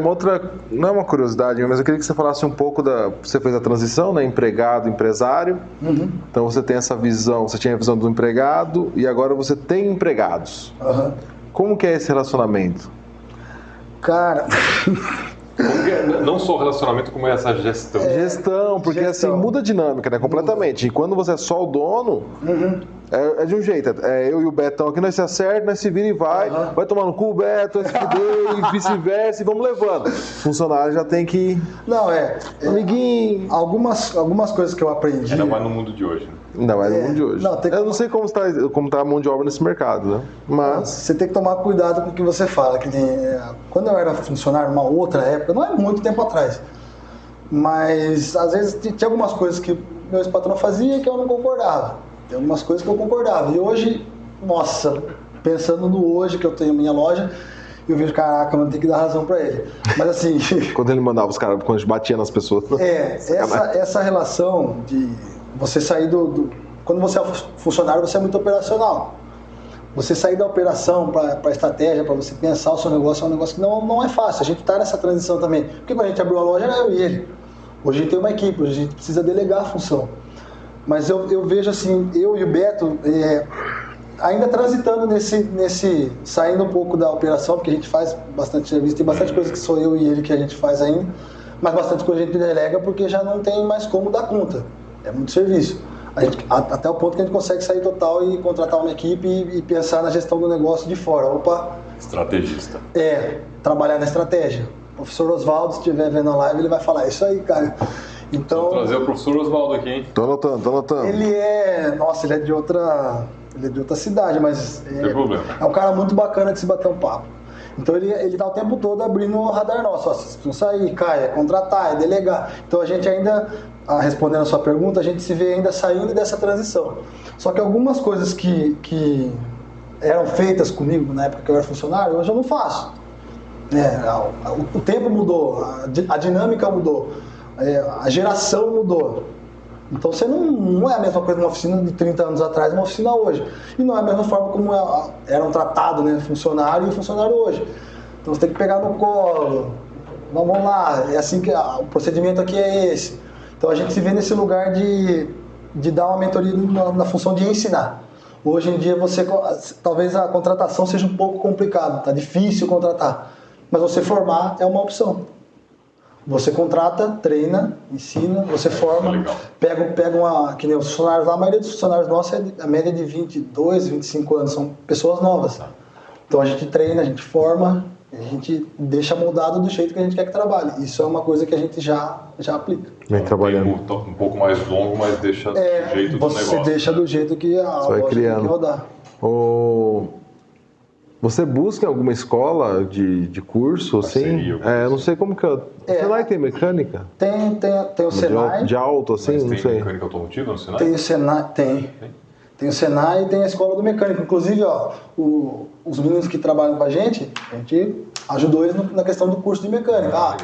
Uma outra, não é uma curiosidade, mas eu queria que você falasse um pouco você fez a transição, né, empregado, empresário. Uhum. Então você tem essa visão, você tinha a visão do empregado e agora você tem empregados. Uhum. Como que é esse relacionamento? Cara... Não só o relacionamento, como é essa gestão. Gestão, porque assim muda a dinâmica, né? Completamente. E quando você é só o dono, é de um jeito. Eu e o Betão aqui, nós se acertamos, nós se vira e vai tomar no cu o Beto, e vice-versa, e vamos levando. O funcionário já tem que... amiguinho. Algumas coisas que eu aprendi... Ainda mais no mundo de hoje, né? Ainda mais no mundo de hoje. Eu não sei como está a mão de obra nesse mercado, né? Mas... Você tem que tomar cuidado com o que você fala. Quando eu era funcionário, numa outra época, não é muito tempo atrás, mas às vezes tinha algumas coisas que meu ex-patrão fazia que eu não concordava. Tem algumas coisas que eu concordava. E hoje, nossa, pensando no hoje que eu tenho minha loja, eu vejo, caraca, mano, tem que dar razão pra ele. Mas assim... Quando ele mandava os caras, quando a gente batia nas pessoas... essa relação de você sair quando você é funcionário, você é muito operacional. Você sair da operação para a estratégia, para você pensar o seu negócio, é um negócio que não é fácil. A gente está nessa transição também. Porque quando a gente abriu a loja, era eu e ele. Hoje a gente tem uma equipe, hoje a gente precisa delegar a função. Mas eu vejo assim, eu e o Beto ainda transitando saindo um pouco da operação, porque a gente faz bastante serviço, tem bastante coisa que sou eu e ele que a gente faz ainda, mas bastante coisa a gente delega porque já não tem mais como dar conta. É muito serviço. Até o ponto que a gente consegue sair total e contratar uma equipe e pensar na gestão do negócio de fora. Estrategista. Trabalhar na estratégia. O professor Oswaldo, se estiver vendo a live, ele vai falar isso aí, cara. Então, vou trazer o professor Oswaldo aqui, hein? Tô anotando. Ele é de outra cidade, mas é um cara muito bacana de se bater um papo. Então ele tá o tempo todo abrindo o radar nosso. Se não sair, é contratar, é delegar. Então a gente ainda, respondendo a sua pergunta, a gente se vê ainda saindo dessa transição. Só que algumas coisas que eram feitas comigo na época que eu era funcionário, hoje eu não faço. O tempo mudou, a dinâmica mudou, a geração mudou. Então você não é a mesma coisa uma oficina de 30 anos atrás, uma oficina hoje. E não é a mesma forma como eram tratados, né, funcionário e funcionário hoje. Então você tem que pegar no colo, vamos lá, é assim que o procedimento aqui é esse. Então a gente se vê nesse lugar de dar uma mentoria na função de ensinar. Hoje em dia talvez a contratação seja um pouco complicado, tá difícil contratar. Mas você formar é uma opção. Você contrata, treina, ensina, você forma, pega que nem os funcionários lá, a maioria dos funcionários nossos a média de 22, 25 anos, são pessoas novas. Então a gente treina, a gente forma, a gente deixa moldado do jeito que a gente quer que trabalhe. Isso é uma coisa que a gente já aplica. Vem trabalhando. Um pouco mais longo, mas deixa do jeito do negócio. Você deixa do jeito que a loja tem que rodar. Você busca alguma escola de curso, assim? Parceria, Eu não sei como que... O Senai tem mecânica? Tem o Senai. De alto, assim? Mas Não tem sei. mecânica automotiva no Senai? Tem o Senai, tem o Senai e tem a escola do mecânico. Inclusive, ó, os meninos que trabalham com a gente ajudou eles na questão do curso de mecânica. Legal.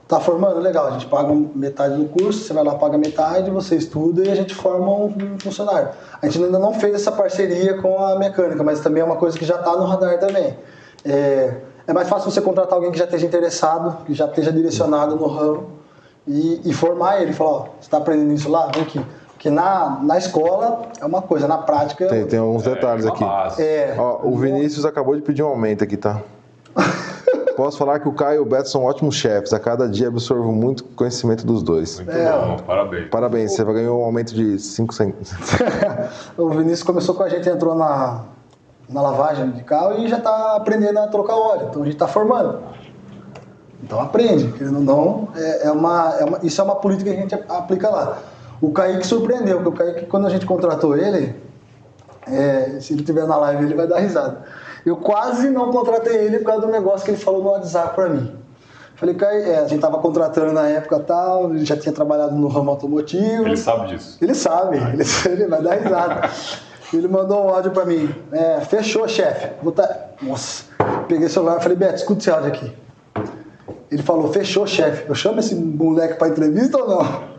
Tá formando? Legal, a gente paga metade do curso, você vai lá, paga metade, você estuda e a gente forma um funcionário. A gente ainda não fez essa parceria com a mecânica, mas também é uma coisa que já está no radar também. É mais fácil você contratar alguém que já esteja interessado, que já esteja direcionado no ramo e formar ele. Falar, ó, você está aprendendo isso lá? Vem aqui. Porque na escola é uma coisa, na prática... Tem alguns detalhes aqui. Ó, o Vinícius acabou de pedir um aumento aqui, tá? Posso falar que o Caio e o Beto são ótimos chefes. A cada dia absorvo muito conhecimento dos dois. Muito bom, parabéns. Parabéns, você vai ganhar um aumento de 5 centavos. O Vinícius começou com a gente, entrou na lavagem de carro e já está aprendendo a trocar óleo. Então a gente está formando. Então aprende, querendo ou não, isso é uma política que a gente aplica lá. O Kaique surpreendeu, porque o Kaique, quando a gente contratou ele, se ele estiver na live, ele vai dar risada. Eu quase não contratei ele por causa do negócio que ele falou no WhatsApp pra mim. Falei, Kaique, a gente tava contratando na época tal, ele já tinha trabalhado no ramo automotivo. Ele sabe disso? Ele sabe, ele vai dar risada. Ele mandou um áudio pra mim. Fechou, chefe. Nossa, peguei o celular e falei, Beto, escuta esse áudio aqui. Ele falou, fechou, chefe. Eu chamo esse moleque pra entrevista ou não?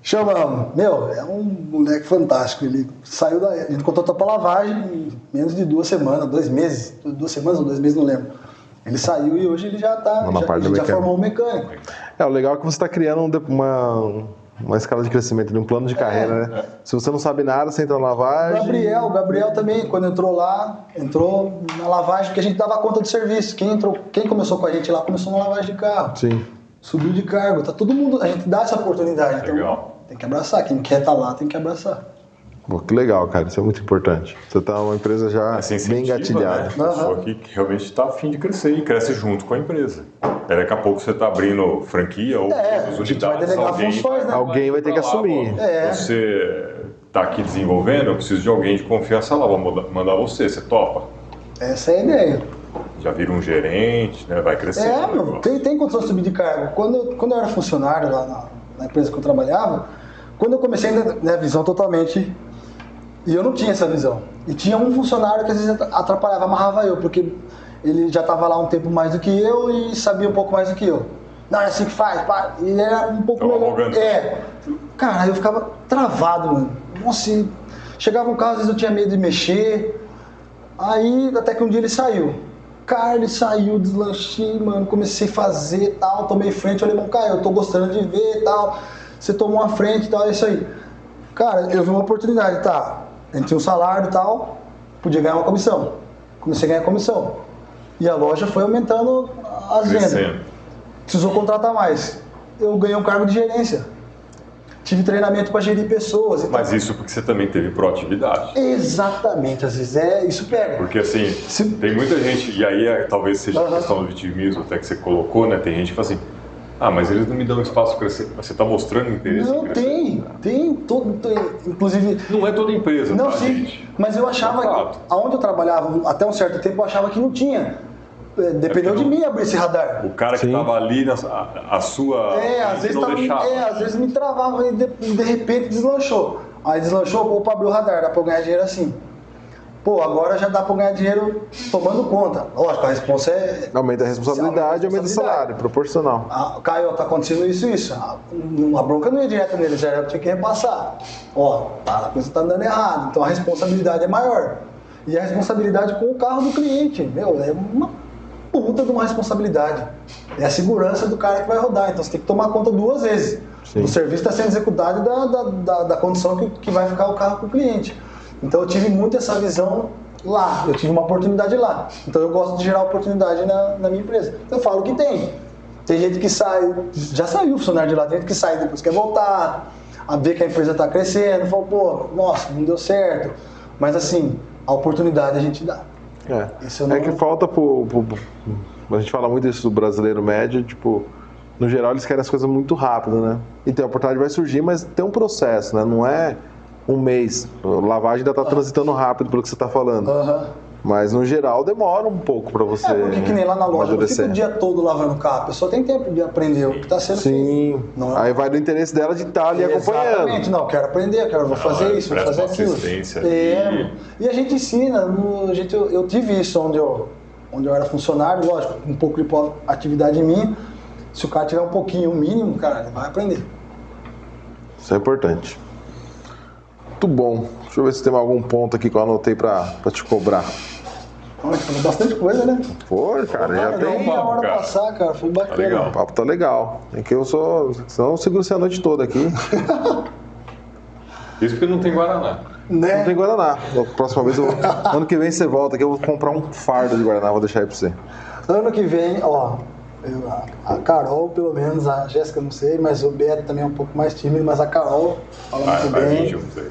Chamamos. É um moleque fantástico. Ele saiu a gente contratou pra lavagem em menos de 2 semanas, 2 meses. 2 semanas ou 2 meses, não lembro. Ele saiu e hoje ele já tá. Já formou um mecânico. O legal é que você está criando uma escala de crescimento, um plano de carreira, né? Se você não sabe nada, você entra na lavagem. O Gabriel também, quando entrou lá, entrou na lavagem, porque a gente dava conta do serviço. Quem começou com a gente lá, começou na lavagem de carro. Sim. Subiu de cargo, tá todo mundo, a gente dá essa oportunidade. Legal. Então, tem que abraçar, quem quer estar lá tem que abraçar. Pô, que legal, cara, isso é muito importante. Você tá uma empresa já bem engatilhada. Né? Pessoa que realmente está a fim de crescer e cresce junto com a empresa. Daqui a pouco você está abrindo franquia ou as unidades, alguém vai ter que assumir. Você está aqui desenvolvendo, eu preciso de alguém de confiança lá, vou mandar você topa? Essa é a ideia. Já vira um gerente, né? Vai crescer. Tem condição de subir de cargo. Quando eu era funcionário lá na empresa que eu trabalhava, quando eu comecei a visão totalmente, e eu não tinha essa visão. E tinha um funcionário que às vezes atrapalhava, amarrava eu, porque ele já estava lá um tempo mais do que eu e sabia um pouco mais do que eu. Não, é assim que faz, pá. E ele era um pouco melhor. Cara, eu ficava travado, mano. Nossa, chegava um carro, às vezes eu tinha medo de mexer. Aí, até que um dia ele saiu. Cara, ele saiu, deslanchei, mano, comecei a fazer e tal, tomei frente, eu falei, mano, cara, eu tô gostando de ver e tal, você tomou uma frente e tal, é isso aí. Cara, eu vi uma oportunidade, tá, a gente tinha um salário e tal, podia ganhar uma comissão. Comecei a ganhar comissão. E a loja foi aumentando as vendas. Precisou contratar mais. Eu ganhei um cargo de gerência. Tive treinamento para gerir pessoas. Mas isso porque você também teve proatividade. Exatamente, às vezes isso pega. Porque assim, tem muita gente, e aí talvez seja a questão do vitimismo até que você colocou, né? Tem gente que fala assim, mas eles não me dão espaço para crescer. Você está mostrando interesse em crescer? Tem, inclusive... Não é toda empresa, não, tá, sim, gente? Mas eu achava, aonde eu trabalhava, até um certo tempo, eu achava que não tinha. Dependeu de mim abrir esse radar. O cara que estava ali, a sua... às vezes não deixava. Às vezes me travava e de repente deslanchou. Aí deslanchou, opa, abriu o radar, dá pra eu ganhar dinheiro assim. Pô, agora já dá pra eu ganhar dinheiro tomando conta. Lógico, a responsa aumenta a responsabilidade, aumenta o salário, proporcional. Caio, tá acontecendo isso. A bronca não ia direto neles, já eu tinha que repassar. A coisa tá andando errado, então a responsabilidade é maior. E a responsabilidade com o carro do cliente, é uma puta de uma responsabilidade. É a segurança do cara que vai rodar, então você tem que tomar conta 2 vezes. Sim. O serviço está sendo executado da condição que vai ficar o carro com o cliente. Então eu tive muito essa visão lá, eu tive uma oportunidade lá. Então eu gosto de gerar oportunidade na minha empresa. Então eu falo que tem. Tem gente que sai, já saiu o funcionário de lá, tem gente que sai depois quer voltar, a ver que a empresa está crescendo, fala, pô, nossa, não deu certo. Mas assim, a oportunidade a gente dá. Que falta a gente fala muito isso do brasileiro médio, tipo, no geral eles querem as coisas muito rápido, né? Então a oportunidade vai surgir, mas tem um processo, né? Não é um mês. A lavagem ainda está transitando rápido pelo que você está falando. Mas no geral demora um pouco para você. Porque que nem lá na loja, não fica amadurecer. o dia todo lavando o carro. A pessoa tem tempo de aprender o que está sendo feito. Sim. Não é? Aí vai do interesse dela de estar ali acompanhando. Exatamente, não, quero aprender, vou fazer isso, vou presta fazer aquilo. assistência E a gente ensina, eu tive isso onde eu era funcionário, lógico, um pouco de atividade minha. Se o cara tiver um pouquinho, o mínimo, cara, ele vai aprender. Isso é importante. Muito bom. Deixa eu ver se tem algum ponto aqui que eu anotei para te cobrar. Olha, falou bastante coisa, né? Pô, cara, já legal, tem. Nem a hora cara. passar, cara, foi bacana. legal. O papo tá legal. É que eu sou. Senão eu seguro você a noite toda aqui. Isso porque não tem Guaraná. Né? Não tem Guaraná. Da próxima vez, ano que vem você volta aqui, eu vou comprar um fardo de Guaraná, vou deixar aí pra você. Ano que vem, ó, a Carol, pelo menos, a Jéssica não sei, mas o Beto também é um pouco mais tímido, mas a Carol fala muito Vai bem. vir junto aí.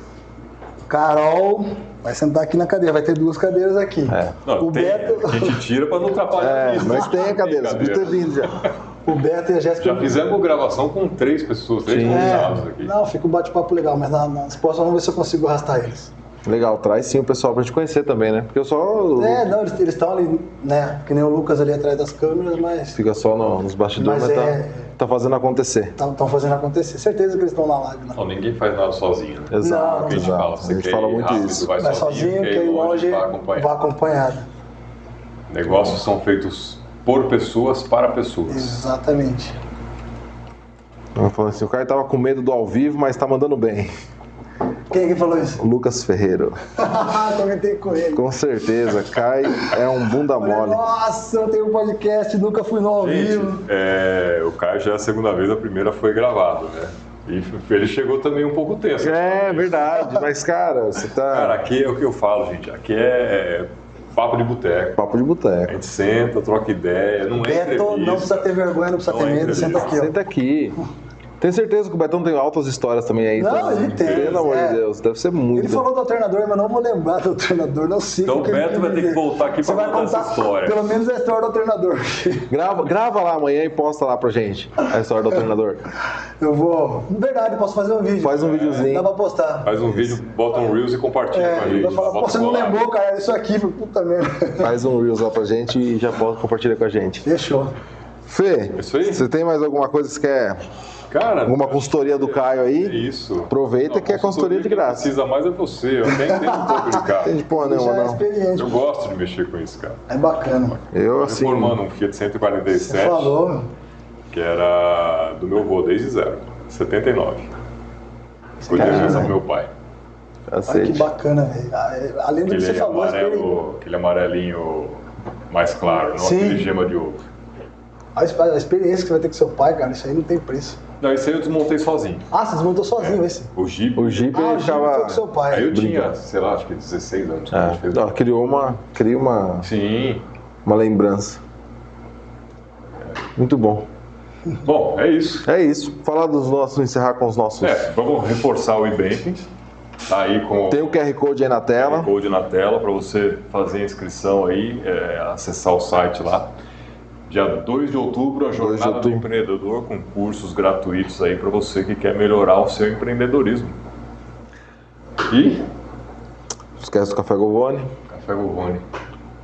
Carol vai sentar aqui na cadeira, vai ter 2 cadeiras aqui. Não, O tem, Beto, a gente tira pra não atrapalhar a vida. Mas tem a cadeira, você podia ter vindo já. o Beto e a Jéssica. Já fizemos gravação com 3 pessoas, 3 convidados aqui. Não, fica um bate-papo legal, mas nas próximas vamos ver se eu consigo arrastar eles. Legal, traz sim o pessoal pra gente conhecer também, né? Porque eu só. Não, eles estão ali, né? Que nem o Lucas ali atrás das câmeras, mas Fica só nos bastidores, Mas mas tá fazendo acontecer. estão fazendo acontecer. Certeza que eles estão na live lá. Não, ninguém faz nada sozinho. Né? Exato, A gente fala, exato. você A gente quer fala ir muito rápido, isso. vai Vai sozinho, que aí longe vai vai acompanhar. acompanhado. Negócios são feitos por pessoas para pessoas. Exatamente. Eu falando assim, o cara tava com medo do ao vivo, mas tá mandando bem. Quem é que falou isso? O Lucas Ferreiro. Comentei com ele. Com certeza, Kai é um bunda Falei, mole. nossa, eu tenho um podcast, nunca fui no ao vivo. Gente, o Caio já é a segunda vez, a primeira foi gravado, né? E ele chegou também um pouco tenso. É verdade, mas cara, você tá. Cara, aqui é o que eu falo, gente. Aqui é papo de boteco. Papo de A boteco. gente senta, troca ideia, não é Beto, entrevista. não precisa ter vergonha, não precisa Não ter é medo, senta aqui, ó. Senta aqui. Tenho certeza que o Betão tem altas histórias também aí. Não, ele tem, Pelo amor é. de Deus, deve ser muito. Ele falou do alternador, mas não vou lembrar do alternador, não sei. Então o que o ele Beto quis vai ter que dizer. voltar aqui Você pra vai contar essa contar história. pelo menos a história do alternador. Grava lá amanhã e posta lá pra gente a história do alternador. Eu vou. Verdade, posso fazer um vídeo. Faz um videozinho. Dá pra postar. Faz um vídeo, bota um Reels e compartilha com a gente. Vai falar, pô, Bota você não colado. lembrou, cara, isso aqui, puta merda. Faz um Reels lá pra gente e já compartilha com a gente. Fechou. Fê, Isso aí. você tem mais alguma coisa que você quer? Cara, Alguma consultoria do Caio é aí? isso. Aproveita que é consultoria de quem graça. precisa mais é você. Eu até entendo um pouco de Tem carro. de porra Já nenhuma, é não. experiente. Eu gosto de mexer com isso, cara. É bacana. Eu, assim, Reformando um Fiat Você 147, falou, meu. que era do meu avô desde zero, 79. Foi de herança do meu pai. Olha que cacete. bacana, velho. Além do que você Aquele, falou, aquele amarelinho mais claro, não Sim. aquele gema de ovo. a experiência que você vai ter com seu pai, cara, isso aí não tem preço. Não, esse aí eu desmontei sozinho. Ah, você desmontou sozinho esse? O Jeep. O Jeep Ah, ele o Jeep foi ficava. com seu pai. Aí eu tinha, Brincando. sei lá, acho que 16 anos. quando a gente fez. Não, cria Sim. uma lembrança. Muito bom. Bom, é isso. É isso. Falar dos nossos, encerrar com os nossos. Vamos reforçar o e-banking. Tá aí com Tem o QR Code aí na o tela. code na tela para você fazer a inscrição aí, acessar o site lá. Dia 2 de outubro, a 2 de Jornada do outubro. Empreendedor, com cursos gratuitos aí para você que quer melhorar o seu empreendedorismo. E Não esquece do Café Govone. Café Govone.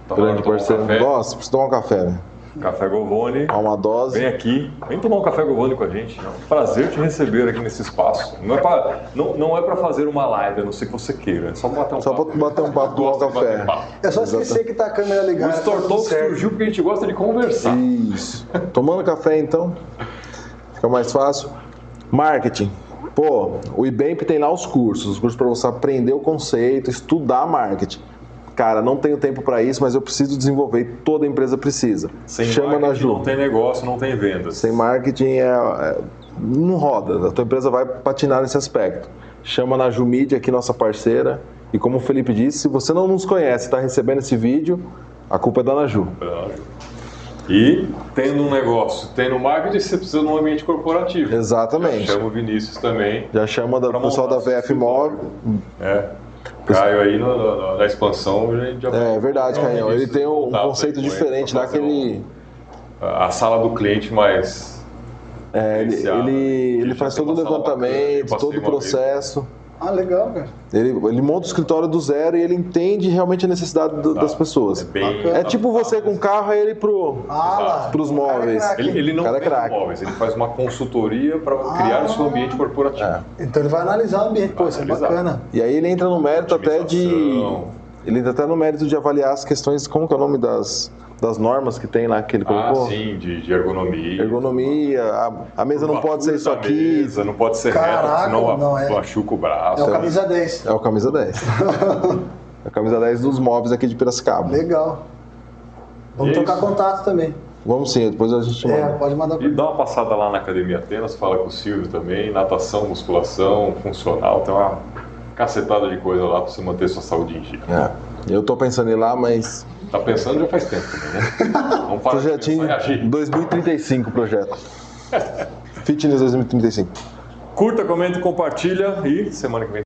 Tá na hora Grande de tomar um parceiro. café? Nossa, precisa tomar um café, né? Café Govone. Dá uma dose. Vem aqui, vem tomar um café Govone com a gente. É um prazer te receber aqui nesse espaço. Não é pra fazer uma live, a não ser que você queira. É só bater um Só papo. pra bater um papo, tomar um Gosto de bater café. papo. É só esquecer que tá a câmera O ligada. Store tá tudo Talks certo. surgiu porque a gente gosta de conversar. Isso. Tomando café, então, fica mais fácil. Marketing. Pô, o IBEMP tem lá os cursos para você aprender o conceito, estudar marketing. Cara, não tenho tempo para isso, mas eu preciso desenvolver, toda empresa precisa. Sem Chama na marketing Ju. não tem negócio, não tem vendas. Sem marketing não roda, a tua empresa vai patinar nesse aspecto. Chama na Ju Media, aqui nossa parceira, e como o Felipe disse, se você não nos conhece, está recebendo esse vídeo, a culpa é da Naju. E tendo um negócio, tendo marketing, você precisa de um ambiente corporativo. Exatamente. Já chama o Vinícius também. Já chama o Pra pessoal da montar seu VF Móvel. Caio aí na expansão, a gente já É verdade, Caio. Ele tem um Tá, conceito com ele diferente pra lá que fazer ele. a sala do cliente mais Ele diferenciada. ele Já faz tem todo o uma sala bacana, eu levantamento, passei todo o uma vez. processo. Ah, legal, cara. Ele monta o escritório do zero e ele entende realmente a necessidade das pessoas. É tipo você com carro, aí ele pros móveis. Ele não Cara é vende craque. móveis, ele faz uma consultoria para criar o seu ambiente corporativo. Então ele vai analisar o ambiente, pô, isso é analisar. bacana. E aí ele entra no mérito até de... Otimização. Ele entra até no mérito de avaliar as questões, como que é o nome das normas que tem lá que ele colocou? Sim, de ergonomia. Ergonomia, a mesa não pode ser isso aqui. Mesa, não pode ser Caraca, reta, senão não é. machuca o braço. É o camisa 10. É o camisa 10. É a camisa 10 dos móveis aqui de Piracicaba. Legal. Vamos E é trocar isso. contato também. Vamos sim, depois a gente manda. Pode mandar pra E dá uma passada lá na Academia Atenas, fala com o Silvio também, natação, musculação, funcional, tem uma cacetada de coisa lá para você manter sua saúde em dia. Eu tô pensando em ir lá, mas... Tá pensando já faz tempo também, né? Vamos parar de Projetinho pensar e agir. 2035, projeto. Fitness 2035. Curta, comenta e compartilha e semana que vem